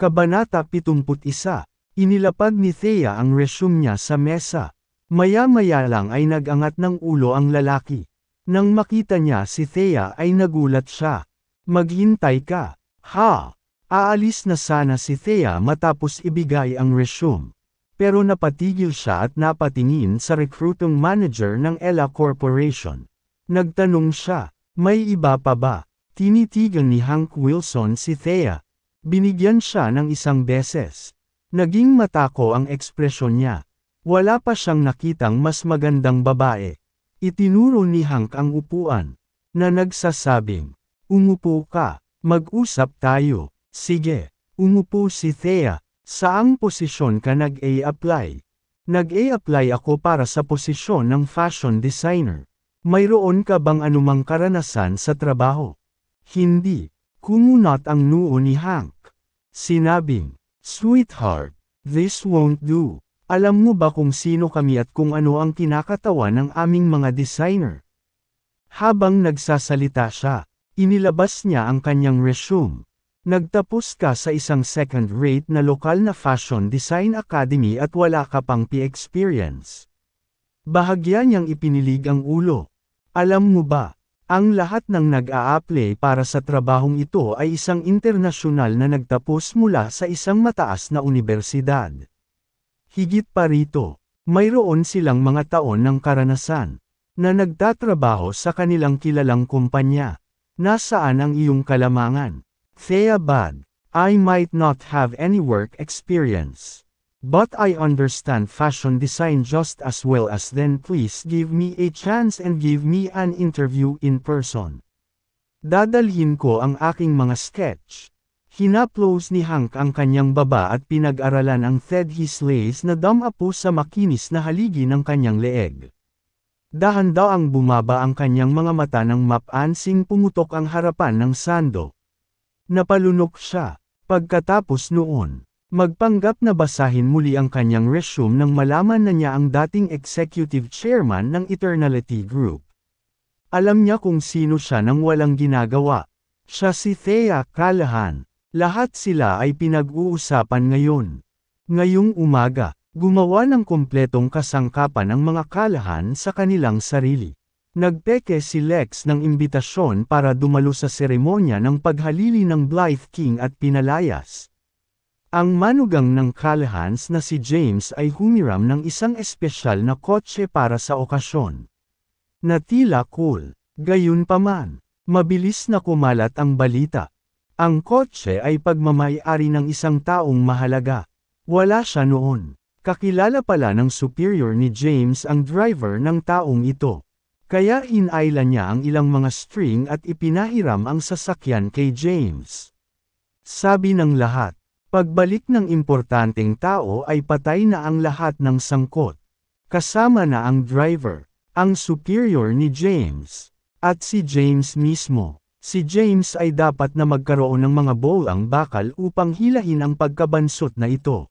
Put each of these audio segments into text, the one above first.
Kabanata 71. Inilapag ni Thea ang resume niya sa mesa. Maya-maya lang ay nag-angat ng ulo ang lalaki. Nang makita niya si Thea ay nagulat siya. Maghintay ka. Ha? Aalis na sana si Thea matapos ibigay ang resume. Pero napatigil siya at napatingin sa recruiting manager ng Ella Corporation. Nagtanong siya, may iba pa ba? Tinitigan ni Hank Wilson si Thea. Binigyan siya ng isang beses. Naging matako ang ekspresyon niya. Wala pa siyang nakitang mas magandang babae. Itinuro ni Hank ang upuan, na nagsasabing, umupo ka, mag-usap tayo. Sige, umupo si Thea. Saang posisyon ka nag-a-apply? Nag-a-apply ako para sa posisyon ng fashion designer. Mayroon ka bang anumang karanasan sa trabaho? Hindi. Kumunat ang noo ni Hank. Sinabing, Sweetheart, this won't do. Alam mo ba kung sino kami at kung ano ang kinakatawan ng aming mga designer? Habang nagsasalita siya, inilabas niya ang kanyang resume. Nagtapos ka sa isang second-rate na lokal na fashion design academy at wala ka pang experience. Bahagya niyang ipinilig ang ulo. Alam mo ba, ang lahat ng nag-a-apply para sa trabahong ito ay isang internasyonal na nagtapos mula sa isang mataas na universidad. Higit pa rito, mayroon silang mga taon ng karanasan, na nagtatrabaho sa kanilang kilalang kumpanya. Nasaan ang iyong kalamangan? Thea Bad, I might not have any work experience. But I understand fashion design just as well as then please give me a chance and give me an interview in person. Dadalhin ko ang aking mga sketch. Hinaplos ni Hank ang kanyang baba at pinag-aralan ang thread his lace na damapo sa makinis na haligi ng kanyang leeg. Dahan-daang bumaba ang kanyang mga mata nang mapansing pumutok ang harapan ng sando. Napalunok siya. Pagkatapos noon, magpanggap na basahin muli ang kanyang resume nang malaman na niya ang dating executive chairman ng Eternality Group. Alam niya kung sino siya nang walang ginagawa. Siya si Thea Callahan. Lahat sila ay pinag-uusapan ngayon. Ngayong umaga, gumawa ng kumpletong kasangkapan ang mga Callahan sa kanilang sarili. Nagpeke si Lex ng imbitasyon para dumalo sa seremonya ng paghalili ng Blythe King at pinalayas. Ang manugang ng Callahans na si James ay humiram ng isang espesyal na kotse para sa okasyon. Na tila cool. Gayunpaman, mabilis na kumalat ang balita. Ang kotse ay pagmamay-ari ng isang taong mahalaga. Wala siya noon. Kakilala pala ng superior ni James ang driver ng taong ito. Kaya inayla niya ang ilang mga string at ipinahiram ang sasakyan kay James. Sabi ng lahat, pagbalik ng importanteng tao ay patay na ang lahat ng sangkot. Kasama na ang driver, ang superior ni James, at si James mismo. Si James ay dapat na magkaroon ng mga bolang bakal upang hilahin ang pagkabansot na ito.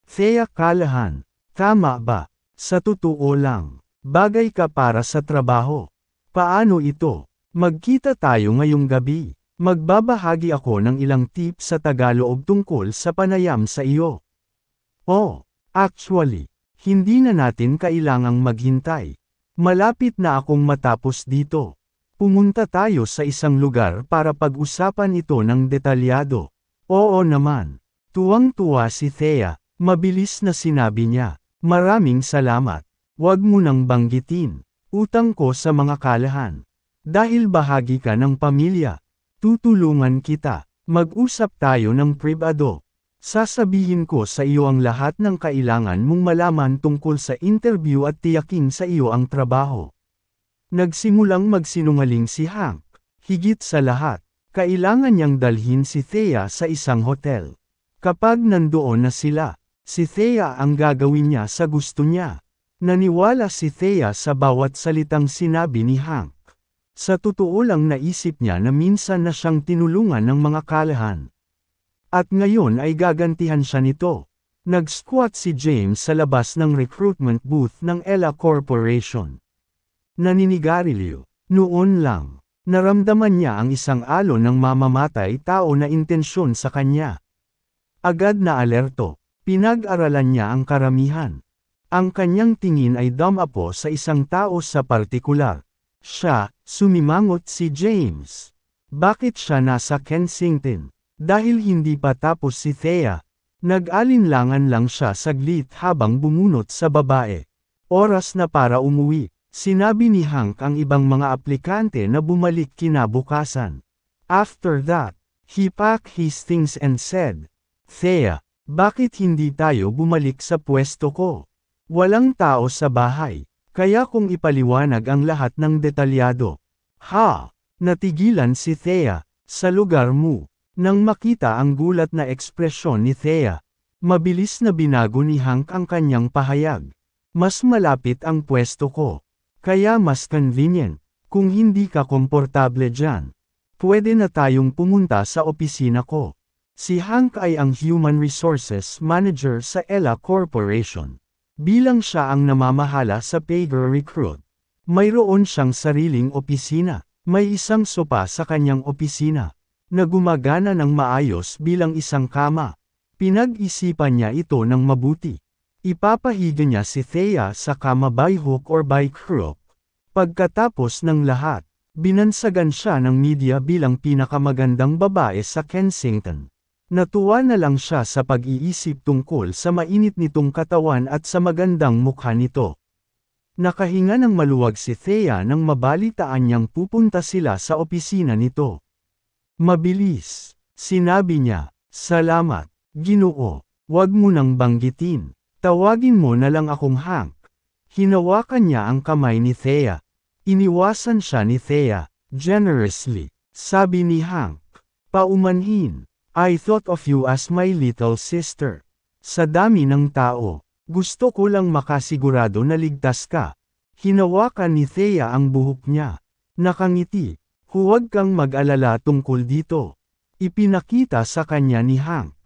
Thea Callahan, tama ba? Sa totoo lang. Bagay ka para sa trabaho. Paano ito? Magkita tayo ngayong gabi. Magbabahagi ako ng ilang tips sa Tagalog tungkol sa panayam sa iyo. Oh, actually, hindi na natin kailangang maghintay. Malapit na akong matapos dito. Pumunta tayo sa isang lugar para pag-usapan ito ng detalyado. Oo naman. Tuwang-tuwa si Thea. Mabilis na sinabi niya. Maraming salamat. Huwag mo nang banggitin. Utang ko sa mga Callahan. Dahil bahagi ka ng pamilya. Tutulungan kita. Mag-usap tayo ng pribado. Sasabihin ko sa iyo ang lahat ng kailangan mong malaman tungkol sa interview at tiyaking sa iyo ang trabaho. Nagsimulang magsinungaling si Hank. Higit sa lahat, kailangan niyang dalhin si Thea sa isang hotel. Kapag nandoon na sila, si Thea ang gagawin niya sa gusto niya. Naniwala si Thea sa bawat salitang sinabi ni Hank. Sa totoo lang naisip niya na minsan na siyang tinulungan ng mga Callahan. At ngayon ay gagantihan siya nito. Nag-squat si James sa labas ng recruitment booth ng Ella Corporation. Naninigarilyo. Noon lang, naramdaman niya ang isang alon ng mamamatay tao na intensyon sa kanya. Agad na alerto. Pinag-aralan niya ang karamihan. Ang kanyang tingin ay dumapo sa isang tao sa partikular. Siya, sumimangot si James. Bakit siya nasa Kensington? Dahil hindi pa tapos si Thea. Nag-alinlangan lang siya saglit habang bumunot sa babae. Oras na para umuwi. Sinabi ni Hank ang ibang mga aplikante na bumalik kinabukasan. After that, he packed his things and said, "Thea, bakit hindi tayo bumalik sa pwesto ko? Walang tao sa bahay, kaya kung ipaliwanag ang lahat ng detalyado." Ha! Natigilan si Thea, sa lugar mo. Nang makita ang gulat na ekspresyon ni Thea, mabilis na binago ni Hank ang kanyang pahayag. Mas malapit ang pwesto ko. Kaya mas convenient, kung hindi ka komportable dyan. Pwede na tayong pumunta sa opisina ko. Si Hank ay ang Human Resources Manager sa Ella Corporation. Bilang siya ang namamahala sa Pager Recruit, mayroon siyang sariling opisina. May isang sopa sa kanyang opisina, na gumagana ng maayos bilang isang kama. Pinag-isipan niya ito ng mabuti. Ipapahiga niya si Thea sa kama by hook or by crook. Pagkatapos ng lahat, binansagan siya ng media bilang pinakamagandang babae sa Kensington. Natuwa na lang siya sa pag-iisip tungkol sa mainit nitong katawan at sa magandang mukha nito. Nakahinga ng maluwag si Thea nang mabalitaan niyang pupunta sila sa opisina nito. Mabilis, sinabi niya, "Salamat, Ginoo, wag mo nang banggitin. Tawagin mo na lang akong Hank." Hinawakan niya ang kamay ni Thea. Iniwasan siya ni Thea, generously. Sabi ni Hank, paumanhin, "I thought of you as my little sister." Sa dami ng tao, gusto ko lang makasigurado na ligtas ka. Hinawakan ni Thea ang buhok niya. Nakangiti, "Huwag kang mag-alala tungkol dito." Ipinakita sa kanya ni Hank.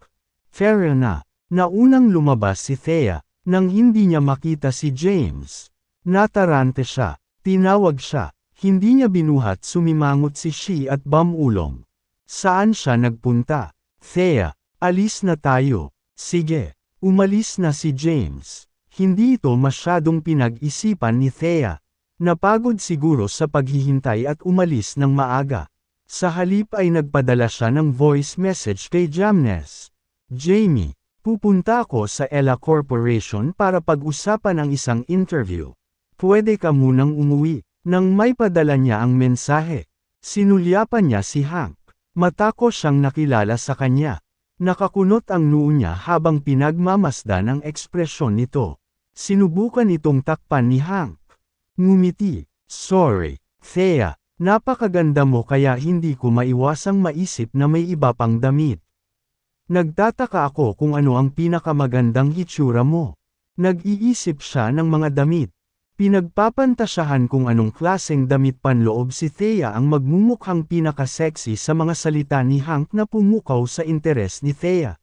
Fair na, naunang lumabas si Thea, nang hindi niya makita si James. Natarante siya, tinawag siya, hindi niya binuhat sumimangot si Shi at bumulong. Saan siya nagpunta? "Thea, alis na tayo." "Sige." Umalis na si James. Hindi ito masyadong pinag-isipan ni Thea. Napagod siguro sa paghihintay at umalis ng maaga. Sa halip ay nagpadala siya ng voice message kay Jamnes. "Jamie, pupunta ako sa Ella Corporation para pag-usapan ang isang interview. Pwede ka munang umuwi." Nang may padala niya ang mensahe, sinulyapan niya si Hank. Matako siyang nakilala sa kanya. Nakakunot ang noo niya habang pinagmamasdan ang ekspresyon nito. Sinubukan itong takpan ni Hank. Ngumiti, "Sorry, Thea, napakaganda mo kaya hindi ko maiwasang maisip na may iba pang damit. Nagtataka ako kung ano ang pinakamagandang hitsura mo." Nag-iisip siya ng mga damit. Pinagpapantasyahan kung anong klaseng damit panloob si Thea ang magmumukhang pinaka-sexy sa mga salita ni Hank na pumukaw sa interes ni Thea.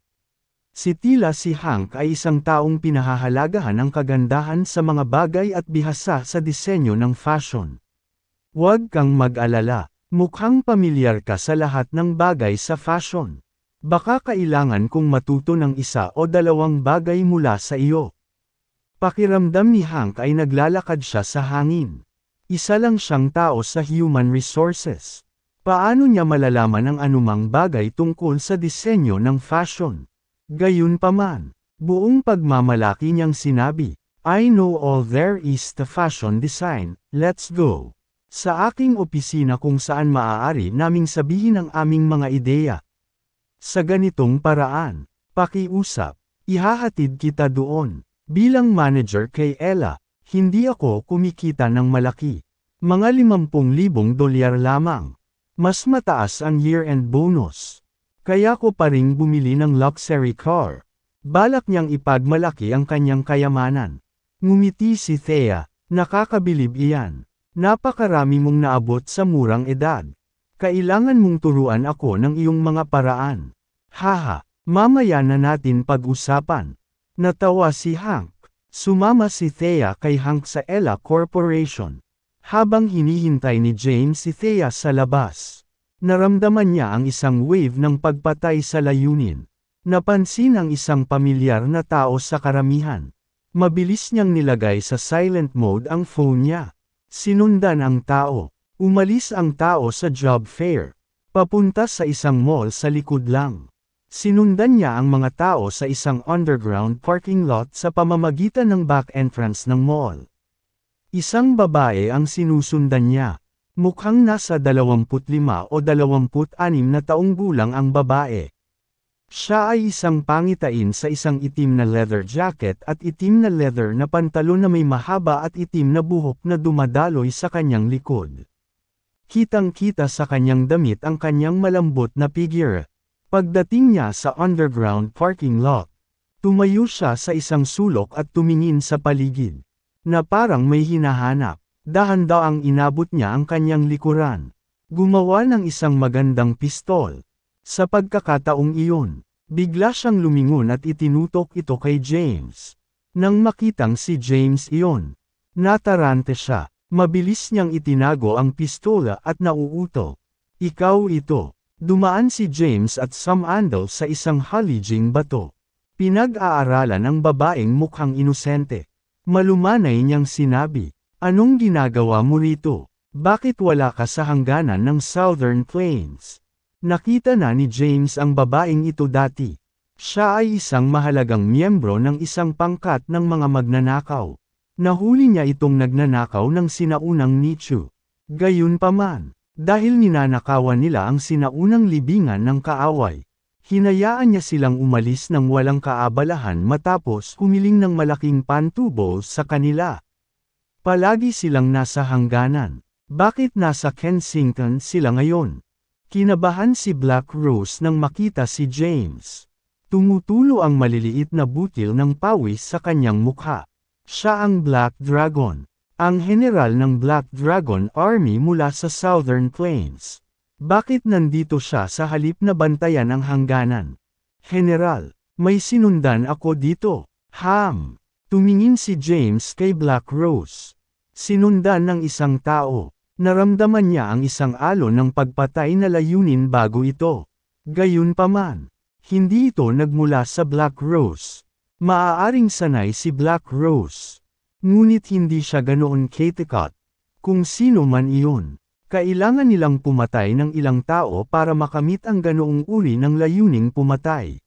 Tila si Hank ay isang taong pinahahalagahan ang kagandahan sa mga bagay at bihasa sa disenyo ng fashion. Huwag kang mag-alala, mukhang pamilyar ka sa lahat ng bagay sa fashion. Baka kailangan kong matuto ng isa o dalawang bagay mula sa iyo. Pakiramdam ni Hank ay naglalakad siya sa hangin. Isa lang siyang tao sa Human Resources. Paano niya malalaman ang anumang bagay tungkol sa disenyo ng fashion? Gayunpaman, buong pagmamalaki niyang sinabi, "I know all there is to fashion design, let's go. Sa aking opisina kung saan maaari naming sabihin ang aming mga ideya. Sa ganitong paraan, pakiusap, ihahatid kita doon." Bilang manager kay Ella, hindi ako kumikita ng malaki. Mga $50,000 lamang. Mas mataas ang year-end bonus. Kaya ko pa ring bumili ng luxury car. Balak niyang ipagmalaki ang kanyang kayamanan. Ngumiti si Thea, "Nakakabilib iyan. Napakarami mong naabot sa murang edad. Kailangan mong turuan ako ng iyong mga paraan." "Haha, mamaya na natin pag-usapan." Natawa si Hank. Sumama si Thea kay Hank sa Ella Corporation. Habang hinihintay ni James si Thea sa labas, naramdaman niya ang isang wave ng pagpatay sa layunin. Napansin ang isang pamilyar na tao sa karamihan. Mabilis niyang nilagay sa silent mode ang phone niya. Sinundan ang tao. Umalis ang tao sa job fair. Papunta sa isang mall sa likod lang. Sinundan niya ang mga tao sa isang underground parking lot sa pamamagitan ng back entrance ng mall. Isang babae ang sinusundan niya. Mukhang nasa 25 o 26 na taong gulang ang babae. Siya ay isang pangitain sa isang itim na leather jacket at itim na leather na pantalon na may mahaba at itim na buhok na dumadaloy sa kanyang likod. Kitang-kita sa kanyang damit ang kanyang malambot na figure. Pagdating niya sa underground parking lot, tumayo siya sa isang sulok at tumingin sa paligid, na parang may hinahanap. Dahan-daang inabot niya ang kanyang likuran. Gumawa ng isang magandang pistol. Sa pagkakataong iyon, bigla siyang lumingon at itinutok ito kay James. Nang makitang si James iyon, natarante siya. Mabilis niyang itinago ang pistola at nauuto. Ikaw ito. Dumaan si James at sumandal sa isang halijing bato. Pinag-aaralan ng babaeng mukhang inosente. Malumanay niyang sinabi, "Anong ginagawa mo rito? Bakit wala ka sa hangganan ng Southern Plains?" Nakita na ni James ang babaeng ito dati. Siya ay isang mahalagang miyembro ng isang pangkat ng mga magnanakaw. Nahuli niya itong nagnanakaw ng sinaunang nicho. Gayunpaman, dahil ninanakawan nila ang sinaunang libingan ng kaaway, hinayaan niya silang umalis ng walang kaabalahan matapos humiling ng malaking pantubo sa kanila. Palagi silang nasa hangganan. Bakit nasa Kensington sila ngayon? Kinabahan si Black Rose nang makita si James. Tumutulo ang maliliit na butil ng pawis sa kanyang mukha. Siya ang Black Dragon. Ang general ng Black Dragon Army mula sa Southern Plains. Bakit nandito siya sa halip na bantayan ang hangganan? General, may sinundan ako dito. Tumingin si James kay Black Rose. Sinundan ng isang tao. Naramdaman niya ang isang alon ng pagpatay na layunin bago ito. Gayunpaman, hindi ito nagmula sa Black Rose. Maaaring sanay si Black Rose. Ngunit hindi siya ganoon katikat. Kung sino man iyon, kailangan nilang pumatay ng ilang tao para makamit ang ganoong uri ng layuning pumatay.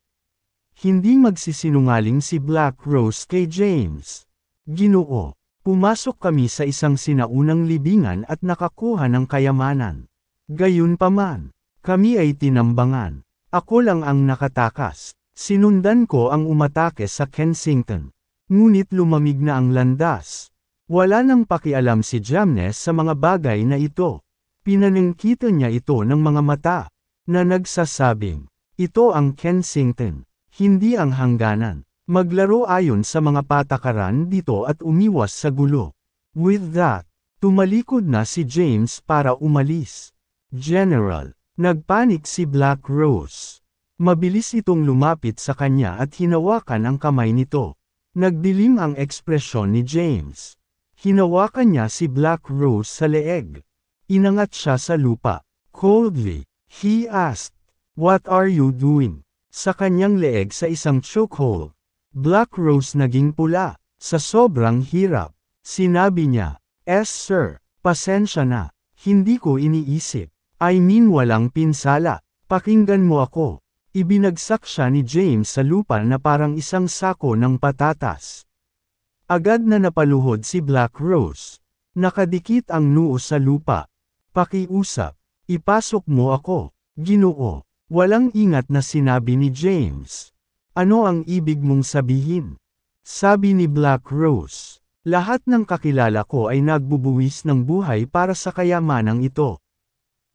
Hindi magsisinungaling si Black Rose kay James. Ginoo, pumasok kami sa isang sinaunang libingan at nakakuha ng kayamanan. Gayunpaman, kami ay tinambangan. Ako lang ang nakatakas. Sinundan ko ang umatake sa Kensington. Ngunit lumamig na ang landas. Wala nang pakialam si James sa mga bagay na ito. Pinaningkita niya ito ng mga mata, na nagsasabing, ito ang Kensington, hindi ang hangganan. Maglaro ayon sa mga patakaran dito at umiwas sa gulo. With that, tumalikod na si James para umalis. General, nagpanik si Black Rose. Mabilis itong lumapit sa kanya at hinawakan ang kamay nito. Nagdilim ang ekspresyon ni James. Hinawakan niya si Black Rose sa leeg. Inangat siya sa lupa. Coldly, he asked, "What are you doing?" Sa kanyang leeg sa isang chokehold. Black Rose naging pula. Sa sobrang hirap, sinabi niya, sir, pasensya na. Hindi ko iniisip. I mean walang pinsala. Pakinggan mo ako." Ibinagsak siya ni James sa lupa na parang isang sako ng patatas. Agad na napaluhod si Black Rose. Nakadikit ang noo sa lupa. "Pakiusap. Ipasok mo ako, Ginoo." Walang ingat na sinabi ni James. "Ano ang ibig mong sabihin?" Sabi ni Black Rose. "Lahat ng kakilala ko ay nagbubuwis ng buhay para sa kayamanang ito.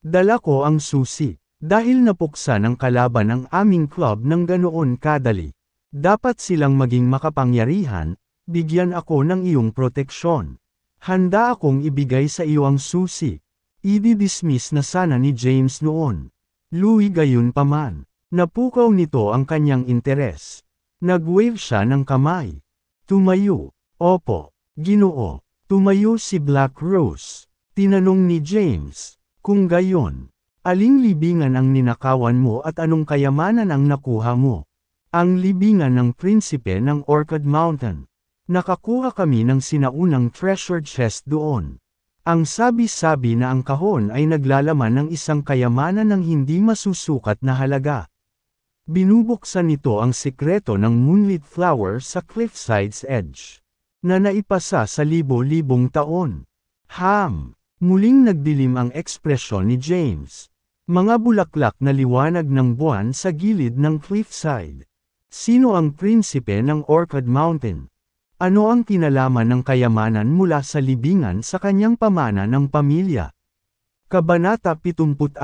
Dala ko ang susi. Dahil napuksa ng kalaban ang aming club ng ganoon kadali. Dapat silang maging makapangyarihan, bigyan ako ng iyong proteksyon. Handa akong ibigay sa iyo ang susi." Idi-dismiss na sana ni James noon. Louis gayunpaman. Napukaw nito ang kanyang interes. Nag-wave siya ng kamay. "Tumayo." "Opo, Ginoo." Tumayo si Black Rose. Tinanong ni James, "Kung gayon, aling libingan ang ninakawan mo at anong kayamanan ang nakuha mo?" Ang libingan ng prinsipe ng Orchid Mountain. Nakakuha kami ng sinaunang treasure chest doon. Ang sabi-sabi na ang kahon ay naglalaman ng isang kayamanan ng hindi masusukat na halaga. Binubuksan nito ang sikreto ng moonlit flower sa cliffside's edge, na naipasa sa libo-libong taon. Muling nagdilim ang ekspresyon ni James. Mga bulaklak na liwanag ng buwan sa gilid ng cliffside. Sino ang prinsipe ng Orchid Mountain? Ano ang kinalaman ng kayamanan mula sa libingan sa kanyang pamana ng pamilya? Kabanata 74.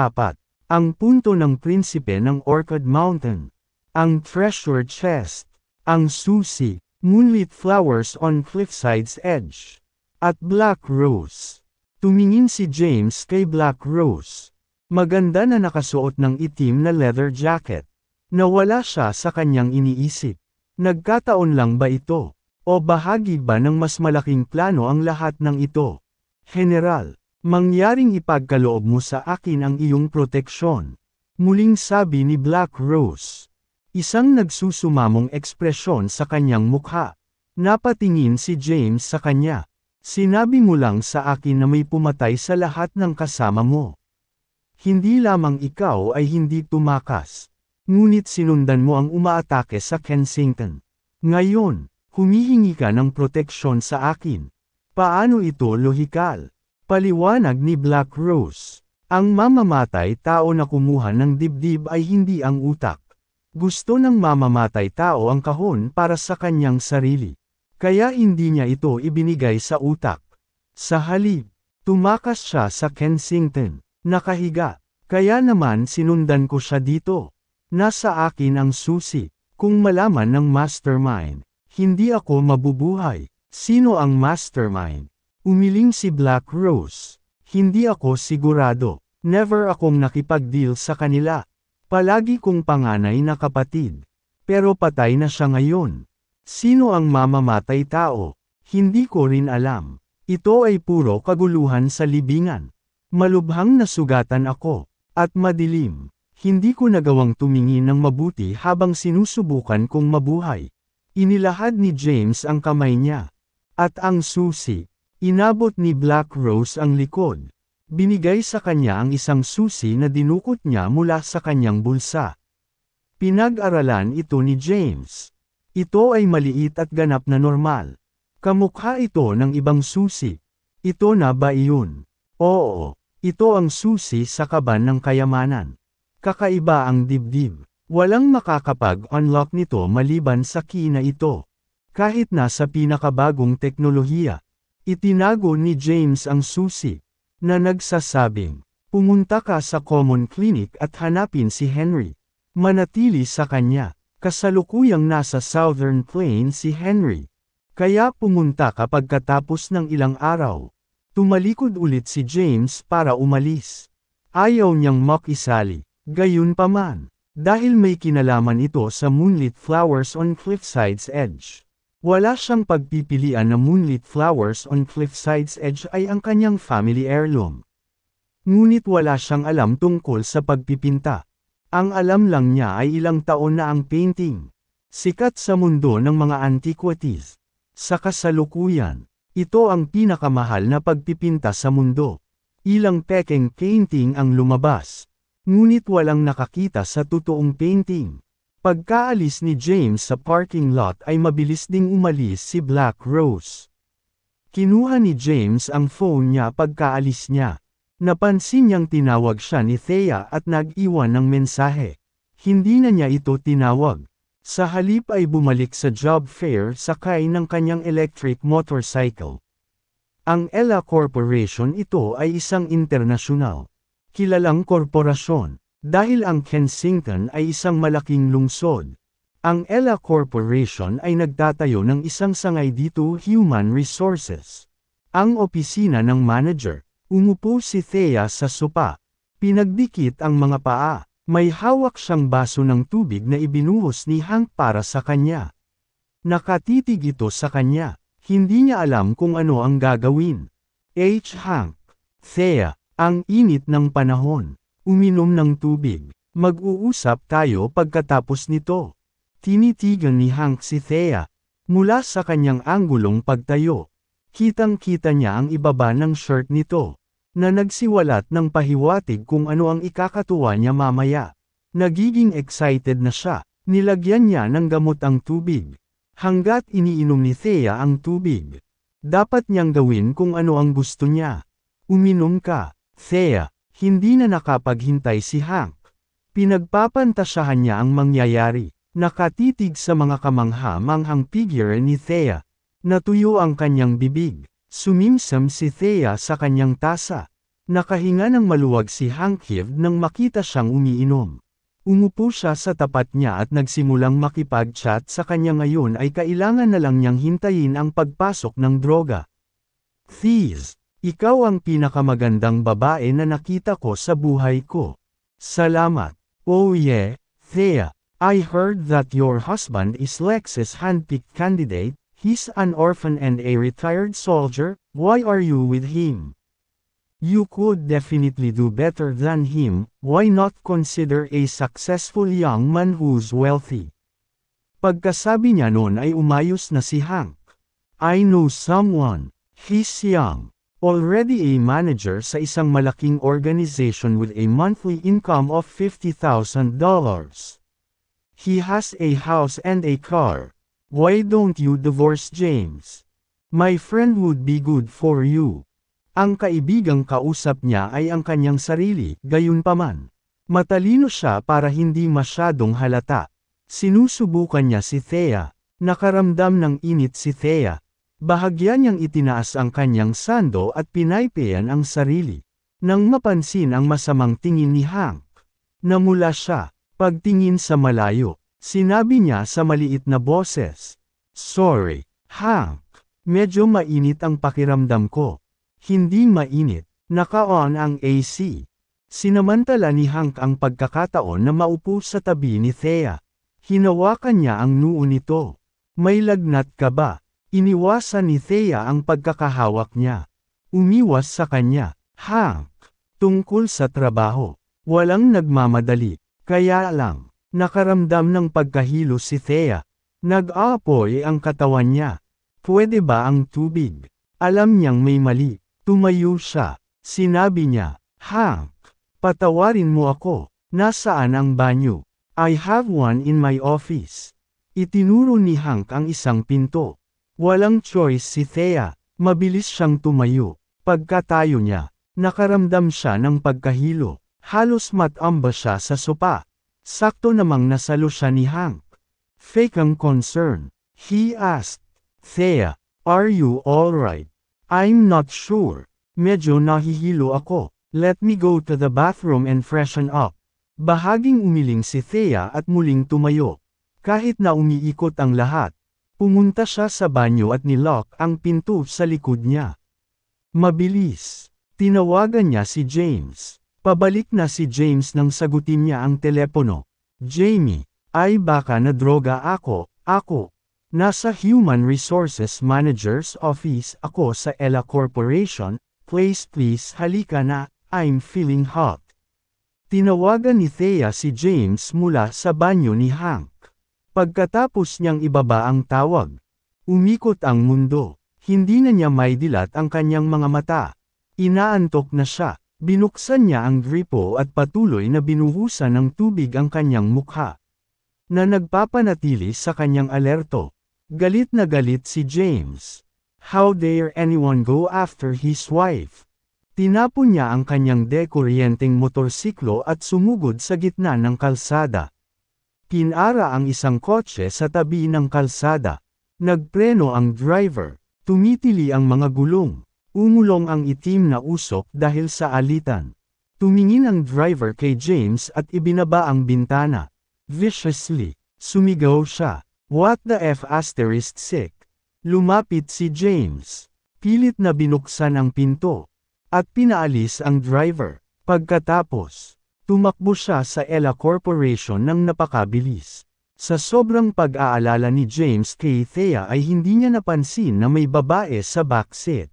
Ang punto ng prinsipe ng Orchid Mountain. Ang treasure chest. Ang susi, moonlit flowers on cliffside's edge. At Black Rose. Tumingin si James kay Black Rose. Maganda na nakasuot ng itim na leather jacket. Nawala siya sa kanyang iniisip. Nagkataon lang ba ito? O bahagi ba ng mas malaking plano ang lahat ng ito? General, mangyaring ipagkaloob mo sa akin ang iyong proteksyon. Muling sabi ni Black Rose. Isang nagsusumamong ekspresyon sa kanyang mukha. Napatingin si James sa kanya. Sinabi mo lang sa akin na may pumatay sa lahat ng kasama mo. Hindi lamang ikaw ay hindi tumakas. Ngunit sinundan mo ang umaatake sa Kensington. Ngayon, humihingi ka ng proteksyon sa akin. Paano ito lohikal? Paliwanag ni Black Rose. Ang mamamatay tao na kumuha ng dibdib ay hindi ang utak. Gusto ng mamamatay tao ang kahon para sa kanyang sarili. Kaya hindi niya ito ibinigay sa utak. Sa halip, tumakas siya sa Kensington, nakahiga. Kaya naman sinundan ko siya dito. Nasa akin ang susi. Kung malaman ng mastermind, hindi ako mabubuhay. Sino ang mastermind? Umiling si Black Rose. Hindi ako sigurado. Never akong nakipag-deal sa kanila. Palagi kong panganay na kapatid. Pero patay na siya ngayon. Sino ang mamamatay tao? Hindi ko rin alam. Ito ay puro kaguluhan sa libingan. Malubhang nasugatan ako. At madilim. Hindi ko nagawang tumingin ng mabuti habang sinusubukan kong mabuhay. Inilahad ni James ang kamay niya. At ang susi. Inabot ni Black Rose ang likod. Binigay sa kanya ang isang susi na dinukot niya mula sa kanyang bulsa. Pinag-aralan ito ni James. Ito ay maliit at ganap na normal. Kamukha ito ng ibang susi. Ito na ba iyon? Oo, ito ang susi sa kaban ng kayamanan. Kakaiba ang dibdib. Walang makakapag-unlock nito maliban sa key na ito. Kahit nasa pinakabagong teknolohiya. Itinago ni James ang susi, na nagsasabing, pumunta ka sa Common Clinic at hanapin si Henry. Manatili sa kanya. Kasalukuyang nasa Southern Plain si Henry. Kaya pumunta ka pagkatapos ng ilang araw. Tumalikod ulit si James para umalis. Ayaw niyang makisali. Gayunpaman, dahil may kinalaman ito sa moonlit flowers on Cliffside's Edge. Wala siyang pagpipilian na moonlit flowers on Cliffside's Edge ay ang kanyang family heirloom. Ngunit wala siyang alam tungkol sa pagpipinta. Ang alam lang niya ay ilang taon na ang painting. Sikat sa mundo ng mga antiquities. Sa kasalukuyan, ito ang pinakamahal na pagpipinta sa mundo. Ilang pekeng painting ang lumabas. Ngunit walang nakakita sa totoong painting. Pagkaalis ni James sa parking lot ay mabilis ding umalis si Black Rose. Kinuha ni James ang phone niya pagkaalis niya. Napansin niyang tinawag siya ni Thea at nag-iwan ng mensahe. Hindi na niya ito tinawag. Sa halip ay bumalik sa job fair sakay ng kanyang electric motorcycle. Ang Ella Corporation ito ay isang internasyonal, kilalang korporasyon. Dahil ang Kensington ay isang malaking lungsod. Ang Ella Corporation ay nagtatayo ng isang sangay dito Human Resources. Ang opisina ng manager. Umupo si Thea sa sopa. Pinagdikit ang mga paa. May hawak siyang baso ng tubig na ibinuhos ni Hank para sa kanya. Nakatitig ito sa kanya. Hindi niya alam kung ano ang gagawin. Hank. Thea, ang init ng panahon. Uminom ng tubig. Mag-uusap tayo pagkatapos nito. Tinitigan ni Hank si Thea. Mula sa kanyang anggulong pagtayo. Kitang-kita niya ang ibaba ng shirt nito, na nagsiwalat ng pahiwatig kung ano ang ikakatuwa niya mamaya. Nagiging excited na siya, nilagyan niya ng gamot ang tubig. Hanggat iniinom ni Thea ang tubig. Dapat niyang gawin kung ano ang gusto niya. Uminom ka, Thea. Hindi na nakapaghintay si Hank. Pinagpapantasyahan niya ang mangyayari. Nakatitig sa mga kamangha-manghang figure ni Thea. Natuyo ang kanyang bibig. Sumimsam si Thea sa kanyang tasa. Nakahinga ng maluwag si Hank nang makita siyang umiinom. Umupo siya sa tapat niya at nagsimulang makipag-chat sa kanya. Ngayon ay kailangan na lang niyang hintayin ang pagpasok ng droga. Thies, ikaw ang pinakamagandang babae na nakita ko sa buhay ko. Salamat. Oh yeah, Thea. I heard that your husband is Lex's handpicked candidate. He's an orphan and a retired soldier. Why are you with him? You could definitely do better than him. Why not consider a successful young man who's wealthy? Pagkasabi niya noon ay umayos na si Hank. I know someone. He's young. Already a manager sa isang malaking organization with a monthly income of $50,000. He has a house and a car. Why don't you divorce James? My friend would be good for you. Ang kaibigang kausap niya ay ang kanyang sarili, gayunpaman. Matalino siya para hindi masyadong halata. Sinusubukan niya si Thea. Nakaramdam ng init si Thea. Bahagya niyang itinaas ang kanyang sando at pinaypayan ang sarili. Nang mapansin ang masamang tingin ni Hank, namula siya. Pagtingin sa malayo, sinabi niya sa maliit na boses. Sorry, Hank. Medyo mainit ang pakiramdam ko. Hindi mainit, naka-on ang AC. Sinamantala ni Hank ang pagkakataon na maupo sa tabi ni Thea. Hinawakan niya ang noo nito. May lagnat ka ba? Iniwasan ni Thea ang pagkakahawak niya. Umiwas sa kanya. Hank. Tungkol sa trabaho. Walang nagmamadali. Kaya lang, nakaramdam ng pagkahilo si Thea. Nag-aapoy ang katawan niya. Pwede ba ang tubig? Alam niyang may mali. Tumayo siya. Sinabi niya, Hank, patawarin mo ako. Nasaan ang banyo? I have one in my office. Itinuro ni Hank ang isang pinto. Walang choice si Thea. Mabilis siyang tumayo. Pagkatayo niya, nakaramdam siya ng pagkahilo. Halos matamba siya sa sopa. Sakto namang nasalo siya ni Hank. Fake ang concern. He asked, Thea, are you alright? I'm not sure. Medyo nahihilo ako. Let me go to the bathroom and freshen up. Bahaging umiling si Thea at muling tumayo. Kahit na umiikot ang lahat, pumunta siya sa banyo at nilock ang pinto sa likod niya. Mabilis. Tinawagan niya si James. Pabalik na si James nang sagutin niya ang telepono. Jamie, ay baka na droga ako. Nasa Human Resources Manager's Office ako sa Ella Corporation. Please halika na, I'm feeling hot. Tinawagan ni Thea si James mula sa banyo ni Hank. Pagkatapos niyang ibaba ang tawag, umikot ang mundo. Hindi na niya maidilat ang kanyang mga mata. Inaantok na siya. Binuksan niya ang gripo at patuloy na binuhusan ng tubig ang kanyang mukha. Na nagpapanatili sa kanyang alerto. Galit na galit si James. How dare anyone go after his wife? Tinapon niya ang kanyang dekuryenteng motorsiklo at sumugod sa gitna ng kalsada. Pinara ang isang kotse sa tabi ng kalsada. Nagpreno ang driver. Tumitili ang mga gulong. Umulong ang itim na usok dahil sa alitan. Tumingin ang driver kay James at ibinaba ang bintana. Viciously, sumigaw siya. What the F***? Lumapit si James. Pilit na binuksan ang pinto. At pinaalis ang driver. Pagkatapos, tumakbo siya sa Ella Corporation ng napakabilis. Sa sobrang pag-aalala ni James kay Thea ay hindi niya napansin na may babae sa backseat.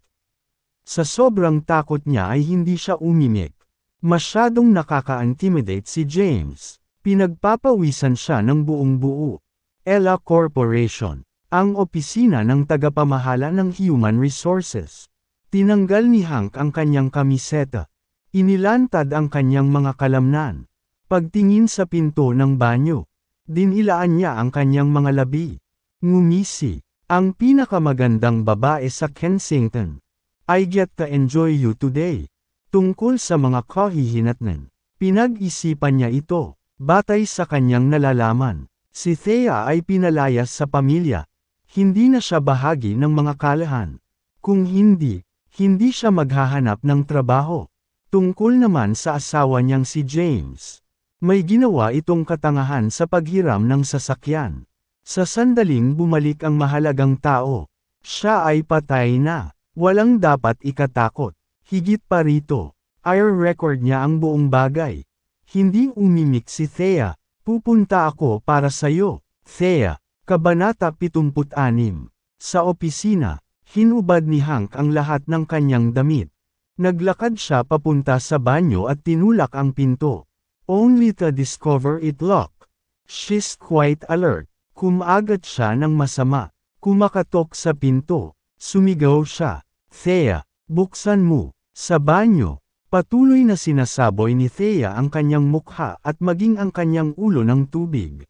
Sa sobrang takot niya ay hindi siya umimik. Masyadong nakaka-intimidate si James. Pinagpapawisan siya ng buong buo. Ella Corporation, ang opisina ng tagapamahala ng Human Resources. Tinanggal ni Hank ang kanyang kamiseta. Inilantad ang kanyang mga kalamnan. Pagtingin sa pinto ng banyo, dinilaan niya ang kanyang mga labi. Ngumisi, ang pinakamagandang babae sa Kensington. I get to enjoy you today. Tungkol sa mga kahihinatnan. Pinag-isipan niya ito, batay sa kanyang nalalaman. Si Thea ay pinalayas sa pamilya. Hindi na siya bahagi ng mga kalahan. Kung hindi, hindi siya maghahanap ng trabaho. Tungkol naman sa asawa niyang si James. May ginawa itong katangahan sa paghiram ng sasakyan. Sa sandaling bumalik ang mahalagang tao. Siya ay patay na. Walang dapat ikatakot. Higit pa rito, i-record niya ang buong bagay. Hindi umimik si Thea. Pupunta ako para sayo, Thea. Kabanata 76. Sa opisina, hinubad ni Hank ang lahat ng kanyang damit. Naglakad siya papunta sa banyo at tinulak ang pinto. Only to discover it locked. She's quite alert. Kumagat siya ng masama. Kumakatok sa pinto. Sumigaw siya. Thea, buksan mo. Sa banyo, patuloy na sinasaboy ni Thea ang kanyang mukha at maging ang kanyang ulo ng tubig.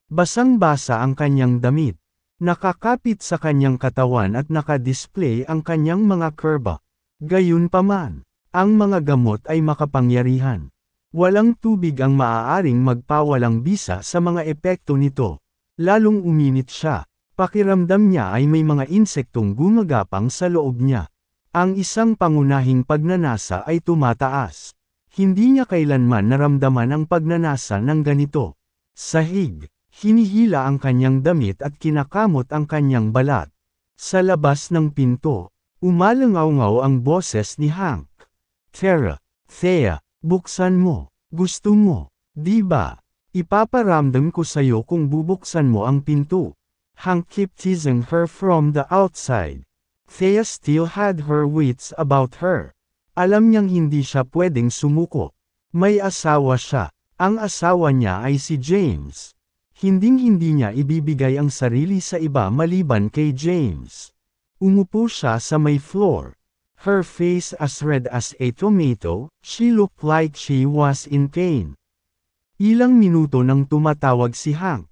Basang-basa ang kanyang damit. Nakakapit sa kanyang katawan at nakadisplay ang kanyang mga kurba. Gayunpaman, ang mga gamot ay makapangyarihan. Walang tubig ang maaaring magpawalang bisa sa mga epekto nito. Lalong uminit siya. Pakiramdam niya ay may mga insektong gumagapang sa loob niya. Ang isang pangunahing pagnanasa ay tumataas. Hindi niya kailanman naramdaman ang pagnanasa ng ganito. Sahig, hinihila ang kanyang damit at kinakamot ang kanyang balat. Sa labas ng pinto, umalangaw-ngaw ang boses ni Hank. Thea, buksan mo. Gusto mo, di ba? Ipaparamdam ko sayo kung bubuksan mo ang pinto. Hank kept teasing her from the outside. Thea still had her wits about her. Alam niyang hindi siya pwedeng sumuko. May asawa siya. Ang asawa niya ay si James. Hinding-hindi niya ibibigay ang sarili sa iba maliban kay James. Umupo siya sa may floor. Her face as red as a tomato, she looked like she was in pain. Ilang minuto nang tumatawag si Hank.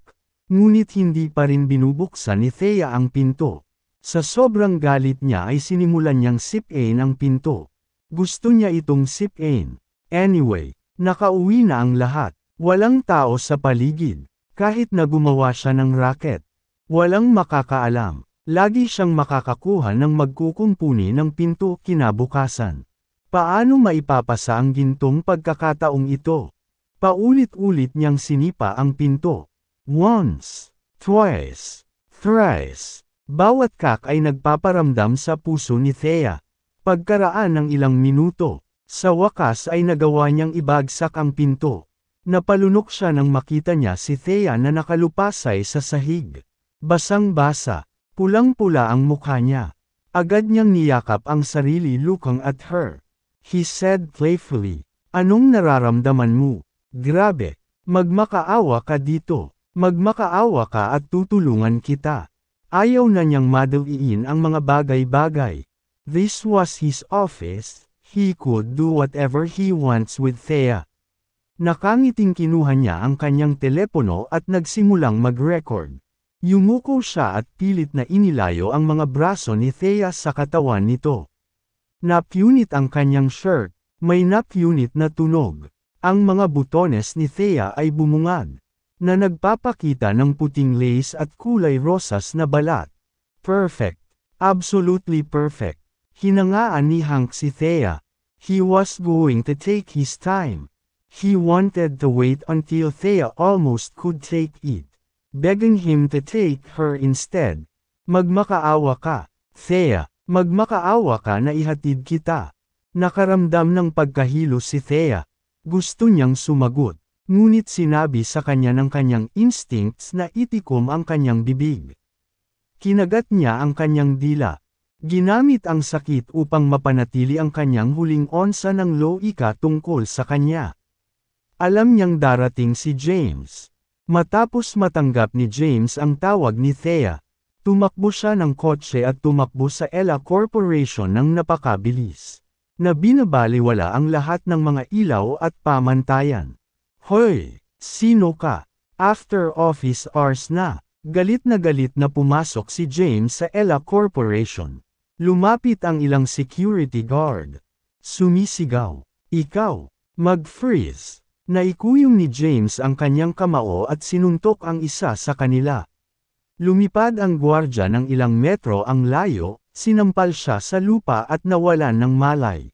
Ngunit hindi pa rin binubuksan ni Thea ang pinto. Sa sobrang galit niya ay sinimulan niyang sip-in ang pinto. Gusto niya itong sip-in. Anyway, nakauwi na ang lahat. Walang tao sa paligid. Kahit na gumawa siya ng racket. Walang makakaalam. Lagi siyang makakakuha ng magkukumpuni ng pinto kinabukasan. Paano maipapasa ang gintong pagkakataong ito? Paulit-ulit niyang sinipa ang pinto. Once, twice, thrice. Bawat kak ay nagpaparamdam sa puso ni Thea. Pagkaraan ng ilang minuto, sa wakas ay nagawa niyang ibagsak ang pinto. Napalunok siya nang makita niya si Thea na nakalupasay sa sahig. Basang-basa, pulang-pula ang mukha niya. Agad niyang niyakap ang sarili looking at her. He said playfully, "Anong nararamdaman mo? Grabe, magmakaawa ka dito. Magmakaawa ka at tutulungan kita." Ayaw na niyang madaliin ang mga bagay-bagay. This was his office, he could do whatever he wants with Thea. Nakangiting kinuha niya ang kanyang telepono at nagsimulang mag-record. Yumuko siya at pilit na inilayo ang mga braso ni Thea sa katawan nito. Napunit ang kanyang shirt, may napunit na tunog. Ang mga butones ni Thea ay bumungad, na nagpapakita ng puting lace at kulay rosas na balat. Perfect. Absolutely perfect. Hinangaan ni Hank si Thea. He was going to take his time. He wanted to wait until Thea almost could take it. Begging him to take her instead. Magmakaawa ka, Thea. Magmakaawa ka na ihatid kita. Nakaramdam ng pagkahilo si Thea. Gusto niyang sumagot. Ngunit sinabi sa kanya ng kanyang instincts na itikom ang kanyang bibig. Kinagat niya ang kanyang dila. Ginamit ang sakit upang mapanatili ang kanyang huling onsa ng loika tungkol sa kanya. Alam niyang darating si James. Matapos matanggap ni James ang tawag ni Thea, tumakbo siya ng kotse at tumakbo sa Ella Corporation ng napakabilis, na binabaliwala ang lahat ng mga ilaw at pamantayan. Hoy! Sino ka? After office hours na, galit na pumasok si James sa Ella Corporation. Lumapit ang ilang security guard. Sumisigaw, "Ikaw, mag-freeze!" Naikuyong ni James ang kanyang kamao at sinuntok ang isa sa kanila. Lumipad ang gwardya ng ilang metro ang layo, sinampal siya sa lupa at nawalan ng malay.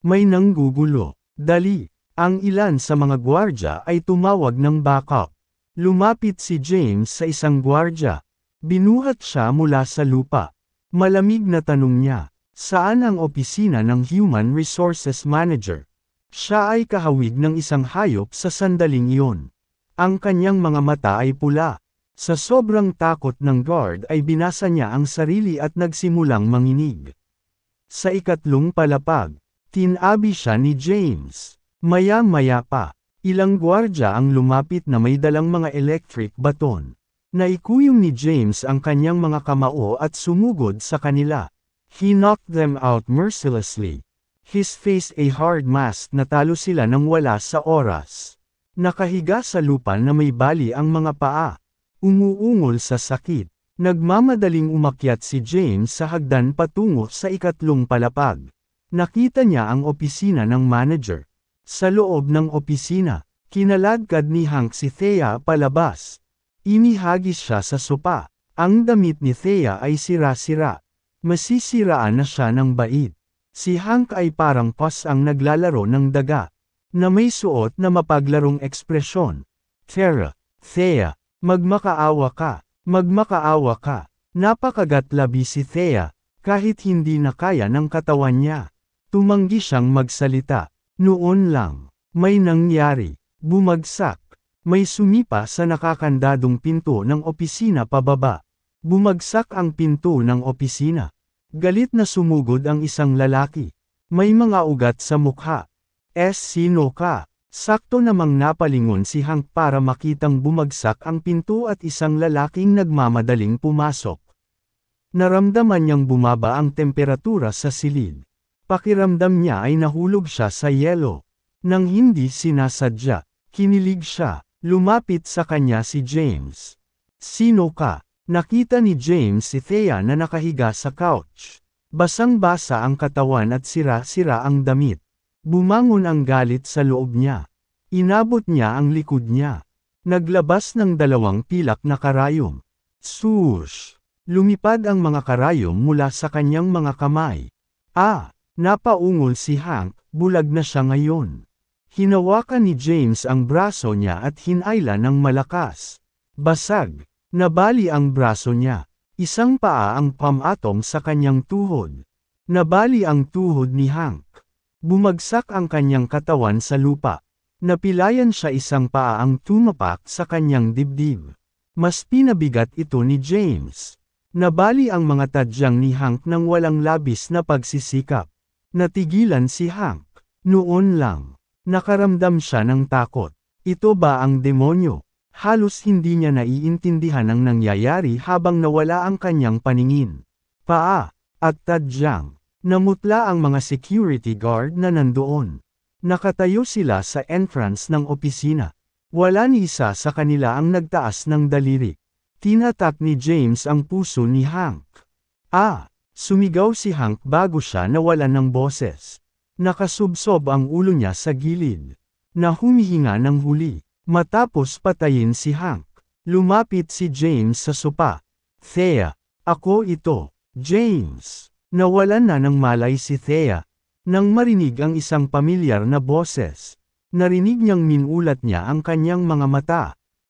May nanggugulo. Dali! Ang ilan sa mga gwardya ay tumawag ng backup. Lumapit si James sa isang gwardya. Binuhat siya mula sa lupa. Malamig na tanong niya, saan ang opisina ng Human Resources Manager? Siya ay kahawig ng isang hayop sa sandaling iyon. Ang kanyang mga mata ay pula. Sa sobrang takot ng guard ay binasa niya ang sarili at nagsimulang manginig. Sa ikatlong palapag, tinabi siya ni James. Maya-maya pa, ilang gwardya ang lumapit na may dalang mga electric baton. Naikuyong ni James ang kanyang mga kamao at sumugod sa kanila. He knocked them out mercilessly. His face a hard mask na talo sila nang wala sa oras. Nakahiga sa lupa na may bali ang mga paa. Umuungol sa sakit. Nagmamadaling umakyat si James sa hagdan patungo sa ikatlong palapag. Nakita niya ang opisina ng manager. Sa loob ng opisina, kinaladkad ni Hank si Thea palabas. Inihagis siya sa sopa. Ang damit ni Thea ay sira-sira. Masisiraan na siya ng bait. Si Hank ay parang pas ang naglalaro ng daga, na may suot na mapaglarong ekspresyon. Thea, magmakaawa ka, magmakaawa ka. Napakagatlabi si Thea, kahit hindi na kaya ng katawan niya. Tumanggi siyang magsalita. Noon lang, may nangyari, bumagsak. May sumipa sa nakakandadong pinto ng opisina pababa. Bumagsak ang pinto ng opisina. Galit na sumugod ang isang lalaki. May mga ugat sa mukha. Sino ka? Sakto namang napalingon si Hank para makitang bumagsak ang pinto at isang lalaking nagmamadaling pumasok. Naramdaman niyang bumaba ang temperatura sa silid. Pakiramdam niya ay nahulog siya sa yelo. Nang hindi sinasadya, kinilig siya. Lumapit sa kanya si James. Sino ka? Nakita ni James si Thea na nakahiga sa couch. Basang-basa ang katawan at sira-sira ang damit. Bumangon ang galit sa loob niya. Inabot niya ang likod niya. Naglabas ng 2 pilak na karayom. Swoosh! Lumipad ang mga karayom mula sa kanyang mga kamay. Napaungol si Hank, bulag na siya ngayon. Hinawakan ni James ang braso niya at hinayla ng malakas. Basag. Nabali ang braso niya. Isang paa ang pamatong sa kanyang tuhod. Nabali ang tuhod ni Hank. Bumagsak ang kanyang katawan sa lupa. Napilayan siya isang paa ang tumapak sa kanyang dibdib. Mas pinabigat ito ni James. Nabali ang mga tadyang ni Hank nang walang labis na pagsisikap. Natigilan si Hank. Noon lang. Nakaramdam siya ng takot. Ito ba ang demonyo? Halos hindi niya naiintindihan ang nangyayari habang nawala ang kanyang paningin. Paa, at tadyang. Namutla ang mga security guard na nandoon. Nakatayo sila sa entrance ng opisina. Wala ni isa sa kanila ang nagtaas ng daliri. Tinatak ni James ang puso ni Hank. Sumigaw si Hank bago siya nawalan ng boses. Nakasubsob ang ulo niya sa gilid. Na humihinga ng huli. Matapos patayin si Hank, lumapit si James sa sopa. Thea, ako ito. James. Nawalan na ng malay si Thea. Nang marinig ang isang pamilyar na boses. Narinig niyang minulat niya ang kanyang mga mata.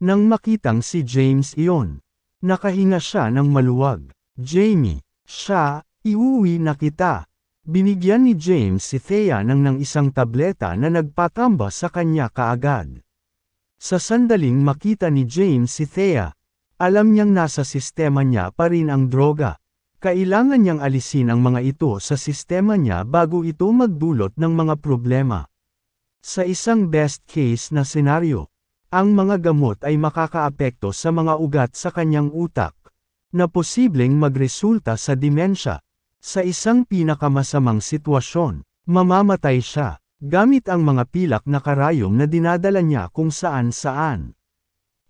Nang makitang si James iyon. Nakahinga siya ng maluwag. Jamie, iuwi na kita. Binigyan ni James si Thea ng isang tableta na nagpatamba sa kanya kaagad. Sa sandaling makita ni James si Thea, alam niyang nasa sistema niya pa rin ang droga. Kailangan niyang alisin ang mga ito sa sistema niya bago ito magdulot ng mga problema. Sa isang best case na senaryo, Ang mga gamot ay makakaapekto sa mga ugat sa kanyang utak, na posibleng magresulta sa demensya. Sa isang pinakamasamang sitwasyon, mamamatay siya, gamit ang mga pilak na karayom na dinadala niya kung saan-saan.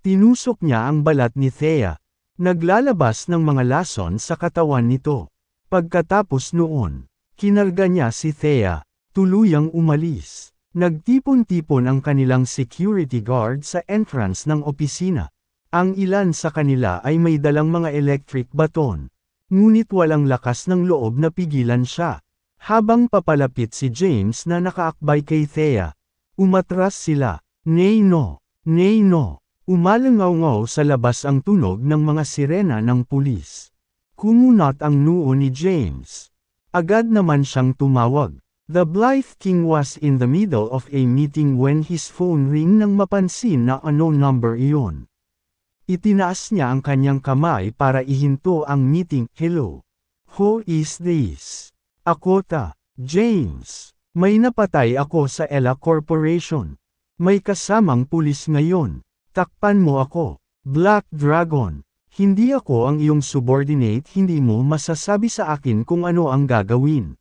Tinusok niya ang balat ni Thea, naglalabas ng mga lason sa katawan nito. Pagkatapos noon, kinarga niya si Thea, tuluyang umalis. Nagtipon-tipon ang kanilang security guard sa entrance ng opisina. Ang ilan sa kanila ay may dalang mga electric baton. Ngunit walang lakas ng loob na pigilan siya. Habang papalapit si James na nakaakbay kay Thea, umatras sila. Nay no, nay no. Umalangaw-ngaw sa labas ang tunog ng mga sirena ng pulis. Kumunat ang noo ni James. Agad naman siyang tumawag. The Blythe King was in the middle of a meeting when his phone ring nang mapansin na unknown number iyon. Itinaas niya ang kanyang kamay para ihinto ang meeting. Hello. Who is this? Ako ta, James. May napatay ako sa Ella Corporation. May kasamang pulis ngayon. Takpan mo ako, Black Dragon. Hindi ako ang iyong subordinate, hindi mo masasabi sa akin kung ano ang gagawin.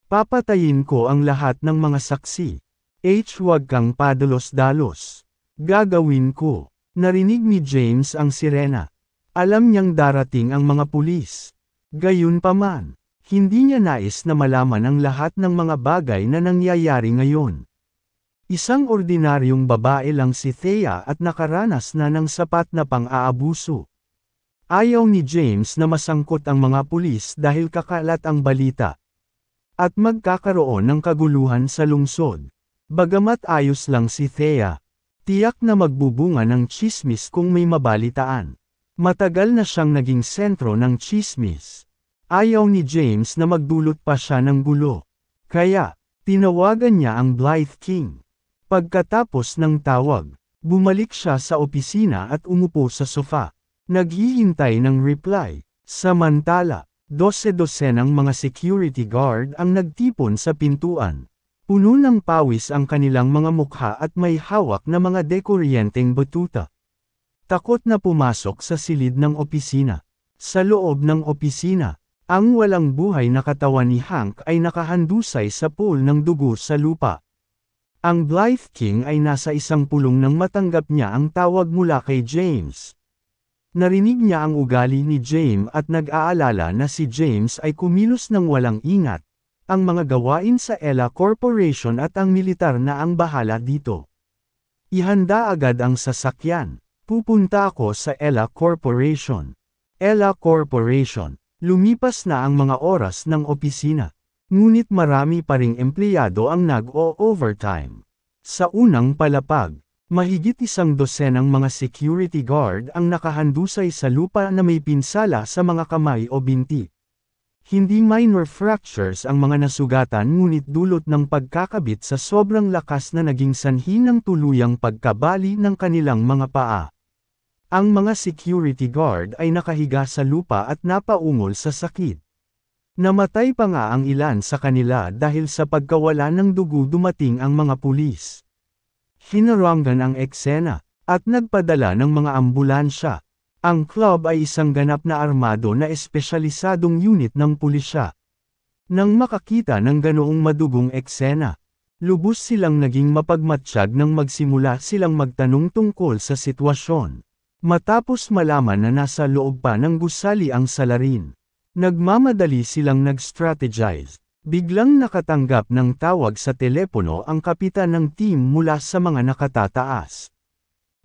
Papatayin ko ang lahat ng mga saksi. Huwag kang padalos-dalos. Gagawin ko. Narinig ni James ang sirena. Alam niyang darating ang mga pulis. Gayunpaman, hindi niya nais na malaman ang lahat ng mga bagay na nangyayari ngayon. Isang ordinaryong babae lang si Thea at nakaranas na ng sapat na pang-aabuso. Ayaw ni James na masangkot ang mga pulis dahil kakalat ang balita. At magkakaroon ng kaguluhan sa lungsod. Bagamat ayos lang si Thea, tiyak na magbubunga ng tsismis kung may mabalitaan. Matagal na siyang naging sentro ng tsismis. Ayaw ni James na magdulot pa siya ng gulo. Kaya, tinawagan niya ang Blythe King. Pagkatapos ng tawag, bumalik siya sa opisina at umupo sa sofa. Naghihintay ng reply. Samantala, 12-dosenang mga security guard ang nagtipon sa pintuan. Puno ng pawis ang kanilang mga mukha at may hawak na mga dekoryenteng batuta. Takot na pumasok sa silid ng opisina. Sa loob ng opisina, ang walang buhay na katawan ni Hank ay nakahandusay sa pool ng dugo sa lupa. Ang Blythe King ay nasa isang pulong nang matanggap niya ang tawag mula kay James. Narinig niya ang ugali ni James at nag-aalala na si James ay kumilos ng walang ingat. Ang mga gawain sa Ella Corporation at ang militar na ang bahala dito. Ihanda agad ang sasakyan. Pupunta ako sa Ella Corporation. Ella Corporation. Lumipas na ang mga oras ng opisina. Ngunit marami pa ring empleyado ang nag-o-overtime. Sa unang palapag, mahigit 12 mga security guard ang nakahandusay sa lupa na may pinsala sa mga kamay o binti. Hindi minor fractures ang mga nasugatan ngunit dulot ng pagkakabit sa sobrang lakas na naging sanhi ng tuluyang pagkabali ng kanilang mga paa. Ang mga security guard ay nakahiga sa lupa at napaungol sa sakit. Namatay pa nga ang ilan sa kanila dahil sa pagkawala ng dugo. Dumating ang mga pulis. Hinarangan ang eksena, at nagpadala ng mga ambulansya. Ang club ay isang ganap na armado na espesyalisadong unit ng pulisya. Nang makakita ng ganoong madugong eksena, lubos silang naging mapagmatsyag nang magsimula silang magtanong tungkol sa sitwasyon. Matapos malaman na nasa loob pa ng gusali ang salarin, nagmamadali silang nag-strategize. Biglang nakatanggap ng tawag sa telepono ang kapitan ng team mula sa mga nakatataas.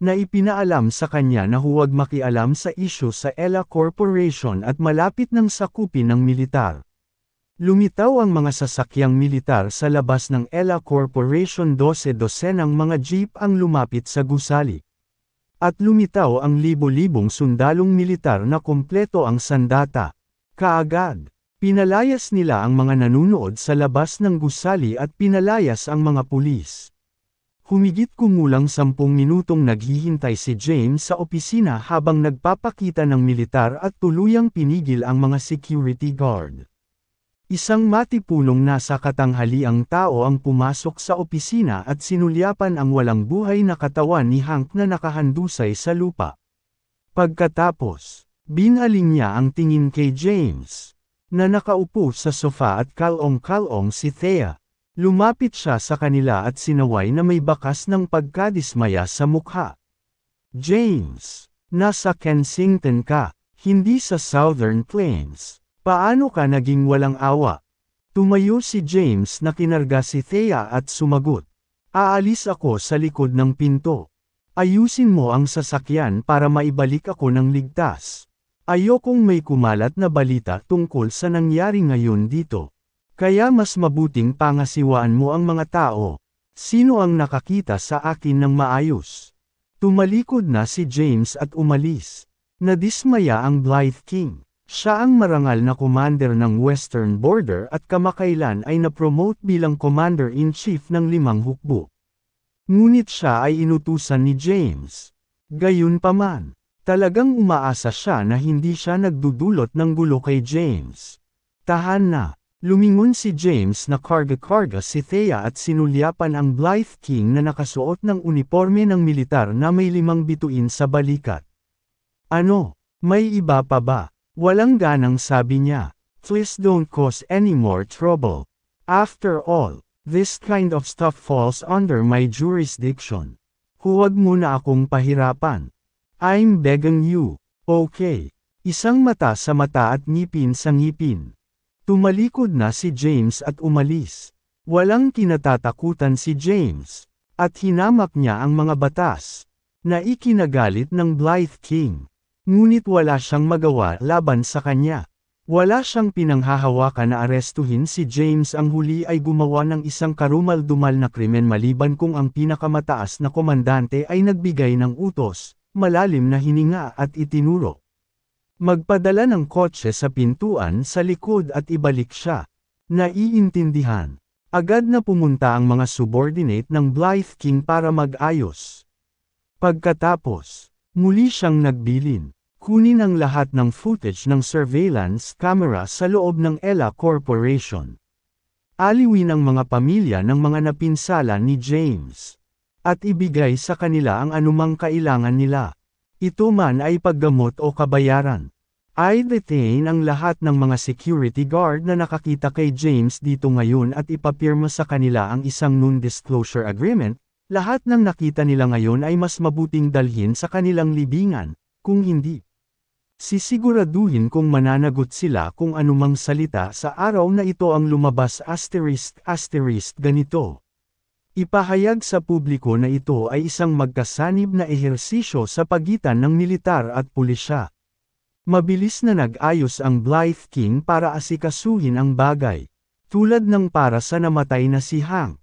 Na ipinaalam sa kanya na huwag makialam sa isyu sa Ella Corporation at malapit ng sakupin ng militar. Lumitaw ang mga sasakyang militar sa labas ng Ella Corporation. 12-dosenang mga jeep ang lumapit sa gusali. At lumitaw ang libo-libong sundalong militar na kumpleto ang sandata. Kaagad, pinalayas nila ang mga nanunood sa labas ng gusali at pinalayas ang mga pulis. Humigit kumulang 10 minutong naghihintay si James sa opisina habang nagpapakita ng militar at tuluyang pinigil ang mga security guard. Isang matipunong nasa katanghaliang tao ang pumasok sa opisina at sinulyapan ang walang buhay na katawan ni Hank na nakahandusay sa lupa. Pagkatapos, binaling niya ang tingin kay James, na nakaupo sa sofa at kalong-kalong si Thea. Lumapit siya sa kanila at sinaway na may bakas ng pagkadismaya sa mukha. James, nasa Kensington ka, hindi sa Southern Plains. Paano ka naging walang awa? Tumayo si James na kinarga si Thea at sumagot. Aalis ako sa likod ng pinto. Ayusin mo ang sasakyan para maibalik ako ng ligtas. Ayokong may kumalat na balita tungkol sa nangyari ngayon dito. Kaya mas mabuting pangasiwaan mo ang mga tao. Sino ang nakakita sa akin ng maayos? Tumalikod na si James at umalis. Nadismaya ang Blythe King. Siya ang marangal na commander ng Western Border at kamakailan ay na-promote bilang Commander-in-Chief ng 5 hukbo. Ngunit siya ay inutusan ni James. Gayunpaman, talagang umaasa siya na hindi siya nagdudulot ng gulo kay James. Tahan na, lumingon si James na karga-karga si Thea at sinulyapan ang Blythe King na nakasuot ng uniforme ng militar na may 5 bituin sa balikat. Ano, may iba pa ba? Walang ganang sabi niya. Please don't cause any more trouble. After all, this kind of stuff falls under my jurisdiction. Huwag mo na akong pahirapan. I'm begging you. Okay. Isang mata sa mata at ngipin sa ngipin. Tumalikod na si James at umalis. Walang kinatatakutan si James. At hinamak niya ang mga batas na ikinagalit ng Blythe King. Ngunit wala siyang magawa laban sa kanya. Wala siyang pinanghahawakan na arestuhin si James. Ang huli ay gumawa ng isang karumal-dumal na krimen maliban kung ang pinakamataas na komandante ay nagbigay ng utos, malalim na hininga at itinuro. Magpadala ng kotse sa pintuan sa likod at ibalik siya. Naiintindihan. Agad na pumunta ang mga subordinate ng Blythe King para mag-ayos. Pagkatapos, muli siyang nagbilin. Kunin ang lahat ng footage ng surveillance camera sa loob ng Ella Corporation. Aliwin ang mga pamilya ng mga napinsala ni James. At ibigay sa kanila ang anumang kailangan nila. Ito man ay paggamot o kabayaran. I-detain ang lahat ng mga security guard na nakakita kay James dito ngayon at ipapirma sa kanila ang isang non-disclosure agreement. Lahat ng nakita nila ngayon ay mas mabuting dalhin sa kanilang libingan, kung hindi. Sisiguraduhin kung mananagot sila kung anumang salita sa araw na ito ang lumabas *** ganito. Ipahayag sa publiko na ito ay isang magkasanib na ehersisyo sa pagitan ng militar at pulisya. Mabilis na nag-ayos ang Blythe King para asikasuhin ang bagay. Tulad ng para sa namatay na si Hank.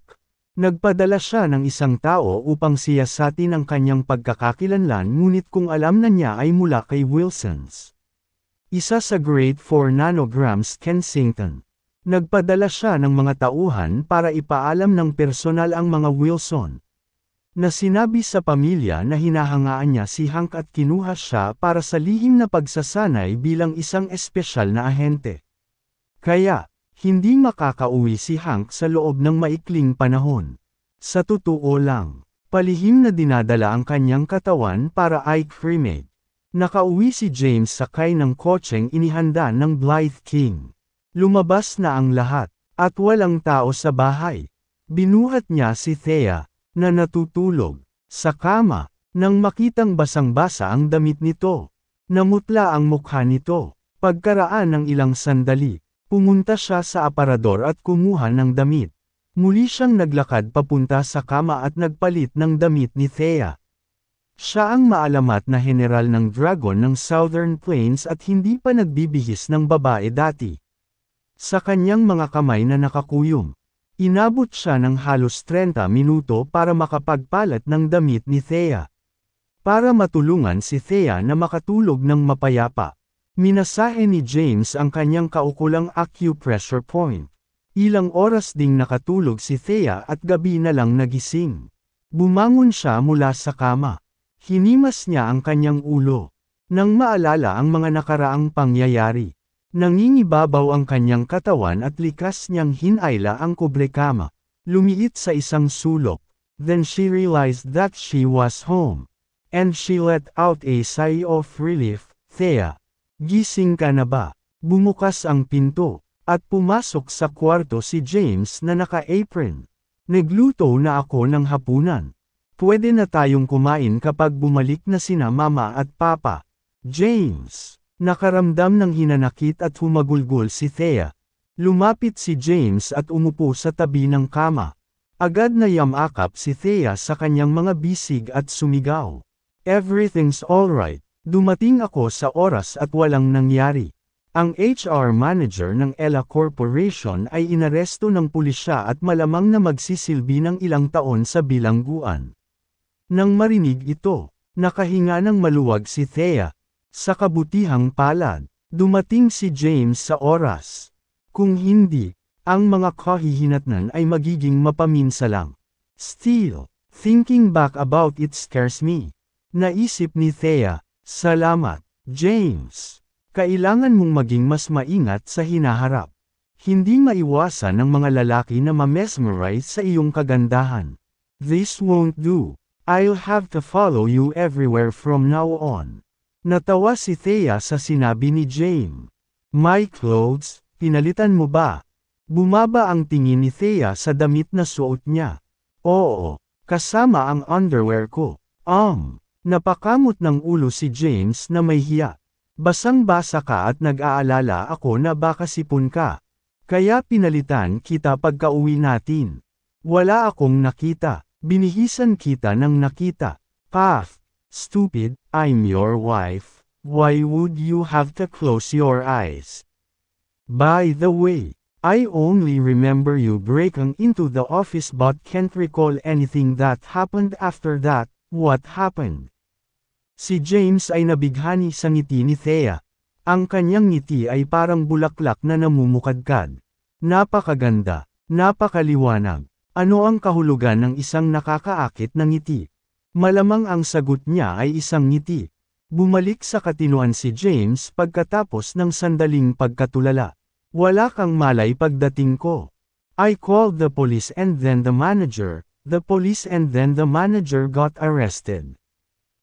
Nagpadala siya ng isang tao upang siyasatin ang kanyang pagkakakilanlan ngunit kung alam na niya ay mula kay Wilsons. Isa sa Grade 4 nanograms Kensington. Nagpadala siya ng mga tauhan para ipaalam ng personal ang mga Wilson. Na sinabi sa pamilya na hinahangaan niya si Hank at kinuha siya para sa lihim na pagsasanay bilang isang espesyal na ahente. Kaya, hindi makakauwi si Hank sa loob ng maikling panahon. Sa totoo lang, palihim na dinadala ang kanyang katawan para i-cremate. Nakauwi si James sakay ng kotseng inihanda ng Blythe King. Lumabas na ang lahat, at walang tao sa bahay. Binuhat niya si Thea, na natutulog, sa kama, nang makitang basang-basa ang damit nito. Namutla ang mukha nito. Pagkaraan ng ilang sandali, pumunta siya sa aparador at kumuha ng damit. Muli siyang naglakad papunta sa kama at nagpalit ng damit ni Thea. Siya ang maalamat na general ng Dragon ng Southern Plains at hindi pa nagbibihis ng babae dati. Sa kanyang mga kamay na nakakuyom, inabot siya ng halos 30 minuto para makapagpalat ng damit ni Thea. Para matulungan si Thea na makatulog ng mapayapa. Minasahe ni James ang kanyang kaukulang acupressure point. Ilang oras ding nakatulog si Thea at gabi na lang nagising. Bumangon siya mula sa kama. Hinimas niya ang kanyang ulo. Nang maalala ang mga nakaraang pangyayari. Nangingibabaw ang kanyang katawan at likas niyang hinayla ang kubrekama. Lumiit sa isang sulok. Then she realized that she was home. And she let out a sigh of relief. Thea, gising ka na ba? Bumukas ang pinto, at pumasok sa kwarto si James na naka-apron. Nagluto na ako ng hapunan. Pwede na tayong kumain kapag bumalik na sina mama at papa. James. Nakaramdam ng hinanakit at humagulgol si Thea. Lumapit si James at umupo sa tabi ng kama. Agad na yamakap si Thea sa kanyang mga bisig at sumigaw. Everything's alright. Dumating ako sa oras at walang nangyari. Ang HR manager ng Ella Corporation ay inaresto ng pulisya at malamang na magsisilbi ng ilang taon sa bilangguan. Nang marinig ito, nakahinga ng maluwag si Thea. Sa kabutihang palad, dumating si James sa oras. Kung hindi, ang mga kahihinatnan ay magiging mapaminsalang. Still, thinking back about it scares me. Naisip ni Thea, salamat, James. Kailangan mong maging mas maingat sa hinaharap. Hindi maiwasan ng mga lalaki na ma-mesmerize sa iyong kagandahan. This won't do. I'll have to follow you everywhere from now on. Natawa si Thea sa sinabi ni James. My clothes, pinalitan mo ba? Bumaba ang tingin ni Thea sa damit na suot niya. Oo, kasama ang underwear ko. Napakamot ng ulo si James na may hiya. Basang-basa ka at nag-aalala ako na baka sipon ka. Kaya pinalitan kita pagka-uwi natin. Wala akong nakita. Binihisan kita ng nakita. Path. Stupid, I'm your wife. Why would you have to close your eyes? By the way, I only remember you breaking into the office but can't recall anything that happened after that. What happened? Si James ay nabighani sa ngiti ni Thea. Ang kanyang ngiti ay parang bulaklak na namumukadkad. Napakaganda, napakaliwanag. Ano ang kahulugan ng isang nakakaakit na ngiti? Malamang ang sagot niya ay isang ngiti. Bumalik sa katinuan si James pagkatapos ng sandaling pagkatulala. Wala kang malay pagdating ko. I called the police and then the manager. The police and then the manager got arrested.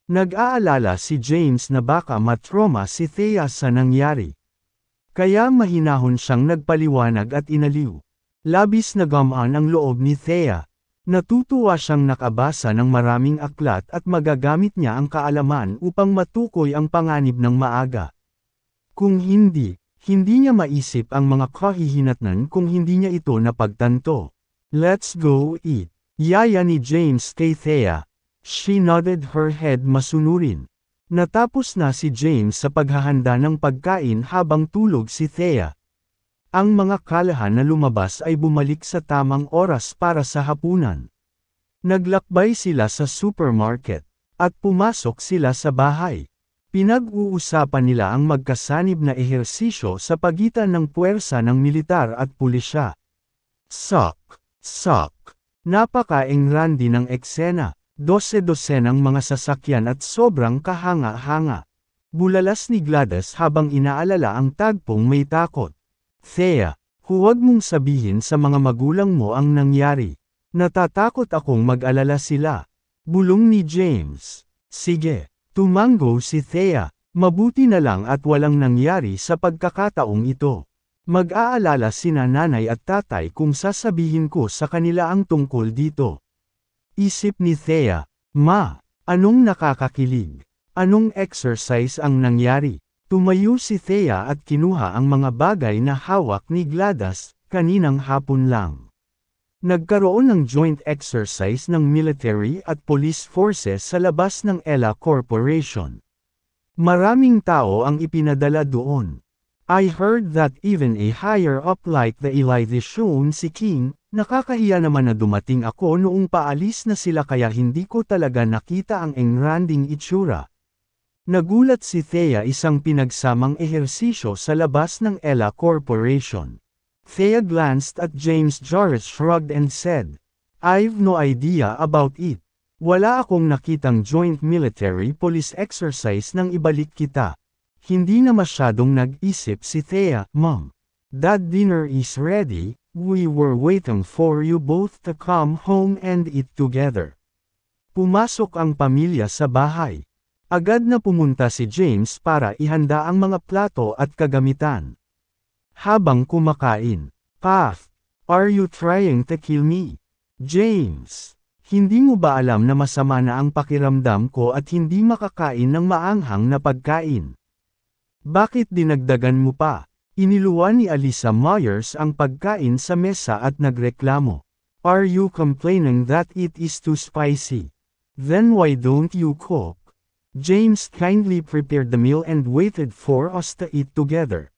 Nag-aalala si James na baka matrauma si Thea sa nangyari. Kaya mahinahon siyang nagpaliwanag at inaliw. Labis na gamaan ang loob ni Thea. Natutuwa siyang nakabasa ng maraming aklat at magagamit niya ang kaalaman upang matukoy ang panganib ng maaga. Kung hindi niya maisip ang mga kahihinatnan kung hindi niya ito napagtanto. Let's go eat. Yaya ni James kay Thea. She nodded her head masunurin. Natapos na si James sa paghahanda ng pagkain habang tulog si Thea. Ang mga kalahan na lumabas ay bumalik sa tamang oras para sa hapunan. Naglakbay sila sa supermarket, at pumasok sila sa bahay. Pinag-uusapan nila ang magkasanib na ehersisyo sa pagitan ng puwersa ng militar at pulisya. Sok. Napaka-engrandi ng eksena, 12-dosenang mga sasakyan at sobrang kahanga-hanga. Bulalas ni Gladys habang inaalala ang tagpong may takot. Thea, huwag mong sabihin sa mga magulang mo ang nangyari. Natatakot akong mag-alala sila. Bulong ni James. Sige, tumango si Thea. Mabuti na lang at walang nangyari sa pagkakataong ito. Mag-aalala sina nanay at tatay kung sasabihin ko sa kanila ang tungkol dito. Isip ni Thea, Ma, anong nakakakilig? Anong exercise ang nangyari? Tumayo si Thea at kinuha ang mga bagay na hawak ni Gladys, kaninang hapon lang. Nagkaroon ng joint exercise ng military at police forces sa labas ng Ella Corporation. Maraming tao ang ipinadala doon. I heard that even a higher up like the Elysian si King, nakakahiya naman na dumating ako noong paalis na sila kaya hindi ko talaga nakita ang engranding itsura. Nagulat si Thea isang pinagsamang ehersisyo sa labas ng Ella Corporation. Thea glanced at James. Jarrett shrugged and said, I've no idea about it. Wala akong nakitang joint military police exercise nang ibalik kita. Hindi na masyadong nag-isip si Thea. Mom, that dinner is ready, we were waiting for you both to come home and eat together. Pumasok ang pamilya sa bahay. Agad na pumunta si James para ihanda ang mga plato at kagamitan. Habang kumakain, "Path, are you trying to kill me? James, hindi mo ba alam na masama na ang pakiramdam ko at hindi makakain ng maanghang na pagkain? Bakit dinagdagan mo pa?" Iniluwa ni Alyssa Myers ang pagkain sa mesa at nagreklamo. "Are you complaining that it is too spicy? Then why don't you cook?" James kindly prepared the meal and waited for us to eat together.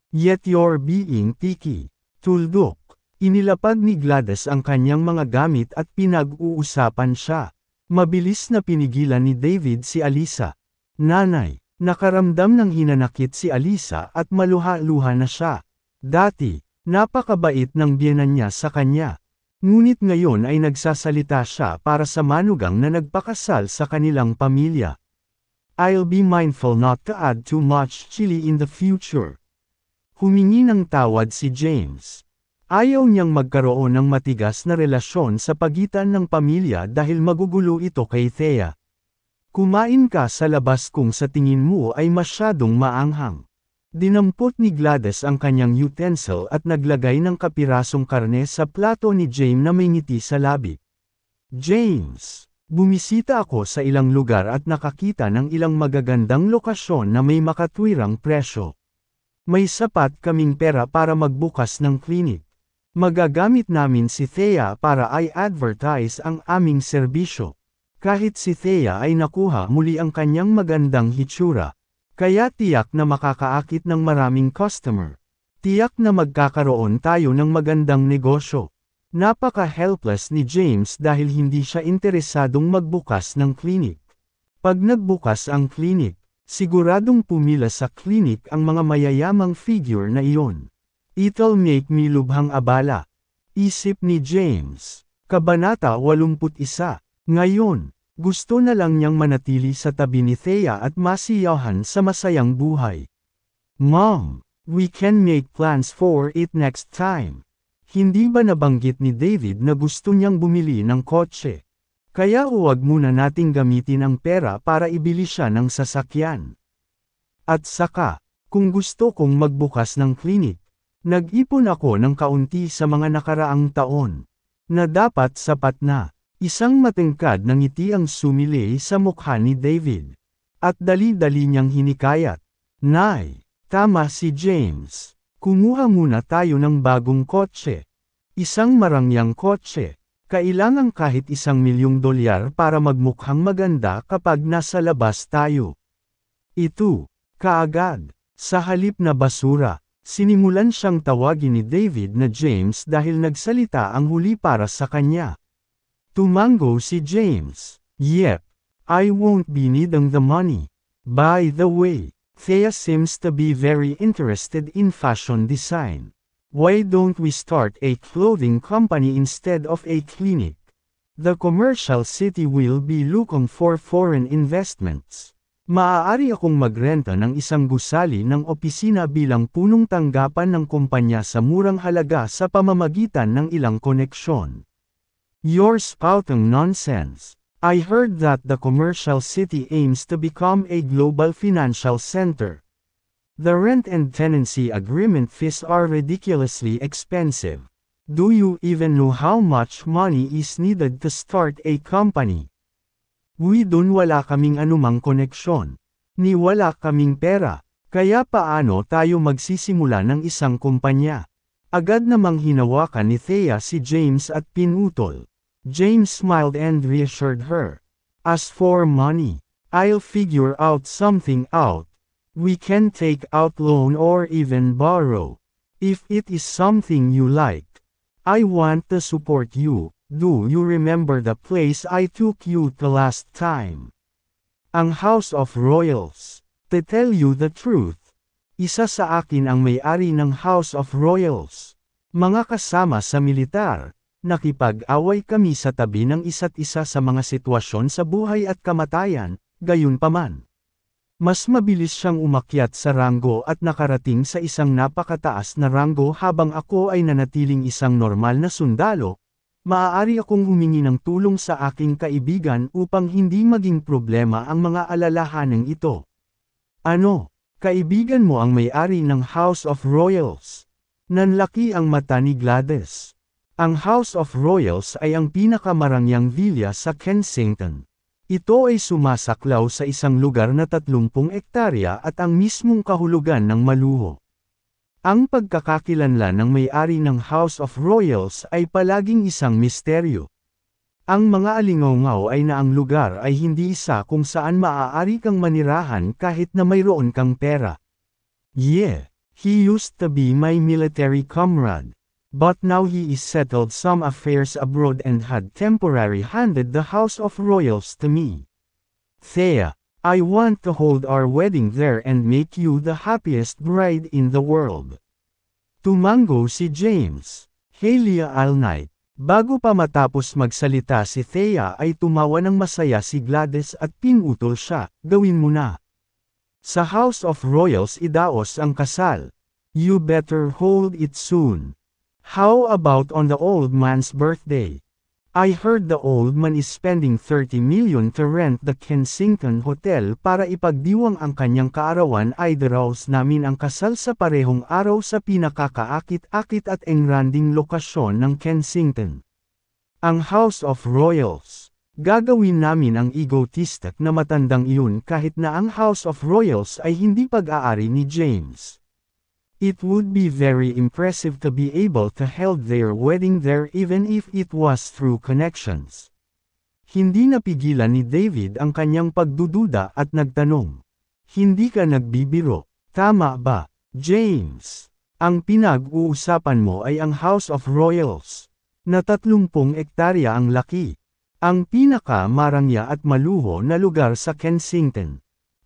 "Yet you're being picky." Tuldok. Inilapag ni Gladys ang kanyang mga gamit at pinag-uusapan siya. Mabilis na pinigilan ni David si Alyssa. "Nanay." Nakaramdam ng hinanakit si Alyssa at maluha-luha na siya. Dati, napakabait ng biyenan niya sa kanya. Ngunit ngayon ay nagsasalita siya para sa manugang na nagpakasal sa kanilang pamilya. "I'll be mindful not to add too much chili in the future." Humingi ng tawad si James. Ayaw niyang magkaroon ng matigas na relasyon sa pagitan ng pamilya dahil magugulo ito kay Thea. "Kumain ka sa labas kung sa tingin mo ay masyadong maanghang." Dinampot ni Gladys ang kanyang utensil at naglagay ng kapirasong karne sa plato ni James na may ngiti sa labi. "James, bumisita ako sa ilang lugar at nakakita ng ilang magagandang lokasyon na may makatwirang presyo. May sapat kaming pera para magbukas ng klinik. Magagamit namin si Thea para i-advertise ang aming serbisyo. Kahit si Thea ay nakuha muli ang kanyang magandang hitsura. Kaya tiyak na makakaakit ng maraming customer. Tiyak na magkakaroon tayo ng magandang negosyo." Napaka-helpless ni James dahil hindi siya interesadong magbukas ng klinik. Pag nagbukas ang klinik, siguradong pumila sa klinik ang mga mayayamang figure na iyon. "It'll make me lubhang abala," isip ni James. Kabanata 81. Ngayon, gusto na lang niyang manatili sa tabi ni Thea at masiyahan sa masayang buhay. "Mom, we can make plans for it next time." Hindi ba nabanggit ni David na gusto niyang bumili ng kotse? Kaya huwag muna nating gamitin ang pera para ibili siya ng sasakyan. At saka, kung gusto kong magbukas ng klinik, nag-ipon ako ng kaunti sa mga nakaraang taon, na dapat sapat na. Isang matingkad na ngiti ang sumilay sa mukha ni David. At dali-dali niyang hinikayat. "Nay, tama si James. Kumuha muna tayo ng bagong kotse. Isang marangyang kotse. Kailangan kahit $1,000,000 para magmukhang maganda kapag nasa labas tayo." Ito, kaagad, sa halip na basura, sinimulan siyang tawagin ni David na James dahil nagsalita ang huli para sa kanya. Tumango si James. "Yep, I won't be needing the money. By the way, Thea seems to be very interested in fashion design. Why don't we start a clothing company instead of a clinic? The commercial city will be looking for foreign investments. Maaari akong magrenta ng isang gusali ng opisina bilang punong tanggapan ng kumpanya sa murang halaga sa pamamagitan ng ilang koneksyon." "You're spouting nonsense. I heard that the commercial city aims to become a global financial center. The rent and tenancy agreement fees are ridiculously expensive. Do you even know how much money is needed to start a company? Doon wala kaming anumang koneksyon. Ni wala kaming pera. Kaya paano tayo magsisimula ng isang kumpanya?" Agad namang hinawakan ni Thea si James at pinutol. James smiled and reassured her. "As for money, I'll figure out something out. We can take out loan or even borrow. If it is something you like. I want to support you. Do you remember the place I took you to last time? Ang House of Royals. To tell you the truth, isa sa akin ang may-ari ng House of Royals. Mga kasama sa militar. Nakipag-away kami sa tabi ng isa't isa sa mga sitwasyon sa buhay at kamatayan, gayunpaman. Mas mabilis siyang umakyat sa ranggo at nakarating sa isang napakataas na ranggo habang ako ay nanatiling isang normal na sundalo. Maaari akong humingi ng tulong sa aking kaibigan upang hindi maging problema ang mga alalahaning ito. Ano? Kaibigan mo ang may-ari ng House of Royals? Nanlaki ang mata ni Gladys. Ang House of Royals ay ang pinakamarangyang villa sa Kensington. Ito ay sumasaklaw sa isang lugar na 30 ektarya at ang mismong kahulugan ng maluho. Ang pagkakakilanlan ng may-ari ng House of Royals ay palaging isang misteryo. Ang mga alingaw-ngaw ay na ang lugar ay hindi isa kung saan maaari kang manirahan kahit na mayroon kang pera. Yeah, he used to be my military comrade. But now he is settled some affairs abroad and had temporarily handed the House of Royals to me. Thea, I want to hold our wedding there and make you the happiest bride in the world. Tumango si James. Halia Alnight. Bago pa matapos magsalita si Thea ay tumawa ng masaya si Gladys at pinutol siya, gawin mo na. Sa House of Royals idaos ang kasal. You better hold it soon. How about on the old man's birthday? I heard the old man is spending 30 million to rent the Kensington Hotel para ipagdiwang ang kanyang kaarawan. Idaraos namin ang kasal sa parehong araw sa pinakakaakit-akit at engranding lokasyon ng Kensington. Ang House of Royals. Gagawin namin ang egotistic na matandang iyon kahit na ang House of Royals ay hindi pag-aari ni James. It would be very impressive to be able to hold their wedding there even if it was through connections. Hindi napigilan ni David ang kanyang pagdududa at nagtanong. Hindi ka nagbibiro, tama ba, James? Ang pinag-uusapan mo ay ang House of Royals. Na 30 ektarya ang laki. Ang pinaka-marangya at maluho na lugar sa Kensington.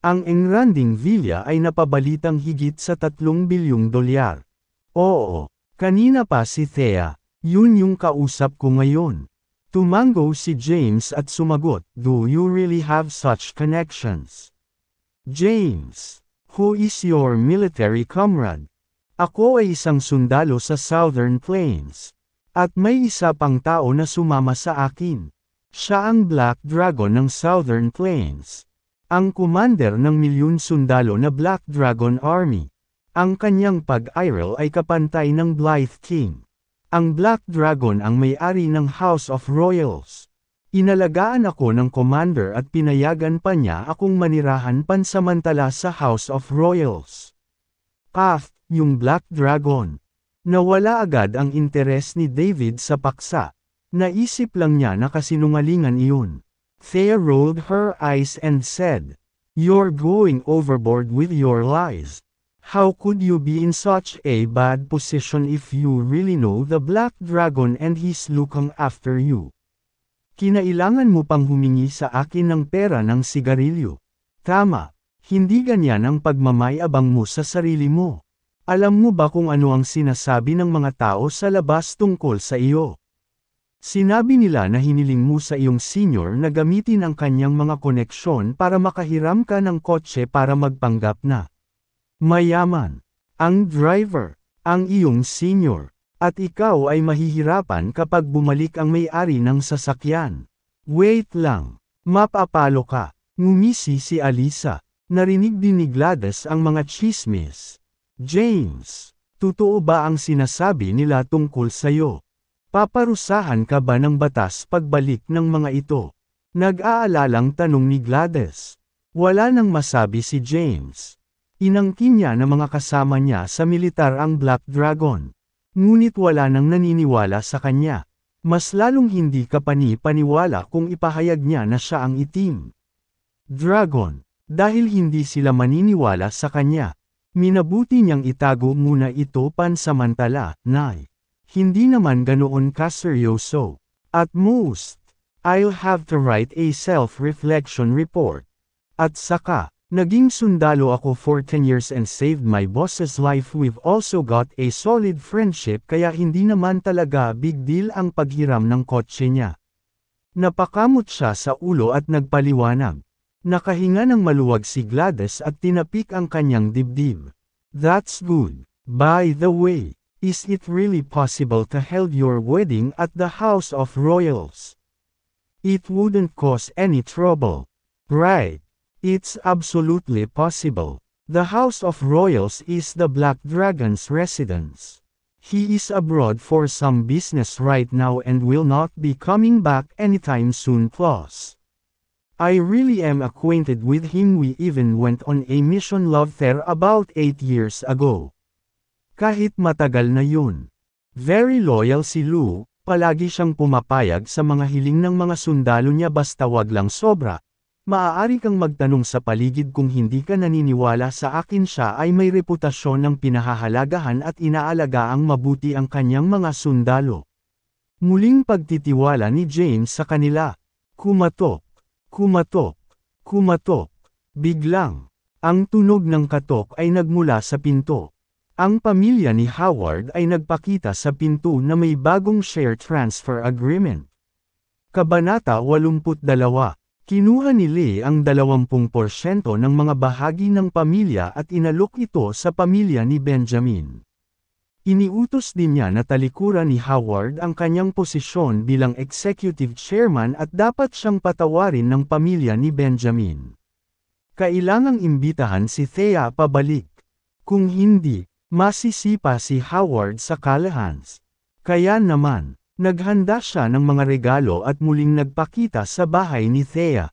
Ang engranding villa ay napabalitang higit sa 3 bilyong dolyar. Oo, kanina pa si Thea, yun yung kausap ko ngayon. Tumango si James at sumagot, do you really have such connections? James, who is your military comrade? Ako ay isang sundalo sa Southern Plains. At may isa pang tao na sumama sa akin. Siya ang Black Dragon ng Southern Plains. Ang commander ng milyon sundalo na Black Dragon Army. Ang kanyang pag-iral ay kapantay ng Blythe King. Ang Black Dragon ang may-ari ng House of Royals. Inalagaan ako ng commander at pinayagan pa niya akong manirahan pansamantala sa House of Royals. Yung Black Dragon. Nawala agad ang interes ni David sa paksa. Naisip lang niya na kasinungalingan iyon. Thea rolled her eyes and said, "You're going overboard with your lies. How could you be in such a bad position if you really know the Black Dragon and he's looking after you? Kinailangan mo pang humingi sa akin ng pera ng sigarilyo. Tama, hindi ganyan ang pagmamayabang mo sa sarili mo. Alam mo ba kung ano ang sinasabi ng mga tao sa labas tungkol sa iyo? Sinabi nila na hiniling mo sa iyong senior na gamitin ang kanyang mga koneksyon para makahiram ka ng kotse para magpanggap na mayaman. Ang driver, ang iyong senior, at ikaw ay mahihirapan kapag bumalik ang may-ari ng sasakyan. Wait lang, mapapalo ka. Ngumisi si Alisa. Narinig din ni Gladys ang mga chismis. James, totoo ba ang sinasabi nila tungkol sayo? Paparusahan ka ba ng batas pagbalik ng mga ito? Nag-aalalang tanong ni Gladys. Wala nang masabi si James. Inangkin niya na mga kasama niya sa militar ang Black Dragon. Ngunit wala nang naniniwala sa kanya. Mas lalong hindi ka paniwala kung ipahayag niya na siya ang itim Dragon. Dahil hindi sila maniniwala sa kanya. Minabuti niyang itago muna ito pansamantala, Nay. Hindi naman ganoon kaseryoso. At most, I'll have to write a self-reflection report. At saka, naging sundalo ako for 10 years and saved my boss's life. We've also got a solid friendship kaya hindi naman talaga big deal ang paghiram ng kotse niya. Napakamot siya sa ulo at nagpaliwanag. Nakahinga ng maluwag si Gladys at tinapik ang kanyang dibdib. That's good. By the way, is it really possible to hold your wedding at the House of Royals? It wouldn't cause any trouble. Right. It's absolutely possible. The House of Royals is the Black Dragon's residence. He is abroad for some business right now and will not be coming back anytime soon. Plus, I really am acquainted with him. We even went on a mission love affair about 8 years ago. Kahit matagal na yun. Very loyal si Lou, palagi siyang pumapayag sa mga hiling ng mga sundalo niya basta wag lang sobra. Maaari kang magtanong sa paligid kung hindi ka naniniwala sa akin. Siya ay may reputasyon ng pinahahalagahan at inaalagaang mabuti ang kanyang mga sundalo. Muling pagtitiwala ni James sa kanila. Kumatok. Kumatok. Kumatok. Biglang, ang tunog ng katok ay nagmula sa pinto. Ang pamilya ni Howard ay nagpakita sa pinto na may bagong share transfer agreement. Kabanata 82. Kinuha ni Lee ang 20% ng mga bahagi ng pamilya at inalok ito sa pamilya ni Benjamin. Iniutos din niya na talikuran ni Howard ang kanyang posisyon bilang executive chairman at dapat siyang patawarin ng pamilya ni Benjamin. Kailangang imbitahan si Thea pabalik. Kung hindi, masisipa si Howard sa Callaghans. Kaya naman, naghanda siya ng mga regalo at muling nagpakita sa bahay ni Thea.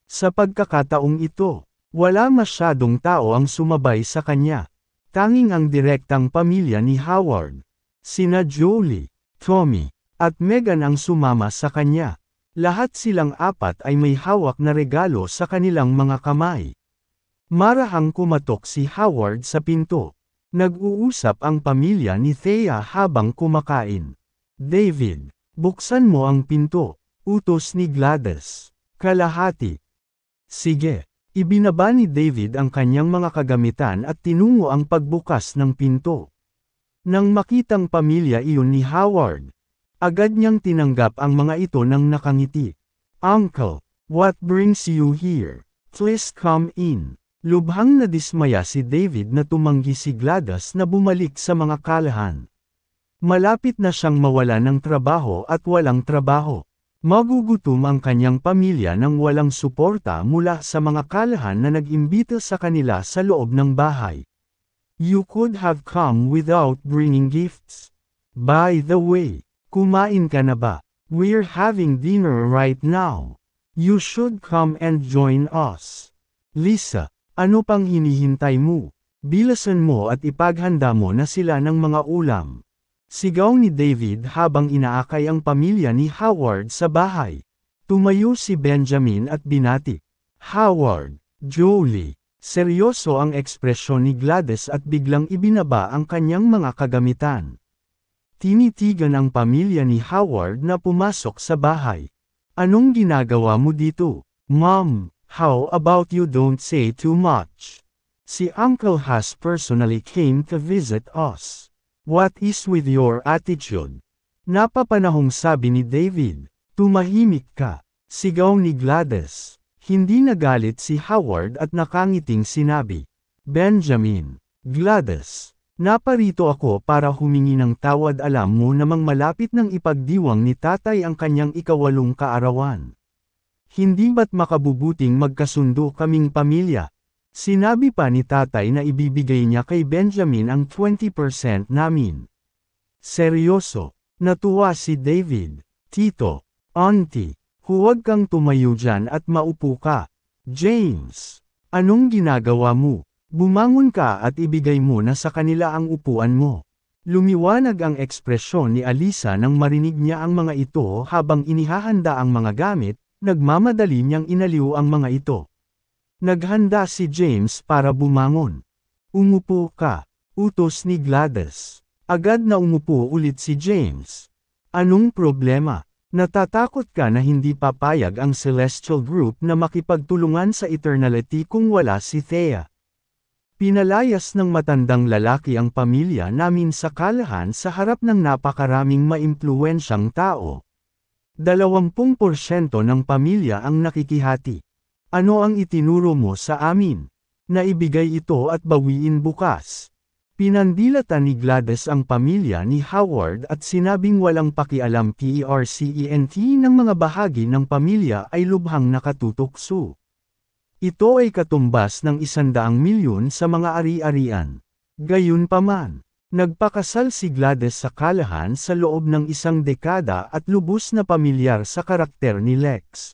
Sa pagkakataong ito, wala masyadong tao ang sumabay sa kanya. Tanging ang direktang pamilya ni Howard. Sina Jolie, Tommy, at Megan ang sumama sa kanya. Lahat silang apat ay may hawak na regalo sa kanilang mga kamay. Marahang kumatok si Howard sa pinto. Nag-uusap ang pamilya ni Thea habang kumakain. David, buksan mo ang pinto, utos ni Gladys. Kalahati. Sige. Ibinaba ni David ang kanyang mga kagamitan at tinungo ang pagbukas ng pinto. Nang makitang pamilya iyon ni Howard, agad niyang tinanggap ang mga ito nang nakangiti. Uncle, what brings you here? Please come in. Lubhang nadismaya si David na tumanggi si Gladys na bumalik sa mga Callahan. Malapit na siyang mawala ng trabaho at walang trabaho. Magugutom ang kanyang pamilya nang walang suporta mula sa mga Callahan na nag-imbita sa kanila sa loob ng bahay. You could have come without bringing gifts. By the way, kumain ka na ba? We're having dinner right now. You should come and join us. Lisa, ano pang hinihintay mo? Bilasan mo at ipaghanda mo na sila ng mga ulam. Sigaw ni David habang inaakay ang pamilya ni Howard sa bahay. Tumayo si Benjamin at binati. Howard, Jolie. Seryoso ang ekspresyon ni Gladys at biglang ibinaba ang kanyang mga kagamitan. Tinitigan ang pamilya ni Howard na pumasok sa bahay. Anong ginagawa mo dito? Mom, how about you don't say too much? Si Uncle has personally came to visit us. What is with your attitude? Napapanahong sabi ni David. Tumahimik ka. Sigaw ni Gladys. Hindi nagalit si Howard at nakangiting sinabi. Benjamin. Gladys. Naparito ako para humingi ng tawad. Alam mo namang malapit ng ipagdiwang ni tatay ang kanyang 8 kaarawan. Hindi ba't makabubuting magkasundo kaming pamilya? Sinabi pa ni tatay na ibibigay niya kay Benjamin ang 20% namin. Seryoso, natuwa si David. Tito, auntie, huwag kang tumayo dyan at maupo ka. James, anong ginagawa mo? Bumangon ka at ibigay mo na sa kanila ang upuan mo. Lumiwanag ang ekspresyon ni Alisa nang marinig niya ang mga ito habang inihahanda ang mga gamit, nagmamadali niyang inaliw ang mga ito. Naghanda si James para bumangon. Umupo ka, utos ni Gladys. Agad na umupo ulit si James. Anong problema? Natatakot ka na hindi papayag ang Celestial Group na makipagtulungan sa Eternality kung wala si Thea. Pinalayas ng matandang lalaki ang pamilya namin sa Callahan sa harap ng napakaraming maimpluwensyang tao. 20% ng pamilya ang nakikihati. Ano ang itinuro mo sa amin? Naibigay ito at bawiin bukas. Pinandilatan ni Gladys ang pamilya ni Howard at sinabing walang pakialam PRCENT ng mga bahagi ng pamilya ay lubhang nakatutukso. Ito ay katumbas ng 100 milyon sa mga ari-arian. Gayunpaman, nagpakasal si Gladys sa Callahan sa loob ng 1 dekada at lubos na pamilyar sa karakter ni Lex.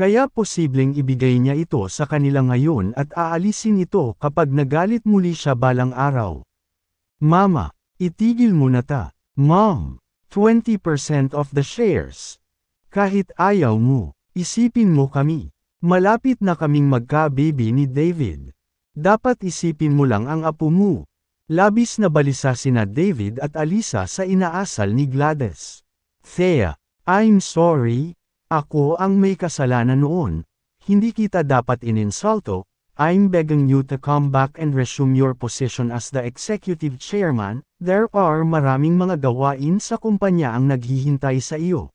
Kaya posibleng ibigay niya ito sa kanila ngayon at aalisin ito kapag nagalit muli siya balang araw. Mama, itigil mo na ta. Mom, 20% of the shares. Kahit ayaw mo, isipin mo kami. Malapit na kaming magka-baby ni David. Dapat isipin mo lang ang apo mo. Labis na balisa sina David at Alisa sa inaasal ni Gladys. Thea, I'm sorry. Ako ang may kasalanan noon. Hindi kita dapat ininsulto. I'm begging you to come back and resume your position as the executive chairman. There are maraming mga gawain sa kumpanya ang naghihintay sa iyo.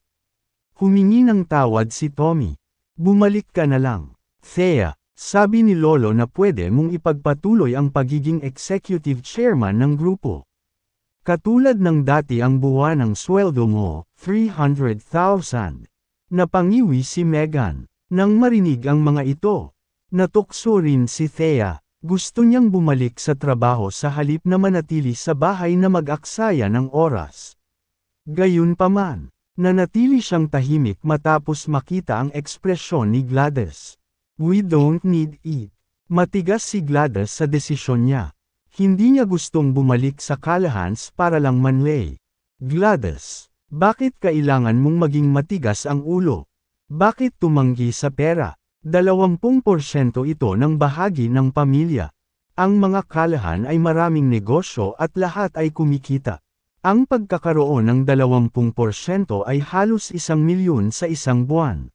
Humingi ng tawad si Tommy. Bumalik ka na lang. Thea, sabi ni Lolo na pwede mong ipagpatuloy ang pagiging executive chairman ng grupo. Katulad ng dati ang buwan ng sweldo mo, 300,000. Napangiwi si Megan. Nang marinig ang mga ito, natukso rin si Thea. Gusto niyang bumalik sa trabaho sa halip na manatili sa bahay na mag-aksaya ng oras. Gayunpaman, nanatili siyang tahimik matapos makita ang ekspresyon ni Gladys. We don't need it. Matigas si Gladys sa desisyon niya. Hindi niya gustong bumalik sa Callahans para lang manlay. Gladys, bakit kailangan mong maging matigas ang ulo? Bakit tumanggi sa pera? 20% ito ng bahagi ng pamilya. Ang mga Callahan ay maraming negosyo at lahat ay kumikita. Ang pagkakaroon ng 20% ay halos 1 milyon sa isang buwan.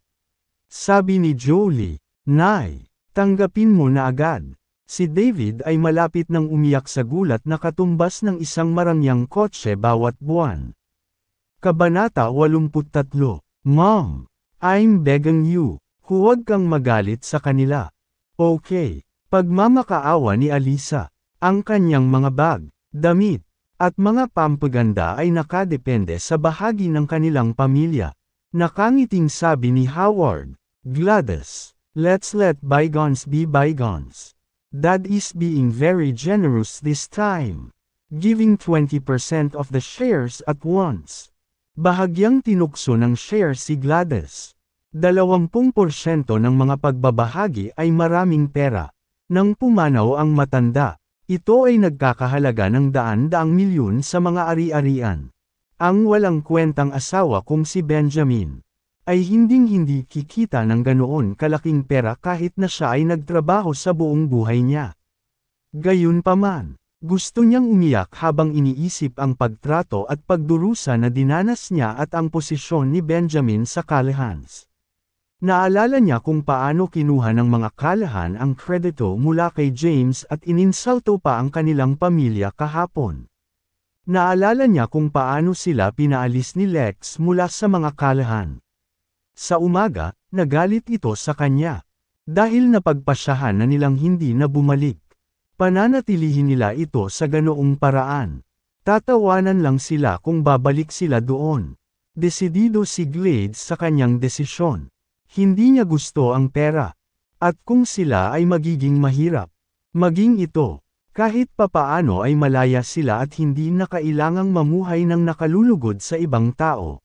Sabi ni Jolie, Nay, tanggapin mo na agad. Si David ay malapit nang umiyak sa gulat na katumbas ng isang marangyang kotse bawat buwan. Kabanata 83. Mom, I'm begging you, huwag kang magalit sa kanila. Okay, pagmamakaawa ni Alisa, ang kanyang mga bag, damit, at mga pampaganda ay nakadepende sa bahagi ng kanilang pamilya. Nakangiting sabi ni Howard, Gladys, let's let bygones be bygones. Dad is being very generous this time, giving 20% of the shares at once. Bahagyang tinukso ng share si Gladys. 20% ng mga pagbabahagi ay maraming pera. Nang pumanaw ang matanda, ito ay nagkakahalaga ng daan-daang milyon sa mga ari-arian. Ang walang kwentang asawa kung si Benjamin ay hinding-hindi kikita ng ganoon kalaking pera kahit na siya ay nagtrabaho sa buong buhay niya. Gayunpaman, gusto niyang umiyak habang iniisip ang pagtrato at pagdurusa na dinanas niya at ang posisyon ni Benjamin sa Callahans. Naalala niya kung paano kinuha ng mga Callahan ang kredito mula kay James at ininsulto pa ang kanilang pamilya kahapon. Naalala niya kung paano sila pinaalis ni Lex mula sa mga Callahan. Sa umaga, nagalit ito sa kanya. Dahil napagpasyahan na nilang hindi na bumalik. Pananatilihin nila ito sa ganoong paraan. Tatawanan lang sila kung babalik sila doon. Desidido si Glades sa kanyang desisyon. Hindi niya gusto ang pera. At kung sila ay magiging mahirap, maging ito, kahit papaano ay malaya sila at hindi na kailangang mamuhay ng nakalulugod sa ibang tao.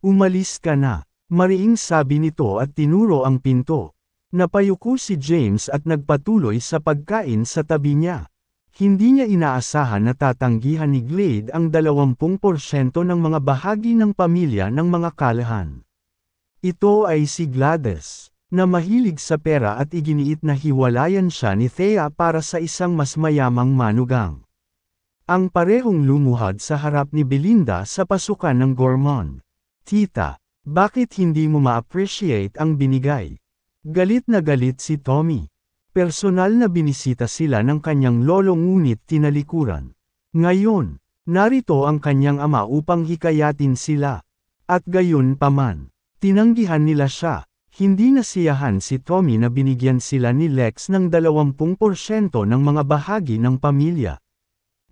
Umalis ka na, mariing sabi nito at tinuro ang pinto. Napayuko si James at nagpatuloy sa pagkain sa tabi niya. Hindi niya inaasahan na tatanggihan ni Glade ang 20% ng mga bahagi ng pamilya ng mga Callahan. Ito ay si Gladys, na mahilig sa pera at iginiit na hiwalayan siya ni Thea para sa isang mas mayamang manugang. Ang parehong lumuhad sa harap ni Belinda sa pasukan ng Gormon. Tita, bakit hindi mo ma-appreciate ang binigay? Galit na galit si Tommy. Personal na binisita sila ng kanyang lolo ngunit tinalikuran. Ngayon, narito ang kanyang ama upang hikayatin sila. At gayon paman, tinanggihan nila siya. Hindi nasiyahan si Tommy na binigyan sila ni Lex ng 20% ng mga bahagi ng pamilya.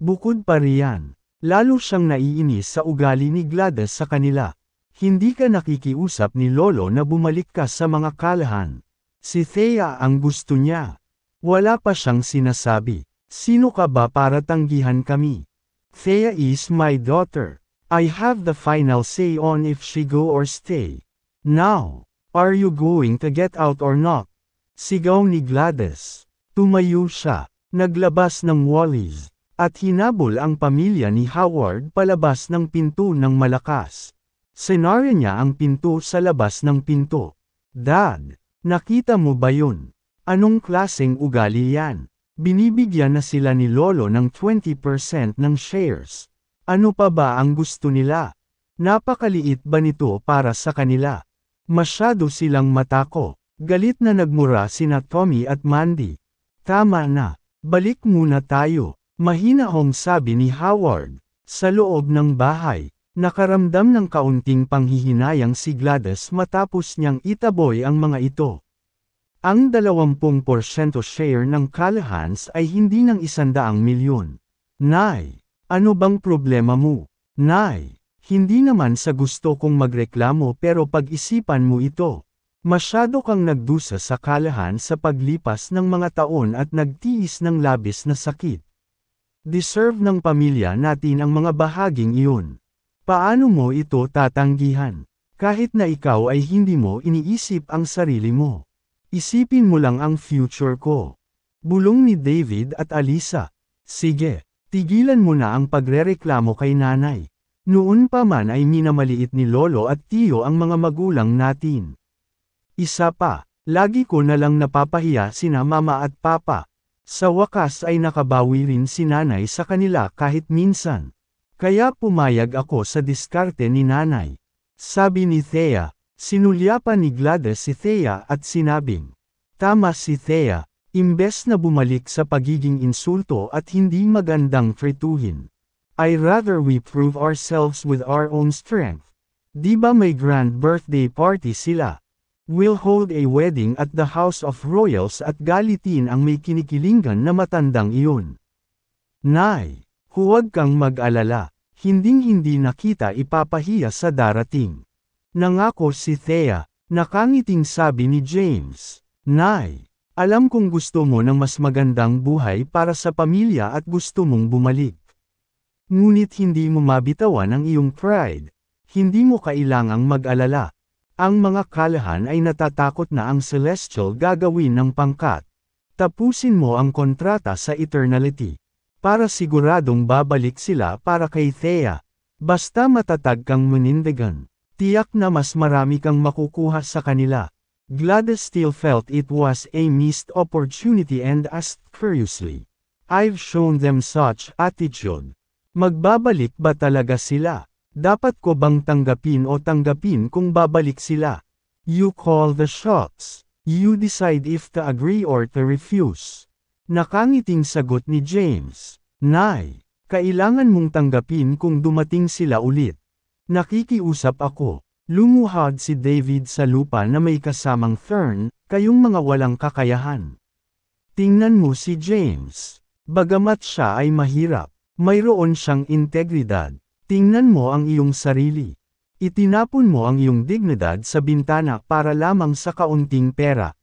Bukod pa riyan, lalo siyang naiinis sa ugali ni Gladys sa kanila. Hindi ka nakikiusap ni Lolo na bumalik ka sa mga Callahan. Si Thea ang gusto niya. Wala pa siyang sinasabi. Sino ka ba para tanggihan kami? Thea is my daughter. I have the final say on if she go or stay. Now, are you going to get out or not? Sigaw ni Gladys. Tumayo siya, naglabas ng wallis, at hinabol ang pamilya ni Howard palabas ng pinto ng malakas. Sinara niya ang pinto sa labas ng pinto. Dad, nakita mo ba yun? Anong klaseng ugali yan? Binibigyan na sila ni Lolo ng 20% ng shares. Ano pa ba ang gusto nila? Napakaliit ba nito para sa kanila? Masyado silang matako. Galit na nagmura sina Tommy at Mandy. Tama na, balik muna tayo. Mahinahong sabi ni Howard. Sa loob ng bahay, nakaramdam ng kaunting panghihinayang si Gladys matapos niyang itaboy ang mga ito. Ang 20% share ng Callahans ay hindi ng 100 milyon. Nay, ano bang problema mo? Nay, hindi naman sa gusto kong magreklamo pero pag-isipan mo ito. Masyado kang nagdusa sa Callahan sa paglipas ng mga taon at nagtiis ng labis na sakit. Deserve ng pamilya natin ang mga bahaging iyon. Paano mo ito tatanggihan? Kahit na ikaw ay hindi mo iniisip ang sarili mo. Isipin mo lang ang future ko. Bulong ni David at Alisa. Sige, tigilan mo na ang pagrereklamo kay nanay. Noon pa man ay minamaliit ni Lolo at Tio ang mga magulang natin. Isa pa, lagi ko na lang napapahiya sina Mama at Papa. Sa wakas ay nakabawi rin si nanay sa kanila kahit minsan. Kaya pumayag ako sa diskarte ni nanay. Sabi ni Thea, sinulyapan ni Gladys si Thea at sinabing, tama si Thea, imbes na bumalik sa pagiging insulto at hindi magandang trituhin. I rather we prove ourselves with our own strength. Di ba may grand birthday party sila? We'll hold a wedding at the House of Royals at galitin ang may kinikilingan na matandang iyon. Nay, huwag kang mag-alala. Hinding-hindi na kita ipapahiya sa darating. Nangako si Thea, nakangiting sabi ni James. Nay, alam kong gusto mo ng mas magandang buhay para sa pamilya at gusto mong bumalik. Ngunit hindi mo mabitawan ang iyong pride. Hindi mo kailangang mag-alala. Ang mga Callahan ay natatakot na ang Celestial gagawin ng pangkat. Tapusin mo ang kontrata sa Eternality. Para siguradong babalik sila para kay Thea. Basta matatag kang manindigan. Tiyak na mas marami kang makukuha sa kanila. Gladys still felt it was a missed opportunity and asked curiously. I've shown them such attitude. Magbabalik ba talaga sila? Dapat ko bang tanggapin o tanggapin kung babalik sila? You call the shots. You decide if to agree or to refuse. Nakangiting sagot ni James. Nay, kailangan mong tanggapin kung dumating sila ulit. Nakikiusap ako. Lumuhad si David sa lupa na may kasamang Fern, kayong mga walang kakayahan. Tingnan mo si James. Bagamat siya ay mahirap, mayroon siyang integridad. Tingnan mo ang iyong sarili. Itinapon mo ang iyong dignidad sa bintana para lamang sa kaunting pera.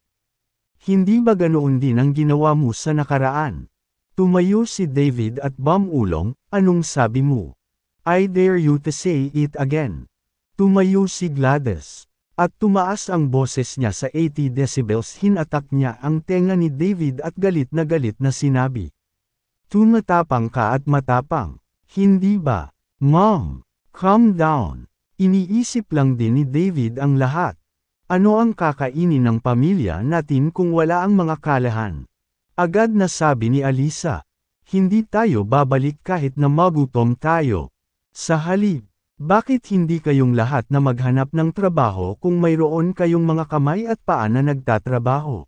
Hindi ba ganoon din ang ginawa mo sa nakaraan? Tumayo si David at bumulong, anong sabi mo? I dare you to say it again. Tumayo si Gladys. At tumaas ang boses niya sa 80 decibels. Hinatak niya ang tenga ni David at galit na sinabi. Tumatapang ka at matapang. Hindi ba? Mom, calm down. Iniisip lang din ni David ang lahat. Ano ang kakainin ng pamilya natin kung wala ang mga Callahan? Agad na sabi ni Alisa. Hindi tayo babalik kahit na magutom tayo. Sa halip, bakit hindi kayong lahat na maghanap ng trabaho kung mayroon kayong mga kamay at paa na nagtatrabaho?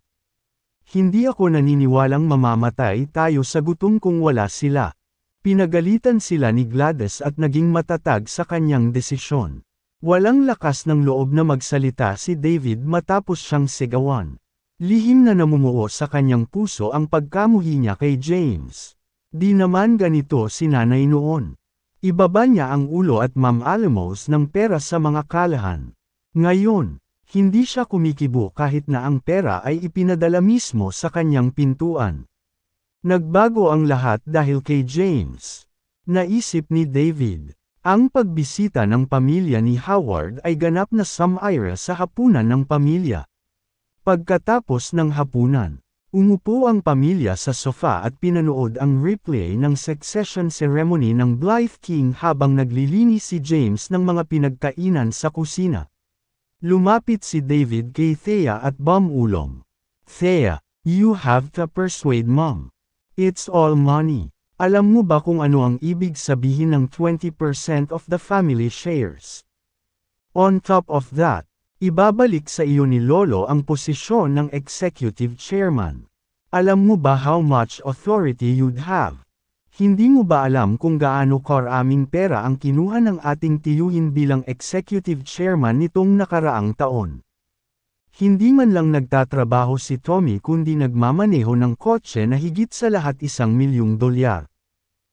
Hindi ako naniniwalang mamamatay tayo sa gutom kung wala sila. Pinagalitan sila ni Gladys at naging matatag sa kanyang desisyon. Walang lakas ng loob na magsalita si David matapos siyang sigawan. Lihim na namumuo sa kanyang puso ang pagkamuhi niya kay James. Di naman ganito si nanay noon. Ibaba niya ang ulo at mamaalamos ng pera sa mga kalahan. Ngayon, hindi siya kumikibo kahit na ang pera ay ipinadala mismo sa kanyang pintuan. Nagbago ang lahat dahil kay James. Naisip ni David. Ang pagbisita ng pamilya ni Howard ay ganap na samaira sa hapunan ng pamilya. Pagkatapos ng hapunan, umupo ang pamilya sa sofa at pinanood ang replay ng succession ceremony ng Blythe King habang naglilinis si James ng mga pinagkainan sa kusina. Lumapit si David kay Thea at bumulong. Thea, you have to persuade Mom. It's all money. Alam mo ba kung ano ang ibig sabihin ng 20% of the family shares? On top of that, ibabalik sa iyo ni Lolo ang posisyon ng executive chairman. Alam mo ba how much authority you'd have? Hindi mo ba alam kung gaano karaming pera ang kinuha ng ating tiyuhin bilang executive chairman nitong nakaraang taon? Hindi man lang nagtatrabaho si Tommy kundi nagmamaneho ng kotse na higit sa lahat $1,000,000.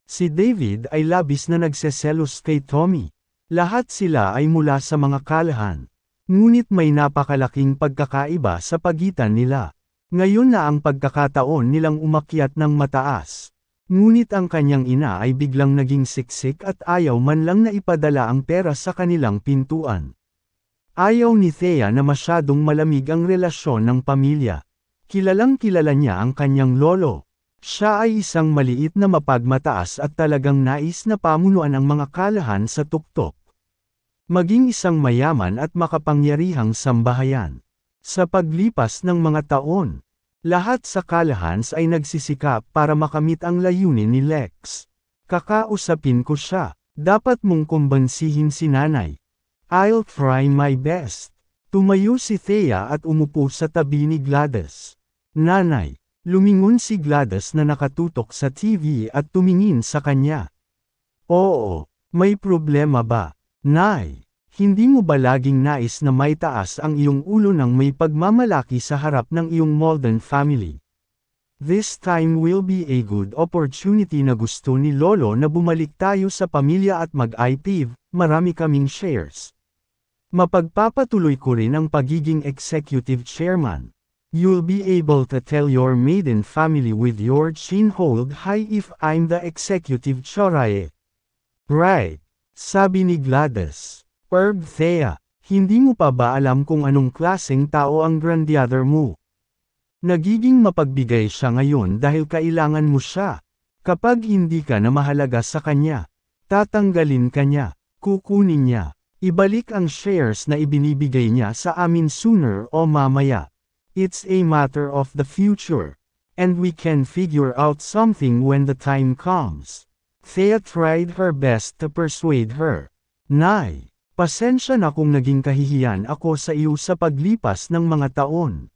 Si David ay labis na nagseselos kay Tommy. Lahat sila ay mula sa mga kalahan. Ngunit may napakalaking pagkakaiba sa pagitan nila. Ngayon na ang pagkakataon nilang umakyat ng mataas. Ngunit ang kanyang ina ay biglang naging siksik at ayaw man lang na ipadala ang pera sa kanilang pintuan. Ayaw ni Thea na masyadong malamig ang relasyon ng pamilya. Kilalang kilala niya ang kanyang lolo. Siya ay isang maliit na mapagmataas at talagang nais na pamunuan ang mga kalahan sa tuktok. Maging isang mayaman at makapangyarihang sambahayan. Sa paglipas ng mga taon, lahat sa kalahans ay nagsisikap para makamit ang layunin ni Lex. Kakausapin ko siya. Dapat mong kumbansihin si nanay. I'll try my best. Tumayo si Thea at umupo sa tabi ni Gladys. Nanay. Lumingon si Gladys na nakatutok sa TV at tumingin sa kanya. Oo, may problema ba? Nay, hindi mo ba laging nais na may taas ang iyong ulo ng may pagmamalaki sa harap ng iyong Malden family? This time will be a good opportunity na gusto ni Lolo na bumalik tayo sa pamilya at mag-IPV, marami kaming shares. Mapagpapatuloy ko rin ang pagiging executive chairman. You'll be able to tell your maiden family with your chin hold high if I'm the executive chorae. Right, sabi ni Gladys. Thea, hindi mo pa ba alam kung anong klaseng tao ang grandfather mo? Nagiging mapagbigay siya ngayon dahil kailangan mo siya. Kapag hindi ka na mahalaga sa kanya, tatanggalin ka niya, kukunin niya, ibalik ang shares na ibinibigay niya sa amin sooner o mamaya. It's a matter of the future. And we can figure out something when the time comes. Thea tried her best to persuade her. Nay, pasensya na kung naging kahihiyan ako sa iyo sa paglipas ng mga taon.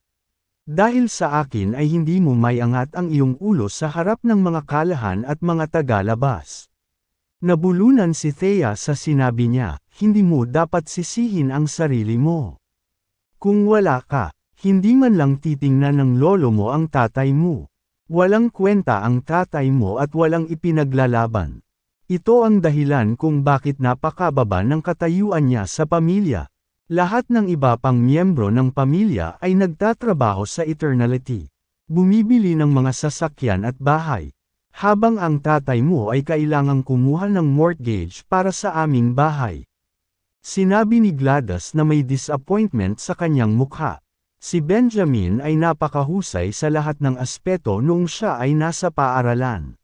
Dahil sa akin ay hindi mo maiangat ang iyong ulo sa harap ng mga kalahan at mga tagalabas. Nabulunan si Thea sa sinabi niya, hindi mo dapat sisihin ang sarili mo. Kung wala ka, hindi man lang titingnan ng lolo mo ang tatay mo. Walang kwenta ang tatay mo at walang ipinaglalaban. Ito ang dahilan kung bakit napakababa ng katayuan niya sa pamilya. Lahat ng iba pang miyembro ng pamilya ay nagtatrabaho sa Eternality. Bumibili ng mga sasakyan at bahay. Habang ang tatay mo ay kailangang kumuha ng mortgage para sa aming bahay. Sinabi ni Gladys na may disappointment sa kanyang mukha. Si Benjamin ay napakahusay sa lahat ng aspeto noong siya ay nasa paaralan.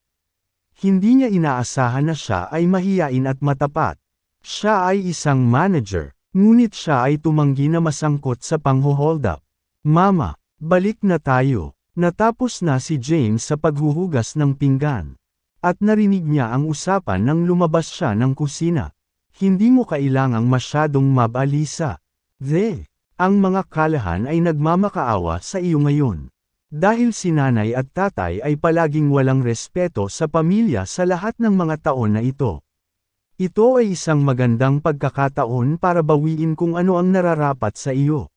Hindi niya inaasahan na siya ay mahiyain at matapat. Siya ay isang manager, ngunit siya ay tumanggi na masangkot sa pangho-hold up. Mama, balik na tayo. Natapos na si James sa paghuhugas ng pinggan. At narinig niya ang usapan nang lumabas siya ng kusina. Hindi mo kailangang masyadong mabalisa. Ang mga kalahan ay nagmamakaawa sa iyo ngayon. Dahil si nanay at tatay ay palaging walang respeto sa pamilya sa lahat ng mga taon na ito. Ito ay isang magandang pagkakataon para bawiin kung ano ang nararapat sa iyo.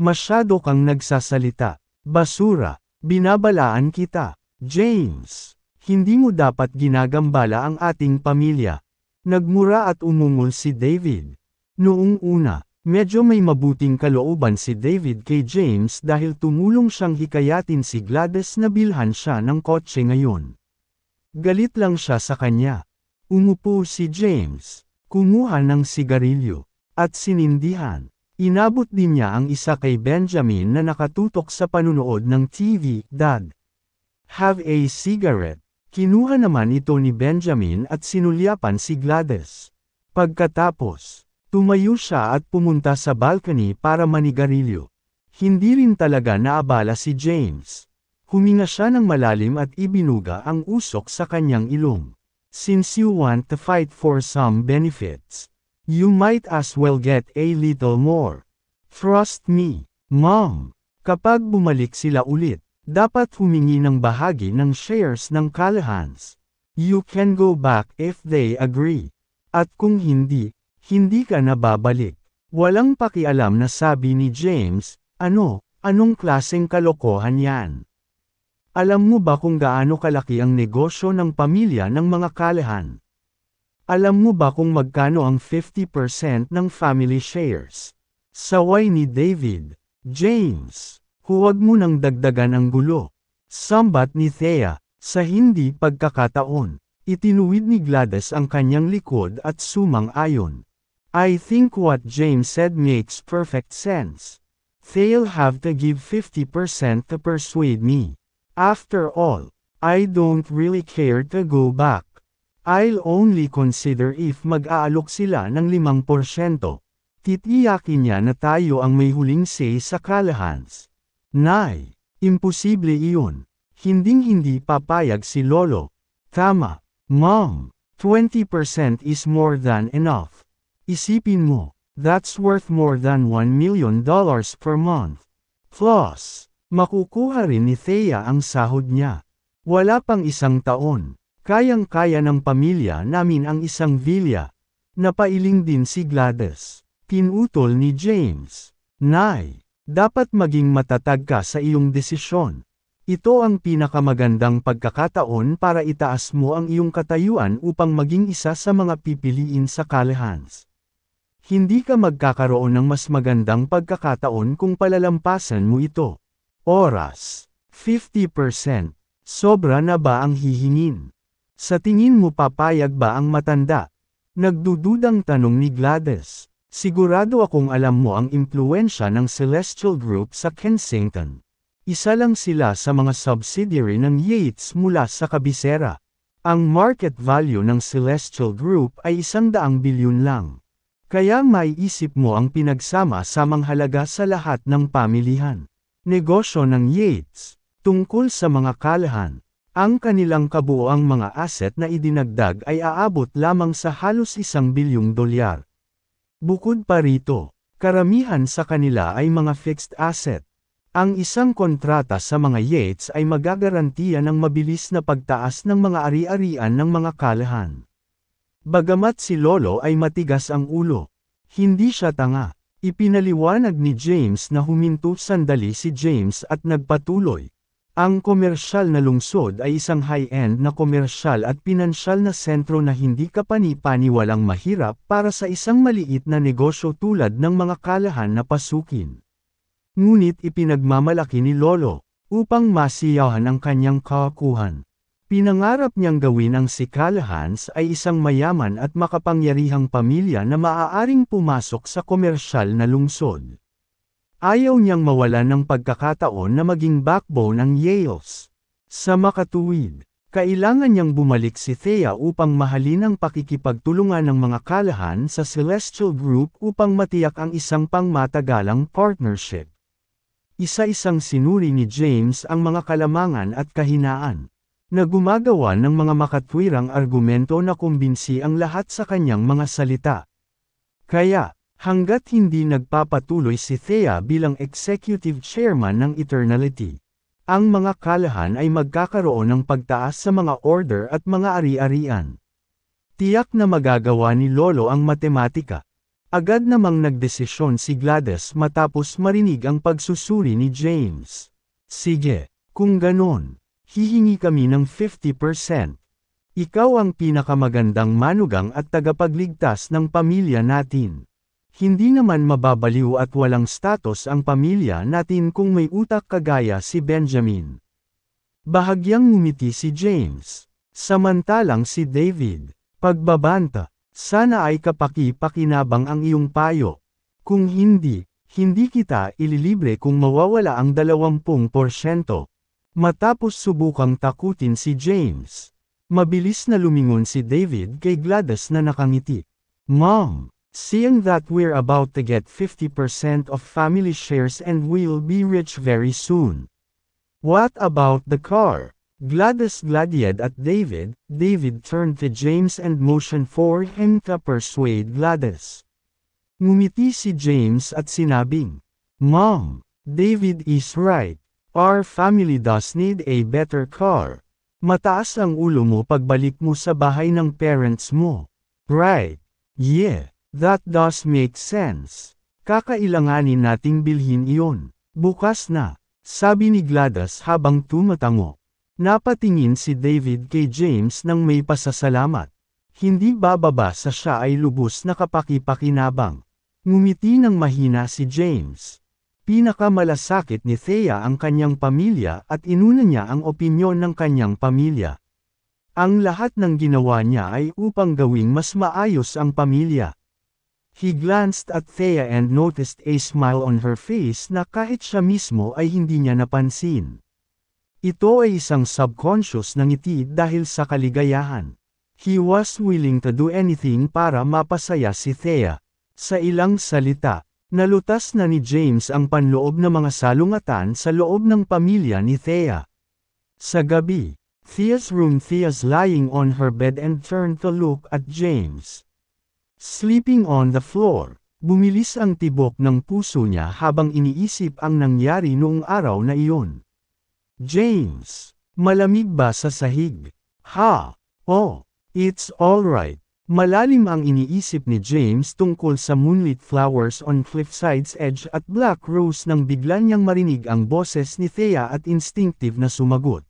Masyado kang nagsasalita. Basura. Binabalaan kita. James. Hindi mo dapat ginagambala ang ating pamilya. Nagmura at umungol si David. Noong una, medyo may mabuting kalooban si David kay James dahil tumulong siyang hikayatin si Gladys na bilhan siya ng kotse ngayon. Galit lang siya sa kanya. Umupo si James, kumuha ng sigarilyo, at sinindihan. Inabot din niya ang isa kay Benjamin na nakatutok sa panunood ng TV. Dad, have a cigarette. Kinuha naman ito ni Benjamin at sinulyapan si Gladys. Pagkatapos, tumayo siya at pumunta sa balcony para manigarilyo. Hindi rin talaga naabala si James. Huminga siya ng malalim at ibinuga ang usok sa kanyang ilong. Since you want to fight for some benefits, you might as well get a little more. Trust me, Mom. Kapag bumalik sila ulit, dapat humingi ng bahagi ng shares ng Callahans. You can go back if they agree. At kung hindi, hindi ka na babalik. Walang pakialam na sabi ni James, anong klaseng kalokohan yan? Alam mo ba kung gaano kalaki ang negosyo ng pamilya ng mga Callahan? Alam mo ba kung magkano ang 50% ng family shares? Saway ni David. James, huwag mo nang dagdagan ang gulo. Sambat ni Thea, sa hindi pagkakataon. Itinuwid ni Gladys ang kanyang likod at sumang-ayon. I think what James said makes perfect sense. They'll have to give 50% to persuade me. After all, I don't really care to go back. I'll only consider if mag-aalok sila ng 5%. Titiyakin niya na tayo ang may huling say sa Callahans. Nay, imposible iyon. Hinding-hindi papayag si Lolo. Tama, Mom. 20% is more than enough. Isipin mo, that's worth more than $1 million per month. Plus, makukuha rin ni Thea ang sahod niya. Wala pang isang taon. Kayang-kaya ng pamilya namin ang isang villa. Napailing din si Gladys. Pinutol ni James. Nay, dapat maging matatag ka sa iyong desisyon. Ito ang pinakamagandang pagkakataon para itaas mo ang iyong katayuan upang maging isa sa mga pipiliin sa Callahans. Hindi ka magkakaroon ng mas magandang pagkakataon kung palalampasan mo ito. Oras. 50%. Sobra na ba ang hihingin? Sa tingin mo papayag ba ang matanda? Nagdududang tanong ni Gladys. Sigurado akong alam mo ang impluwensya ng Celestial Group sa Kensington. Isa lang sila sa mga subsidiary ng Yates mula sa kabisera. Ang market value ng Celestial Group ay 100 bilyon lang. Kaya maiisip mo ang pinagsama-samang halaga sa lahat ng pamilihan. Negosyo ng Yates. Tungkol sa mga Callahan, ang kanilang kabuoang mga asset na idinagdag ay aabot lamang sa halos $1 bilyong. Bukod pa rito, karamihan sa kanila ay mga fixed asset. Ang isang kontrata sa mga Yates ay magagarantiya ng mabilis na pagtaas ng mga ari-arian ng mga Callahan. Bagamat si Lolo ay matigas ang ulo, hindi siya tanga. Ipinaliwanag ni James na huminto sandali si James at nagpatuloy. Ang komersyal na lungsod ay isang high-end na komersyal at pinansyal na sentro na hindi kapani-paniwalang mahirap para sa isang maliit na negosyo tulad ng mga Callahan na pasukin. Ngunit ipinagmamalaki ni Lolo, upang masiyahan ang kanyang kakuhan. Pinangarap niyang gawin ang si Callahans ay isang mayaman at makapangyarihang pamilya na maaaring pumasok sa komersyal na lungsod. Ayaw niyang mawalan ng pagkakataon na maging backbone ng Yales. Sa makatuwid, kailangan niyang bumalik si Thea upang mahalin ang pakikipagtulungan ng mga Callahan sa Celestial Group upang matiyak ang isang pangmatagalang partnership. Isa-isang sinuri ni James ang mga kalamangan at kahinaan, na gumagawa ng mga makatwirang argumento na kumbinsi ang lahat sa kanyang mga salita. Kaya, hanggat hindi nagpapatuloy si Thea bilang executive chairman ng Eternality, ang mga Callahan ay magkakaroon ng pagtaas sa mga order at mga ari-arian. Tiyak na magagawa ni Lolo ang matematika. Agad namang nagdesisyon si Gladys matapos marinig ang pagsusuri ni James. Sige, kung ganon, hihingi kami ng 50%. Ikaw ang pinakamagandang manugang at tagapagligtas ng pamilya natin. Hindi naman mababaliw at walang status ang pamilya natin kung may utak kagaya si Benjamin. Bahagyang ngumiti si James. Samantalang si David, pagbabanta, sana ay kapaki-pakinabang ang iyong payo. Kung hindi, hindi kita ililibre kung mawawala ang 20%. Matapos subukang takutin si James, mabilis na lumingon si David kay Gladys na nakangiti. Mom, seeing that we're about to get 50% of family shares and we'll be rich very soon. What about the car? Gladys glared at David. David turned to James and motioned for him to persuade Gladys. Ngumiti si James at sinabing, Mom, David is right. Our family does need a better car. Mataas ang ulo mo pagbalik mo sa bahay ng parents mo. Right. Yeah, that does make sense. Kakailanganin nating bilhin iyon. Bukas na, sabi ni Gladys habang tumatango. Napatingin si David kay James nang may pasasalamat. Hindi bababa sa siya ay lubos na kapaki-pakinabang. Ngumiti ng mahina si James. Pinakamalasakit ni Thea ang kanyang pamilya at inuna niya ang opinyon ng kanyang pamilya. Ang lahat ng ginawa niya ay upang gawing mas maayos ang pamilya. He glanced at Thea and noticed a smile on her face na kahit siya mismo ay hindi niya napansin. Ito ay isang subconscious na ngiti dahil sa kaligayahan. He was willing to do anything para mapasaya si Thea. Sa ilang salita, nalutas na ni James ang panloob na mga salungatan sa loob ng pamilya ni Thea. Sa gabi, Thea's lying on her bed and turned to look at James. Sleeping on the floor, bumilis ang tibok ng puso niya habang iniisip ang nangyari noong araw na iyon. James, malamig ba sa sahig? Ha? Oh, it's alright. Malalim ang iniisip ni James tungkol sa moonlit flowers on Cliffside's edge at Black Rose nang bigla niyang marinig ang boses ni Thea at instinctive na sumagot.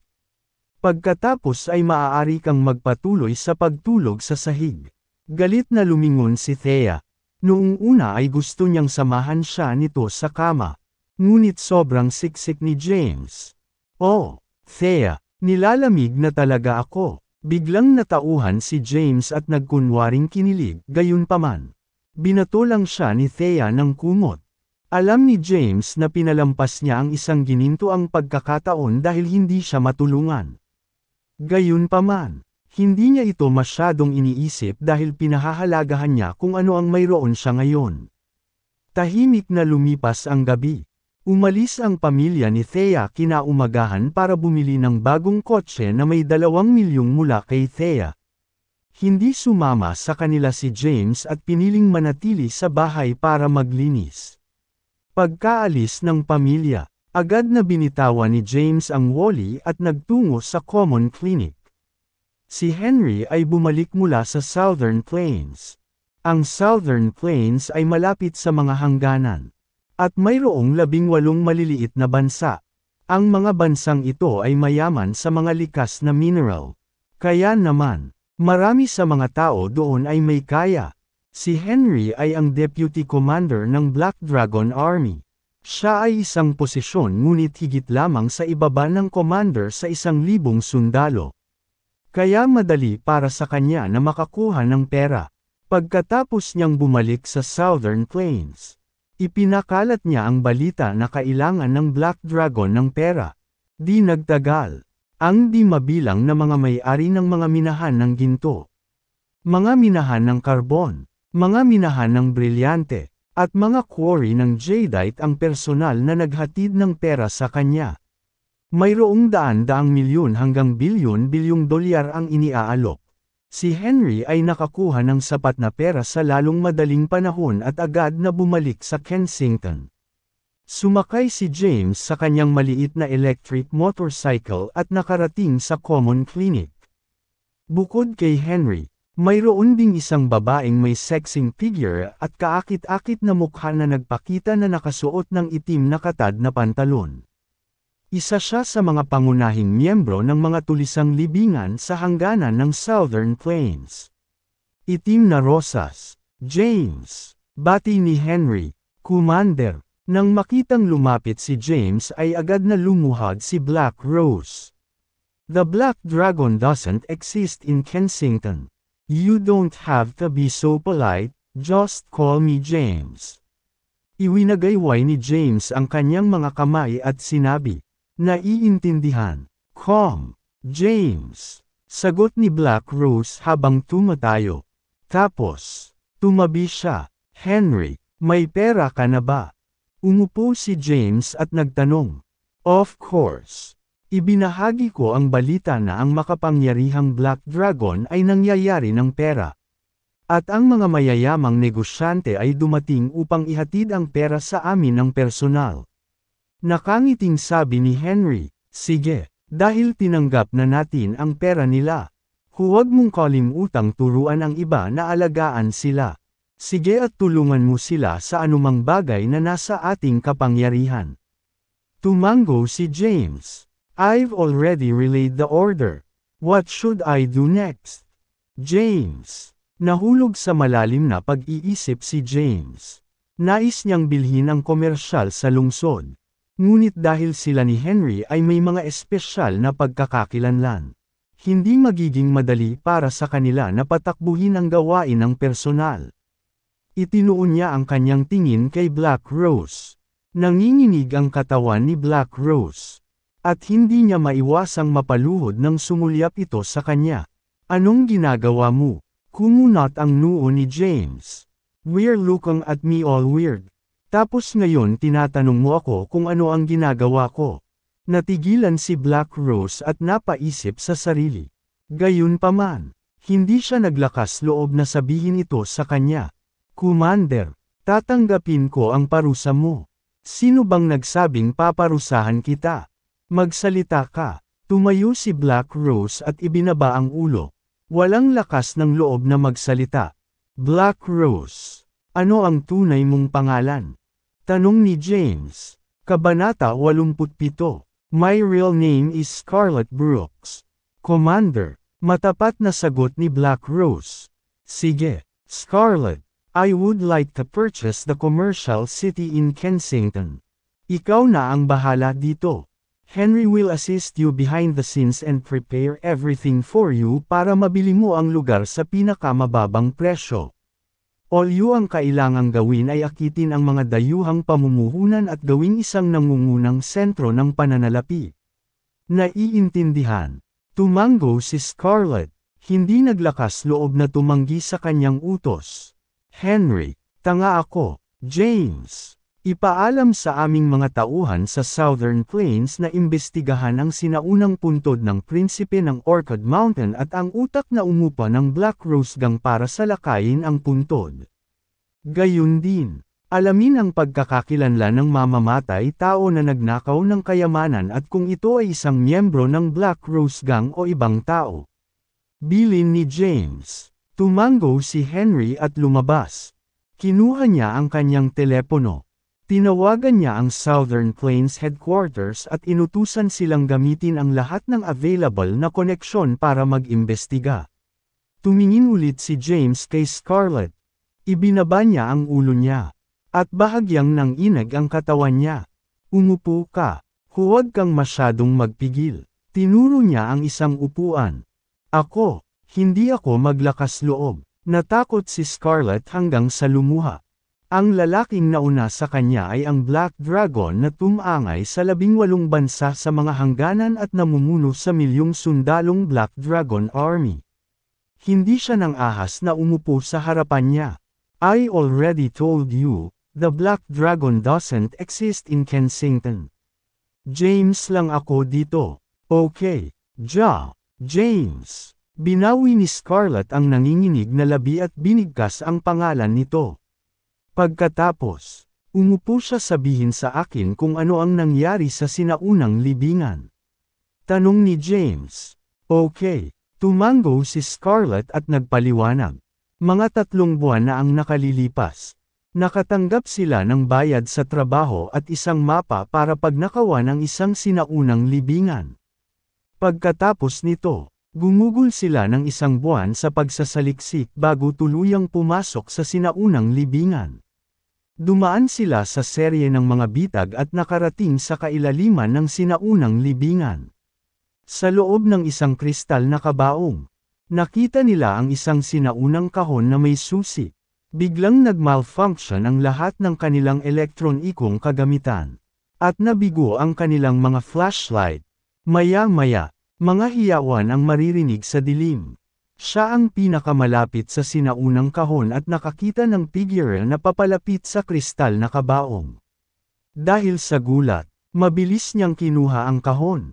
Pagkatapos ay maaari kang magpatuloy sa pagtulog sa sahig. Galit na lumingon si Thea. Noong una ay gusto niyang samahan siya nito sa kama. Ngunit sobrang siksik ni James. Oh, Thea, nilalamig na talaga ako. Biglang natauhan si James at nagkunwaring kinilig, gayunpaman. Binato lang siya ni Thea ng kumot. Alam ni James na pinalampas niya ang isang gininto ang pagkakataon dahil hindi siya matulungan. Gayunpaman, hindi niya ito masyadong iniisip dahil pinahahalagahan niya kung ano ang mayroon siya ngayon. Tahimik na lumipas ang gabi. Umalis ang pamilya ni Thea kinaumagahan para bumili ng bagong kotse na may 2 milyong mula kay Thea. Hindi sumama sa kanila si James at piniling manatili sa bahay para maglinis. Pagkaalis ng pamilya, agad na binitawan ni James ang Wally at nagtungo sa common clinic. Si Henry ay bumalik mula sa Southern Plains. Ang Southern Plains ay malapit sa mga hangganan. At mayroong 18 maliliit na bansa. Ang mga bansang ito ay mayaman sa mga likas na mineral. Kaya naman, marami sa mga tao doon ay may kaya. Si Henry ay ang deputy commander ng Black Dragon Army. Siya ay isang posisyon ngunit higit lamang sa ibaba ng commander sa 1,000 sundalo. Kaya madali para sa kanya na makakuha ng pera. Pagkatapos niyang bumalik sa Southern Plains, ipinakalat niya ang balita na kailangan ng Black Dragon ng pera. Di nagtagal, ang di mabilang na mga may-ari ng mga minahan ng ginto, mga minahan ng karbon, mga minahan ng brilyante, at mga quarry ng jadeite ang personal na naghatid ng pera sa kanya. Mayroong daan-daang milyon hanggang bilyon-bilyong dolyar ang iniaalok. Si Henry ay nakakuha ng sapat na pera sa lalong madaling panahon at agad na bumalik sa Kensington. Sumakay si James sa kanyang maliit na electric motorcycle at nakarating sa common clinic. Bukod kay Henry, Mayroon ding isang babaeng may sexing figure at kaakit-akit na mukha na nagpakita na nakasuot ng itim na katad na pantalon. Isa siya sa mga pangunahing miyembro ng mga tulisang libingan sa hangganan ng Southern Plains. Itim na rosas, James, bati ni Henry, Commander. Nang makitang lumapit si James ay agad na lumuhad si Black Rose. The Black Dragon doesn't exist in Kensington. You don't have to be so polite, just call me James. Iwinagayway ni James ang kanyang mga kamay at sinabi, naiintindihan. Calm, James. Sagot ni Black Rose habang tumatayo. Tapos, tumabi siya. Henry, may pera ka na ba? Umupo si James at nagtanong. Of course. Ibinahagi ko ang balita na ang makapangyarihang Black Dragon ay nangyayari ng pera. At ang mga mayayamang negosyante ay dumating upang ihatid ang pera sa amin ng personal. Nakangiting sabi ni Henry, sige, dahil tinanggap na natin ang pera nila. Huwag mong kalimutang turuan ang iba na alagaan sila. Sige at tulungan mo sila sa anumang bagay na nasa ating kapangyarihan. Tumango si James. I've already relayed the order. What should I do next? James. Nahulog sa malalim na pag-iisip si James. Nais niyang bilhin ang komersyal sa lungsod. Ngunit dahil sila ni Henry ay may mga espesyal na pagkakakilanlan, hindi magiging madali para sa kanila na patakbuhin ang gawain ng personal. Itinuon niya ang kanyang tingin kay Black Rose. Nanginginig ang katawan ni Black Rose. At hindi niya maiwasang mapaluhod nang sumulyap ito sa kanya. Anong ginagawa mo? Kumunat ang noo ni James. We're looking at me all weird. Tapos ngayon tinatanong mo ako kung ano ang ginagawa ko. Natigilan si Black Rose at napaisip sa sarili. Gayunpaman, hindi siya naglakas loob na sabihin ito sa kanya. Commander, tatanggapin ko ang parusa mo. Sino bang nagsabing paparusahan kita? Magsalita ka. Tumayo si Black Rose at ibinaba ang ulo. Walang lakas ng loob na magsalita. Black Rose, ano ang tunay mong pangalan? Tanong ni James. Kabanata 87. My real name is Scarlett Brooks. Commander, matapat na sagot ni Black Rose. Sige, Scarlett. I would like to purchase the commercial city in Kensington. Ikaw na ang bahala dito. Henry will assist you behind the scenes and prepare everything for you para mabili mo ang lugar sa pinakamababang presyo. All you ang kailangang gawin ay akitin ang mga dayuhang pamumuhunan at gawing isang nangungunang sentro ng pananalapi. Naiintindihan. Tumango si Scarlett. Hindi naglakas loob na tumanggi sa kanyang utos. Henry, tanga ako. James, ipaalam sa aming mga tauhan sa Southern Plains na imbestigahan ang sinaunang puntod ng prinsipe ng Orchid Mountain at ang utak na umupa ng Black Rose Gang para salakayin ang puntod. Gayun din, alamin ang pagkakakilanlan ng mamamatay tao na nagnakaw ng kayamanan at kung ito ay isang miyembro ng Black Rose Gang o ibang tao. Bilin ni James. Tumango si Henry at lumabas. Kinuha niya ang kanyang telepono. Tinawagan niya ang Southern Plains Headquarters at inutusan silang gamitin ang lahat ng available na koneksyon para mag-imbestiga. Tumingin ulit si James kay Scarlett. Ibinaba niya ang ulo niya. At bahagyang nanginag ang katawan niya. Umupo ka. Huwag kang masyadong magpigil. Tinuro niya ang isang upuan. Hindi ako maglakas loob. Natakot si Scarlett hanggang sa lumuha. Ang lalaking nauna sa kanya ay ang Black Dragon na tumangay sa 18 bansa sa mga hangganan at namumuno sa milyong sundalong Black Dragon Army. Hindi siya nang ahas na umupo sa harapan niya. I already told you, the Black Dragon doesn't exist in Kensington. James lang ako dito. Okay, James. Binawi ni Scarlett ang nanginginig na labi at binigkas ang pangalan nito. Pagkatapos, umupo siya sabihin sa akin kung ano ang nangyari sa sinaunang libingan. Tanong ni James. Okay, Tumango si Scarlett at nagpaliwanag. Mga 3 buwan na ang nakalilipas. Nakatanggap sila ng bayad sa trabaho at isang mapa para pagnakawan ng isang sinaunang libingan. Pagkatapos nito, gumugol sila ng 1 buwan sa pagsasaliksik bago tuluyang pumasok sa sinaunang libingan. Dumaan sila sa serye ng mga bitag at nakarating sa kailaliman ng sinaunang libingan. Sa loob ng isang kristal na kabaong, nakita nila ang isang sinaunang kahon na may susi. Biglang nag-malfunction ang lahat ng kanilang elektronikong kagamitan. At nabigo ang kanilang mga flashlight. Maya-maya, mga hiyawan ang maririnig sa dilim. Siya ang pinakamalapit sa sinaunang kahon at nakakita ng figure na papalapit sa kristal na kabaong. Dahil sa gulat, mabilis niyang kinuha ang kahon.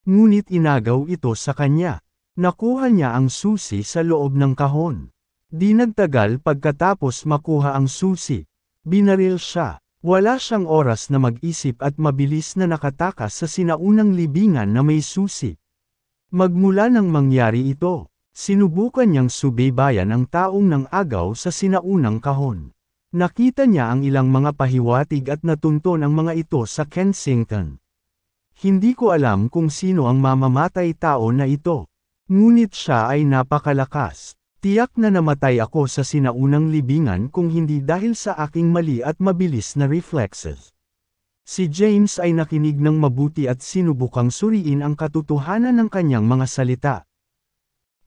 Ngunit inagaw ito sa kanya. Nakuha niya ang susi sa loob ng kahon. Di nagtagal pagkatapos makuha ang susi. Binaril siya. Wala siyang oras na mag-isip at mabilis na nakatakas sa sinaunang libingan na may susi. Magmula nang mangyari ito, sinubukan niyang subaybayan ang taong nang agaw sa sinaunang kahon. Nakita niya ang ilang mga pahiwatig at natunton ang mga ito sa Kensington. Hindi ko alam kung sino ang mamamatay tao na ito. Ngunit siya ay napakalakas. Tiyak na namatay ako sa sinaunang libingan kung hindi dahil sa aking mali at mabilis na reflexes. Si James ay nakinig ng mabuti at sinubukang suriin ang katotohanan ng kanyang mga salita.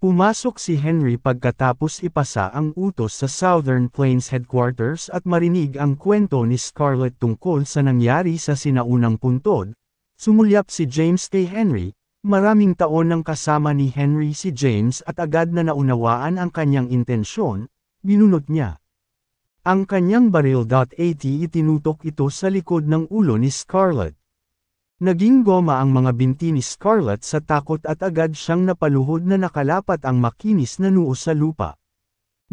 Pumasok si Henry pagkatapos ipasa ang utos sa Southern Plains Headquarters at marinig ang kwento ni Scarlett tungkol sa nangyari sa sinaunang puntod. Sumulyap si James kay Henry. Maraming taon nang kasama ni Henry si James at agad na naunawaan ang kanyang intensyon, binunot niya. Ang kanyang baril.at itinutok ito sa likod ng ulo ni Scarlett. Naging goma ang mga binti ni Scarlett sa takot at agad siyang napaluhod na nakalapat ang makinis na noo sa lupa.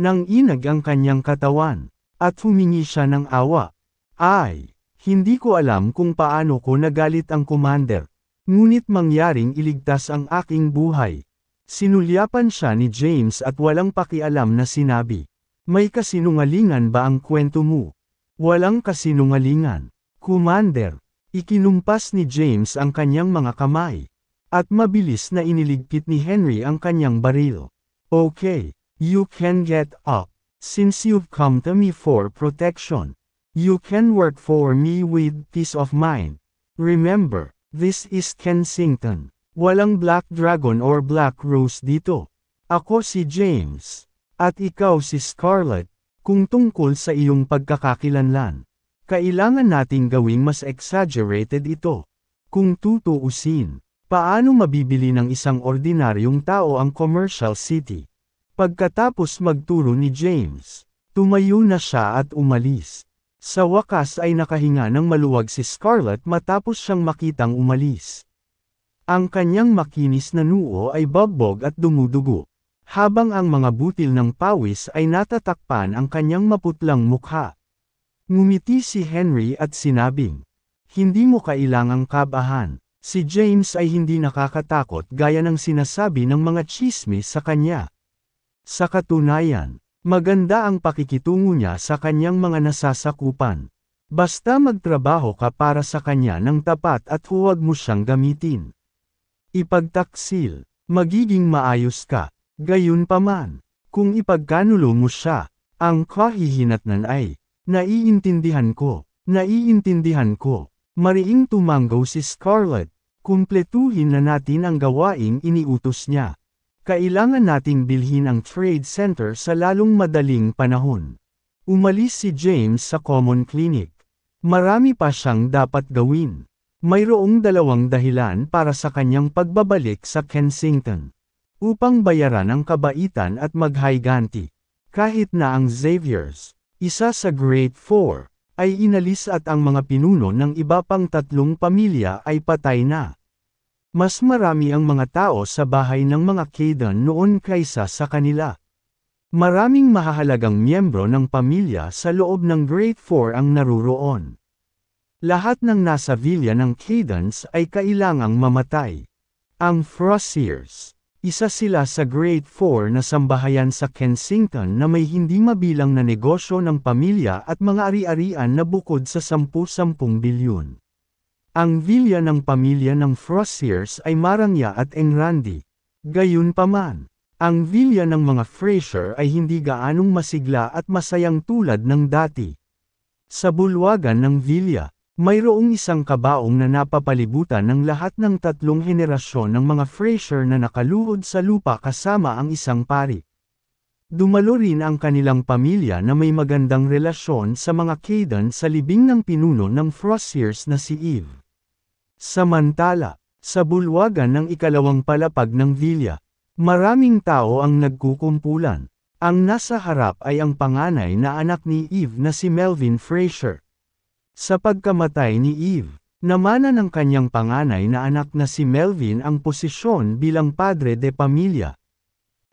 Nang inag ang kanyang katawan, at humingi siya ng awa. Ay, hindi ko alam kung paano ko nagalit ang commander. Ngunit mangyaring iligtas ang aking buhay. Sinulyapan siya ni James at walang pakialam na sinabi. May kasinungalingan ba ang kwento mo? Walang kasinungalingan. Commander, ikinumpas ni James ang kanyang mga kamay. At mabilis na iniligpit ni Henry ang kanyang baril. Okay, you can get up. Since you've come to me for protection, you can work for me with peace of mind. Remember, this is Kensington. Walang Black Dragon or Black Rose dito. Ako si James. At ikaw si Scarlett. Kung tungkol sa iyong pagkakakilanlan, kailangan nating gawing mas exaggerated ito. Kung tutuusin, paano mabibili ng isang ordinaryong tao ang commercial city? Pagkatapos magturo ni James, tumayo na siya at umalis. Sa wakas ay nakahinga ng maluwag si Scarlett matapos siyang makitang umalis. Ang kanyang makinis na noo ay bagbog at dumudugo, habang ang mga butil ng pawis ay natatakpan ang kanyang maputlang mukha. Ngumiti si Henry at sinabing, "Hindi mo kailangang kabahan." Si James ay hindi nakakatakot gaya ng sinasabi ng mga tsismis sa kanya. Sa katunayan, maganda ang pakikitungo niya sa kanyang mga nasasakupan. Basta magtrabaho ka para sa kanya ng tapat at huwag mo siyang gamitin. Ipagtaksil, magiging maayos ka. Gayunpaman, kung ipagkanulo mo siya, ang kahihinatnan ay, naiintindihan ko. Mariing tumanggaw si Scarlett. Kumpletuhin na natin ang gawaing iniutos niya. Kailangan nating bilhin ang trade center sa lalong madaling panahon. Umalis si James sa common clinic. Marami pa siyang dapat gawin. Mayroong 2 dahilan para sa kanyang pagbabalik sa Kensington. Upang bayaran ang kabaitan at maghayganti. Kahit na ang Xaviers, isa sa Great Four, ay inalis at ang mga pinuno ng iba pang 3 pamilya ay patay na. Mas marami ang mga tao sa bahay ng mga Caden noon kaysa sa kanila. Maraming mahahalagang miyembro ng pamilya sa loob ng Great Four ang naruroon. Lahat ng nasa villa ng Cadens ay kailangang mamatay. Ang Frosiers, Isa sila sa Great Four na sambahayan sa Kensington na may hindi mabilang na negosyo ng pamilya at mga ari-arian na bukod sa 10-10 bilyon. Ang villa ng pamilya ng Frosiers ay marangya at engrande. Gayunpaman, ang villa ng mga Fraser ay hindi gaanong masigla at masayang tulad ng dati. Sa bulwagan ng villa, mayroong isang kabaong na napapalibutan ng lahat ng 3 henerasyon ng mga Fraser na nakaluhod sa lupa kasama ang isang pari. Dumalo rin ang kanilang pamilya na may magandang relasyon sa mga Caden sa libing ng pinuno ng Frosiers na si Eve. Samantala, sa bulwagan ng ikalawang palapag ng villa, maraming tao ang nagkukumpulan. Ang nasa harap ay ang panganay na anak ni Eve na si Melvin Fraser. Sa pagkamatay ni Eve, namana ng kanyang panganay na anak na si Melvin ang posisyon bilang padre de pamilya.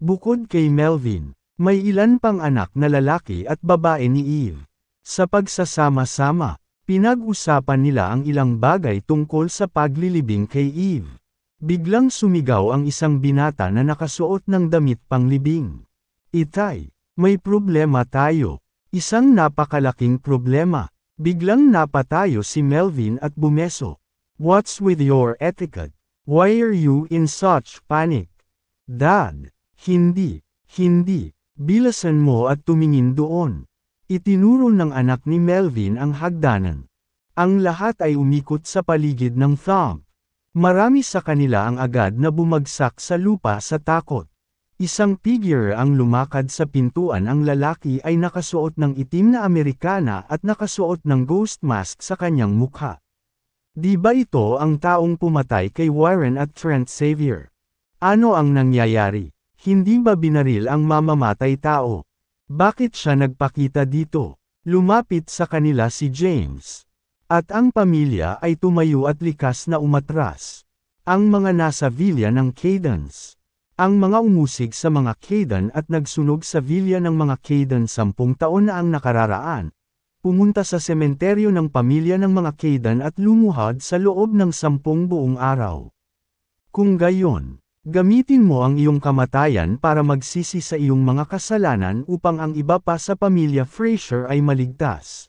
Bukod kay Melvin, may ilan pang anak na lalaki at babae ni Eve. Sa pagsasama-sama, pinag-usapan nila ang ilang bagay tungkol sa paglilibing kay Eve. Biglang sumigaw ang isang binata na nakasuot ng damit panglibing. "Itay, may problema tayo. Isang napakalaking problema." Biglang napatayo si Melvin at bumeso. "What's with your etiquette? Why are you in such panic?" "Dad, hindi. Bilasan mo at tumingin doon." Itinuro ng anak ni Melvin ang hagdanan. Ang lahat ay umikot sa paligid ng thumb. Marami sa kanila ang agad na bumagsak sa lupa sa takot. Isang figure ang lumakad sa pintuan. Ang lalaki ay nakasuot ng itim na Amerikana at nakasuot ng ghost mask sa kanyang mukha. Di ba ito ang taong pumatay kay Warren at Trent Xavier? Ano ang nangyayari? Hindi ba binaril ang mamamatay tao? Bakit siya nagpakita dito? Lumapit sa kanila si James. At ang pamilya ay tumayo at likas na umatras. Ang mga nasa villa ng Cadens. Ang mga umusig sa mga Caden at nagsunog sa villa ng mga Caden 10 taon na ang nakararaan. Pumunta sa sementeryo ng pamilya ng mga Caden at lumuhad sa loob ng 10 buong araw. Kung gayon, gamitin mo ang iyong kamatayan para magsisi sa iyong mga kasalanan upang ang iba pa sa pamilya Fraser ay maligtas.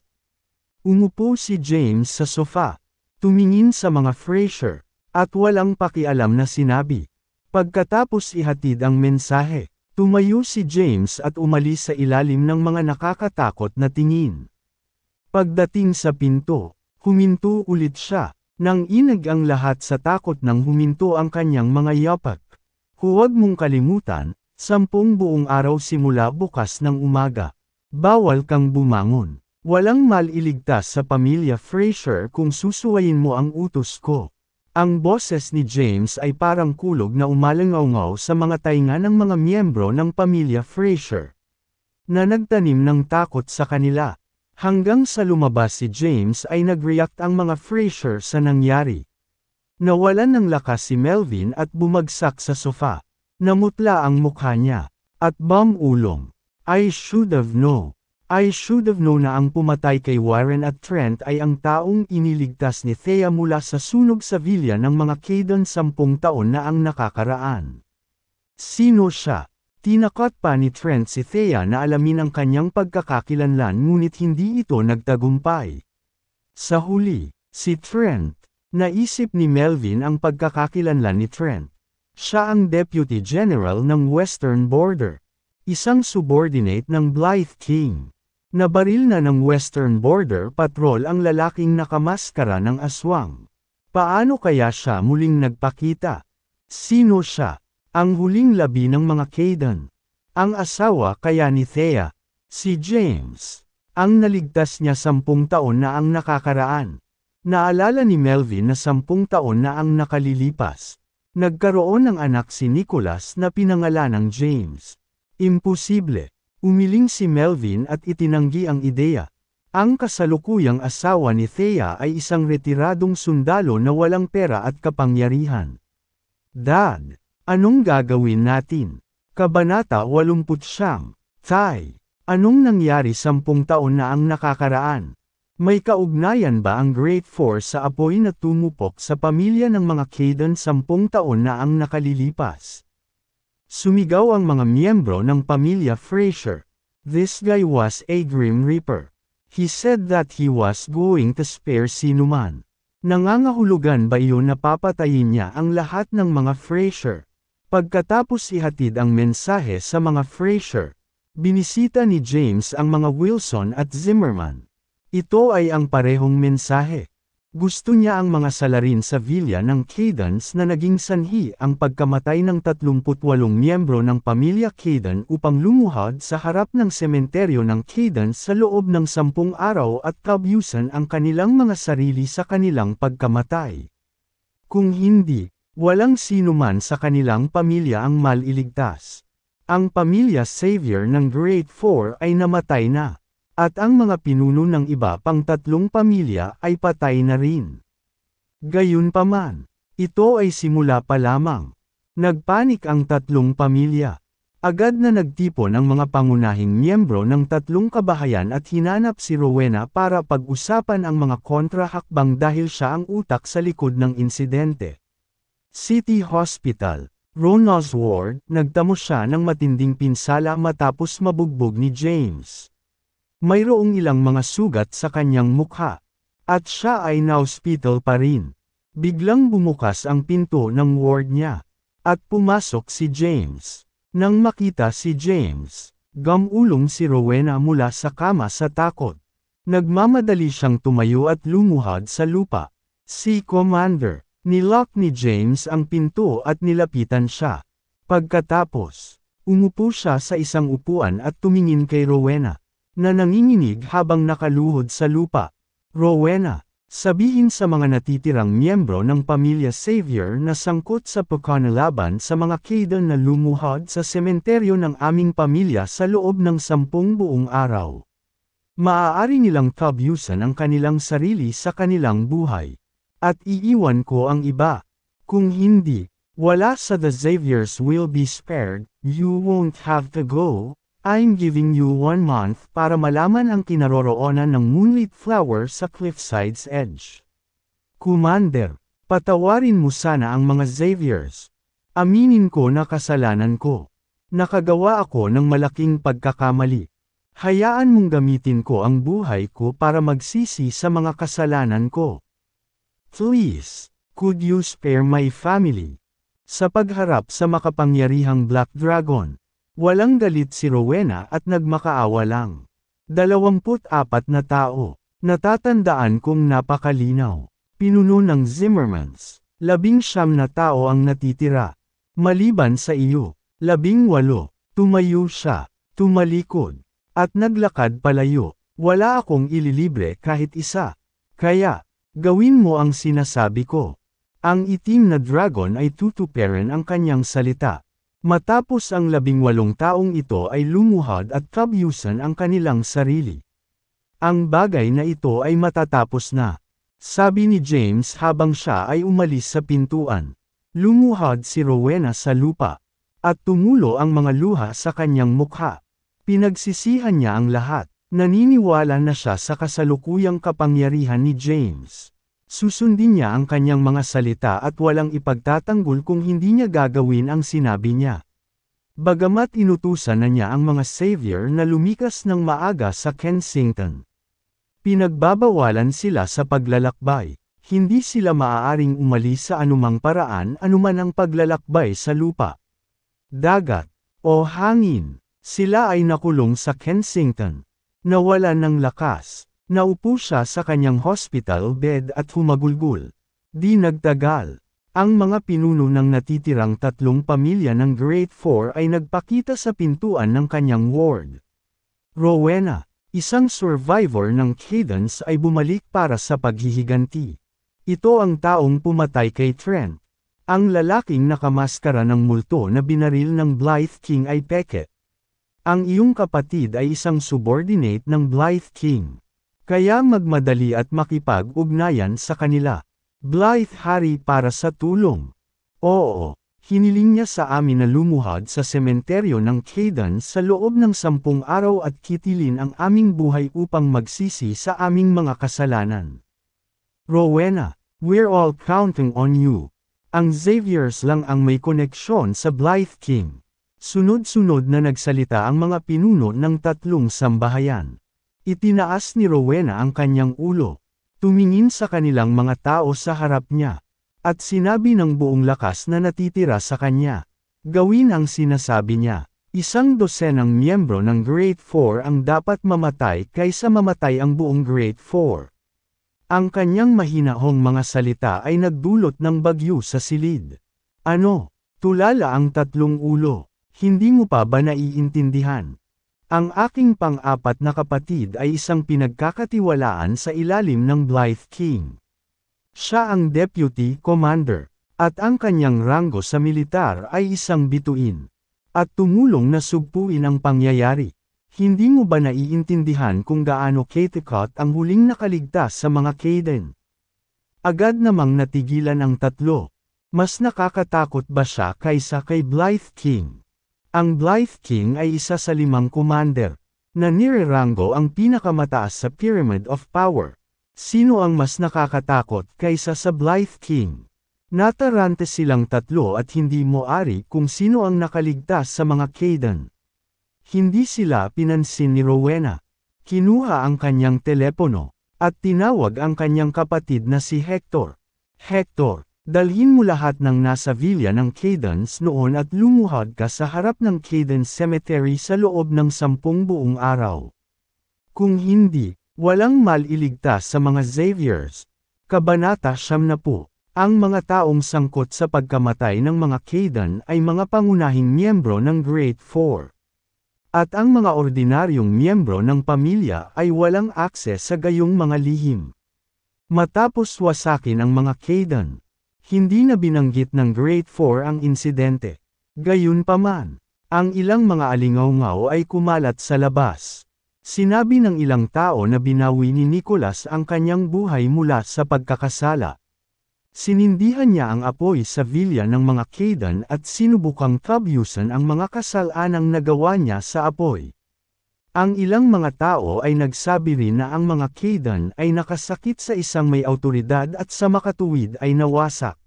Umupo si James sa sofa, tumingin sa mga Fraser, at walang pakialam na sinabi. Pagkatapos ihatid ang mensahe, tumayo si James at umalis sa ilalim ng mga nakakatakot na tingin. Pagdating sa pinto, huminto ulit siya. Nang inag ang lahat sa takot nang huminto ang kanyang mga yapak. Huwag mong kalimutan, 10 buong araw simula bukas ng umaga. Bawal kang bumangon. Walang maliligtas sa pamilya Fraser kung susuwayin mo ang utos ko. Ang boses ni James ay parang kulog na umalangaw-ngaw sa mga tainga ng mga miyembro ng pamilya Fraser, na nagtanim ng takot sa kanila. Hanggang sa lumabas si James ay nag-react ang mga Fraser sa nangyari. Nawalan ng lakas si Melvin at bumagsak sa sofa. Namutla ang mukha niya. At bamulong. I should have known na ang pumatay kay Warren at Trent ay ang taong iniligtas ni Thea mula sa sunog sa villa ng mga Caden 10 taon na ang nakakaraan. Sino siya? Tinakot pa ni Trent si Thea na alamin ang kanyang pagkakakilanlan ngunit hindi ito nagtagumpay. Sa huli, si Trent, naisip ni Melvin ang pagkakakilanlan ni Trent. Siya ang Deputy General ng Western Border, isang subordinate ng Blythe King. Nabaril na ng Western Border Patrol ang lalaking nakamaskara ng aswang. Paano kaya siya muling nagpakita? Sino siya? Ang huling labi ng mga Caden. Ang asawa kaya ni Thea. Si James. Ang naligtas niya 10 taon na ang nakakaraan. Naalala ni Melvin na 10 taon na ang nakalilipas. Nagkaroon ng anak si Nicholas na pinangalan ng James. Imposible. Umiling si Melvin at itinanggi ang ideya. Ang kasalukuyang asawa ni Thea ay isang retiradong sundalo na walang pera at kapangyarihan. Dad, anong gagawin natin? Kabanata 89. Tay, anong nangyari 10 taon na ang nakakaraan? May kaugnayan ba ang Great Four sa apoy na tumupok sa pamilya ng mga Caden 10 taon na ang nakalilipas? Sumigaw ang mga miyembro ng pamilya Fraser. This guy was a Grim Reaper. He said that he was going to spare sinuman. Nangangahulugan ba iyon na papatayin niya ang lahat ng mga Fraser? Pagkatapos ihatid ang mensahe sa mga Fraser, binisita ni James ang mga Wilson at Zimmerman. Ito ay ang parehong mensahe. Gusto niya ang mga salarin sa villa ng Cadence na naging sanhi ang pagkamatay ng 38 miyembro ng pamilya Caden upang lumuhod sa harap ng sementeryo ng Cadence sa loob ng 10 araw at tabyusan ang kanilang mga sarili sa kanilang pagkamatay. Kung hindi, walang sino man sa kanilang pamilya ang maliligtas. Ang pamilya Xavier ng Grade 4 ay namatay na. At ang mga pinuno ng iba pang 3 pamilya ay patay na rin. Gayunpaman, ito ay simula pa lamang. Nagpanik ang 3 pamilya. Agad na nagtipon ang mga pangunahing miyembro ng 3 kabahayan at hinanap si Rowena para pag-usapan ang mga kontrahakbang dahil siya ang utak sa likod ng insidente. City Hospital, Ronald's Ward, nagtamo siya ng matinding pinsala matapos mabugbog ni James. Mayroong ilang mga sugat sa kanyang mukha. At siya ay na-hospital pa rin. Biglang bumukas ang pinto ng ward niya. At pumasok si James. Nang makita si James, gamulong si Rowena mula sa kama sa takot. Nagmamadali siyang tumayo at lumuhod sa lupa. Si Commander, nilock ni James ang pinto at nilapitan siya. Pagkatapos, umupo siya sa isang upuan at tumingin kay Rowena, na nanginginig habang nakaluhod sa lupa. Rowena, sabihin sa mga natitirang miyembro ng pamilya Xavier na sangkot sa pagkanalaban sa mga Caden na lumuhod sa sementeryo ng aming pamilya sa loob ng 10 buong araw. Maaari nilang tabyusan ang kanilang sarili sa kanilang buhay. At iiwan ko ang iba. Kung hindi, wala sa the Xaviers will be spared, you won't have to go. I'm giving you 1 month para malaman ang kinaroroonan ng moonlit flower sa cliffside's edge. Commander, patawarin mo sana ang mga Xaviers. Aminin ko na kasalanan ko. Nakagawa ako ng malaking pagkakamali. Hayaan mong gamitin ko ang buhay ko para magsisi sa mga kasalanan ko. Please, could you spare my family? Sa pagharap sa makapangyarihang Black Dragon, walang galit si Rowena at nagmakaawa lang. 24 na tao. Natatandaan kong napakalinaw. Pinuno ng Zimmermans. 19 na tao ang natitira. Maliban sa iyo. 18. Tumayo siya. Tumalikod. At naglakad palayo. Wala akong ililibre kahit isa. Kaya, gawin mo ang sinasabi ko. Ang itim na dragon ay tutuperin ang kanyang salita. Matapos ang 18 taong ito ay lumuhod at tabyusan ang kanilang sarili. Ang bagay na ito ay matatapos na. Sabi ni James habang siya ay umalis sa pintuan. Lumuhod si Rowena sa lupa. At tumulo ang mga luha sa kanyang mukha. Pinagsisihan niya ang lahat. Naniniwala na siya sa kasalukuyang kapangyarihan ni James. Susundin niya ang kanyang mga salita at walang ipagtatanggol kung hindi niya gagawin ang sinabi niya. Bagamat inutusan na niya ang mga Xavier na lumikas ng maaga sa Kensington. Pinagbabawalan sila sa paglalakbay. Hindi sila maaaring umalis sa anumang paraan anuman ang paglalakbay sa lupa, dagat, o hangin. Sila ay nakulong sa Kensington. Nawalan ng lakas. Naupo siya sa kanyang hospital bed at humagulgol. Di nagtagal. Ang mga pinuno ng natitirang 3 pamilya ng Grade 4 ay nagpakita sa pintuan ng kanyang ward. Rowena, isang survivor ng Cadence ay bumalik para sa paghihiganti. Ito ang taong pumatay kay Trent. Ang lalaking nakamaskara ng multo na binaril ng Blythe King ay Beckett. Ang iyong kapatid ay isang subordinate ng Blythe King. Kaya magmadali at makipag-ugnayan sa kanila. Blythe Hari para sa tulong. Oo, hiniling niya sa amin na lumuhod sa sementeryo ng Caden sa loob ng 10 araw at kitilin ang aming buhay upang magsisi sa aming mga kasalanan. Rowena, we're all counting on you. Ang Xaviers lang ang may koneksyon sa Blythe King. Sunod-sunod na nagsalita ang mga pinuno ng tatlong sambahayan. Itinaas ni Rowena ang kanyang ulo. Tumingin sa kanilang mga tao sa harap niya. At sinabi ng buong lakas na natitira sa kanya. Gawin ang sinasabi niya. 100 miyembro ng Grade 4 ang dapat mamatay kaysa mamatay ang buong Grade 4. Ang kanyang mahinahong mga salita ay nagdulot ng bagyo sa silid. Ano? Tulala ang tatlong ulo. Hindi mo pa ba naiintindihan? Ang aking pang-apat na kapatid ay isang pinagkakatiwalaan sa ilalim ng Blythe King. Siya ang deputy commander, at ang kanyang ranggo sa militar ay isang bituin. At tumulong na sugpuin ang pangyayari. Hindi mo ba naiintindihan kung gaano Cathcart ang huling nakaligtas sa mga Caden? Agad namang natigilan ang tatlo. Mas nakakatakot ba siya kaysa kay Blythe King? Ang Blythe King ay isa sa 5 commander, na nireranggo ang pinakamataas sa Pyramid of Power. Sino ang mas nakakatakot kaysa sa Blythe King? Natarante silang tatlo at hindi mo ari kung sino ang nakaligtas sa mga Caden. Hindi sila pinansin ni Rowena. Kinuha ang kanyang telepono, at tinawag ang kanyang kapatid na si Hector. Hector, dalhin mo lahat ng nasa villa ng Cadence noon at lumuhod ka sa harap ng Cadence Cemetery sa loob ng 10 buong araw. Kung hindi, walang maliligtas sa mga Xaviers. Kabanata 10. Ang mga taong sangkot sa pagkamatay ng mga Caden ay mga pangunahing miyembro ng Grade 4. At ang mga ordinaryong miyembro ng pamilya ay walang akses sa gayong mga lihim. Matapos wasakin ang mga Caden, hindi na binanggit ng Grade 4 ang insidente. Gayunpaman, ang ilang mga alingaw-ngaw ay kumalat sa labas. Sinabi ng ilang tao na binawi ni Nicholas ang kanyang buhay mula sa pagkakasala. Sinindihan niya ang apoy sa villa ng mga Caden at sinubukang tabyusan ang mga kasalanang nagawa niya sa apoy. Ang ilang mga tao ay nagsabi rin na ang mga Caden ay nakasakit sa isang may awtoridad at sa makatuwid ay nawasak.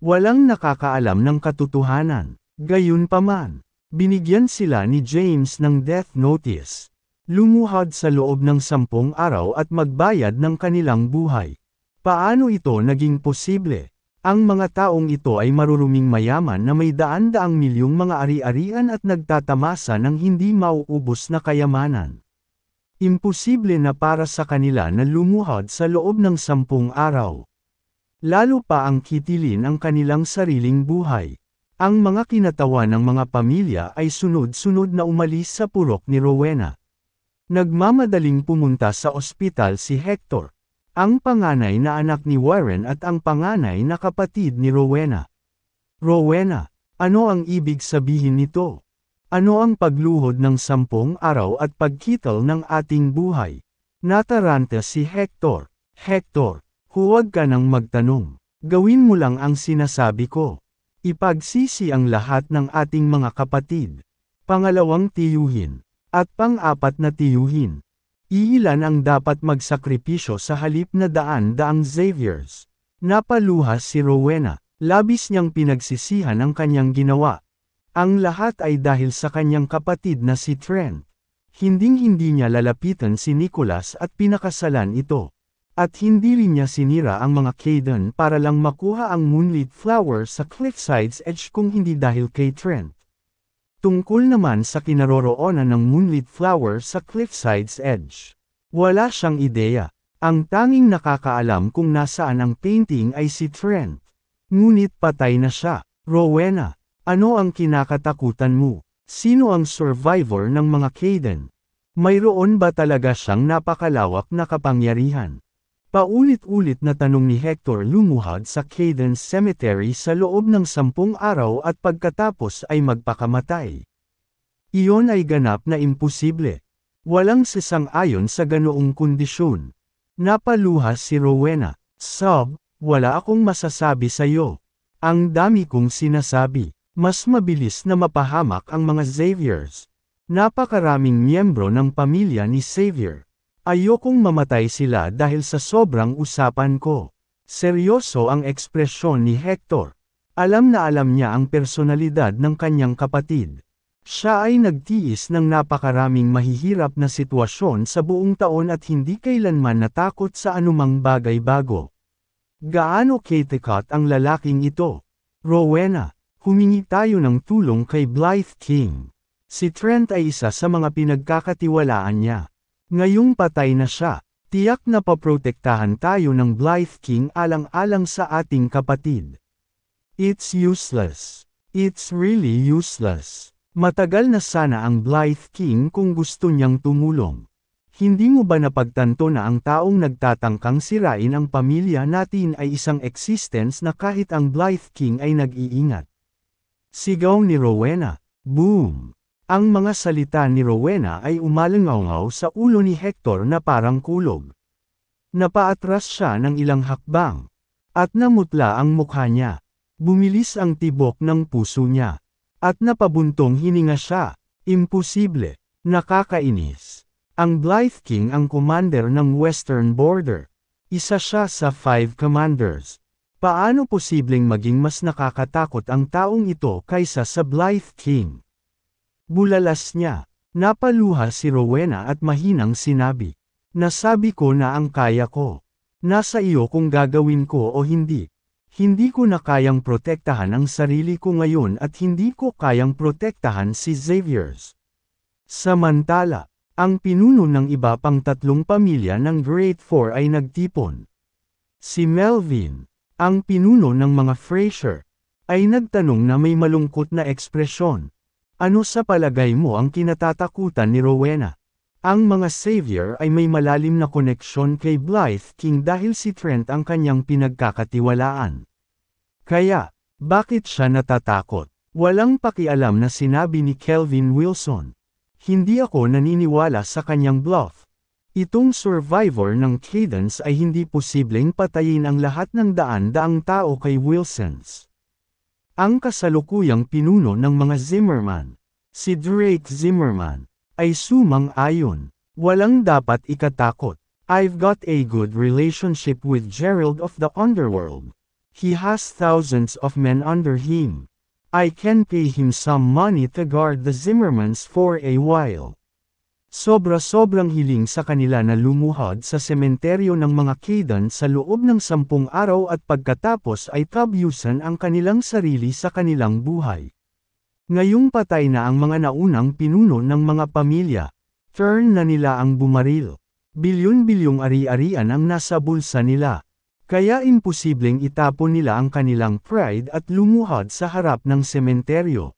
Walang nakakaalam ng katotohanan. Gayunpaman, binigyan sila ni James ng death notice. Lumuhod sa loob ng 10 araw at magbayad ng kanilang buhay. Paano ito naging posible? Ang mga taong ito ay maruruming mayaman na may daan-daang milyong mga ari-arian at nagtatamasa ng hindi mauubos na kayamanan. Imposible na para sa kanila na lumuhod sa loob ng 10 araw. Lalo pa ang kitilin ang kanilang sariling buhay. Ang mga kinatawa ng mga pamilya ay sunod-sunod na umalis sa purok ni Rowena. Nagmamadaling pumunta sa ospital si Hector, ang panganay na anak ni Warren at ang panganay na kapatid ni Rowena. Rowena, ano ang ibig sabihin nito? Ano ang pagluhod ng 10 araw at pagkitol ng ating buhay? Nataranta si Hector. Hector, huwag ka nang magtanong. Gawin mo lang ang sinasabi ko. Ipagsisi ang lahat ng ating mga kapatid. Pangalawang tiyuhin. At pang-apat na tiyuhin. Iilan ang dapat magsakripisyo sa halip na daan-daang Xaviers. Napaluhas si Rowena. Labis niyang pinagsisihan ang kanyang ginawa. Ang lahat ay dahil sa kanyang kapatid na si Trent. Hinding-hindi niya lalapitan si Nicholas at pinakasalan ito. At hindi rin niya sinira ang mga Caden para lang makuha ang moonlit flower sa Cliffside's Edge kung hindi dahil kay Trent. Tungkol naman sa kinaroroonan ng moonlit flower sa Cliffside's Edge. Wala siyang ideya. Ang tanging nakakaalam kung nasaan ang painting ay si Trent. Ngunit patay na siya. Rowena, ano ang kinakatakutan mo? Sino ang survivor ng mga Caden? Mayroon ba talaga siyang napakalawak na kapangyarihan? Paulit-ulit na tanong ni Hector lumuhod sa Cadence Cemetery sa loob ng 10 araw at pagkatapos ay magpakamatay. Iyon ay ganap na imposible. Walang sasang-ayon sa ganoong kondisyon. Napaluhas si Rowena. Sob, wala akong masasabi sa iyo. Ang dami kong sinasabi. Mas mabilis na mapahamak ang mga Xaviers. Napakaraming miyembro ng pamilya ni Xavier. Ayokong mamatay sila dahil sa sobrang usapan ko. Seryoso ang ekspresyon ni Hector. Alam na alam niya ang personalidad ng kanyang kapatid. Siya ay nagtiis ng napakaraming mahihirap na sitwasyon sa buong taon at hindi kailanman natakot sa anumang bagay bago. Gaano katikot ang lalaking ito? Rowena, humingi tayo ng tulong kay Blythe King. Si Trent ay isa sa mga pinagkakatiwalaan niya. Ngayong patay na siya, tiyak na paprotektahan tayo ng Blythe King alang-alang sa ating kapatid. It's useless. It's really useless. Matagal na sana ang Blythe King kung gusto niyang tumulong. Hindi mo ba napagtanto na ang taong nagtatangkang sirain ang pamilya natin ay isang existence na kahit ang Blythe King ay nag-iingat? Sigaw ni Rowena. Boom! Ang mga salita ni Rowena ay umalangaw sa ulo ni Hector na parang kulog. Napaatras siya ng ilang hakbang. At namutla ang mukha niya. Bumilis ang tibok ng puso niya. At napabuntong hininga siya. Imposible. Nakakainis. Ang Blythe King ang commander ng Western Border. Isa siya sa 5 commanders. Paano posibleng maging mas nakakatakot ang taong ito kaysa sa Blythe King? Bulalas niya. Napaluha si Rowena at mahinang sinabi. Nasabi ko na ang kaya ko. Nasa iyo kung gagawin ko o hindi. Hindi ko na kayang protektahan ang sarili ko ngayon at hindi ko kayang protektahan si Xavier's. Samantala, ang pinuno ng iba pang 3 pamilya ng Great Four ay nagtipon. Si Melvin, ang pinuno ng mga Fraser, ay nagtanong na may malungkot na ekspresyon. Ano sa palagay mo ang kinatatakutan ni Rowena? Ang mga Xavier ay may malalim na koneksyon kay Blythe King dahil si Trent ang kanyang pinagkakatiwalaan. Kaya, bakit siya natatakot? Walang pakialam na sinabi ni Kelvin Wilson. Hindi ako naniniwala sa kanyang bluff. Itong survivor ng Cadence ay hindi posibleng patayin ang lahat ng daan-daang tao kay Wilsons. Ang kasalukuyang pinuno ng mga Zimmerman, si Drake Zimmerman, ay sumang-ayon. Walang dapat ikatakot. I've got a good relationship with Gerald of the Underworld. He has thousands of men under him. I can pay him some money to guard the Zimmermans for a while. Sobra-sobrang hiling sa kanila na lumuhod sa sementeryo ng mga Kaidan sa loob ng 10 araw at pagkatapos ay tabyusan ang kanilang sarili sa kanilang buhay. Ngayong patay na ang mga naunang pinuno ng mga pamilya, turn na nila ang bumaril. Bilyon-bilyong ari-arian ang nasa bulsa nila. Kaya imposibleng itapon nila ang kanilang pride at lumuhod sa harap ng sementeryo.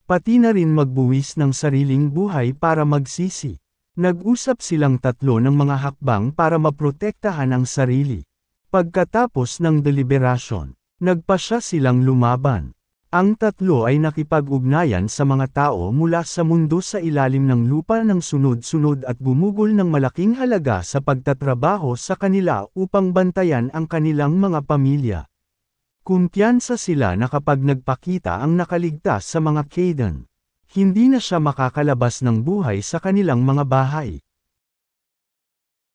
Pati na rin magbuwis ng sariling buhay para magsisi. Nag-usap silang 3 ng mga hakbang para maprotektahan ang sarili. Pagkatapos ng deliberasyon, nagpasya silang lumaban. Ang 3 ay nakipag-ugnayan sa mga tao mula sa mundo sa ilalim ng lupa ng sunod-sunod at gumugol ng malaking halaga sa pagtatrabaho sa kanila upang bantayan ang kanilang mga pamilya. Kumpiyansa sila na kapag nagpakita ang nakaligtas sa mga Kaidan, hindi na siya makakalabas ng buhay sa kanilang mga bahay.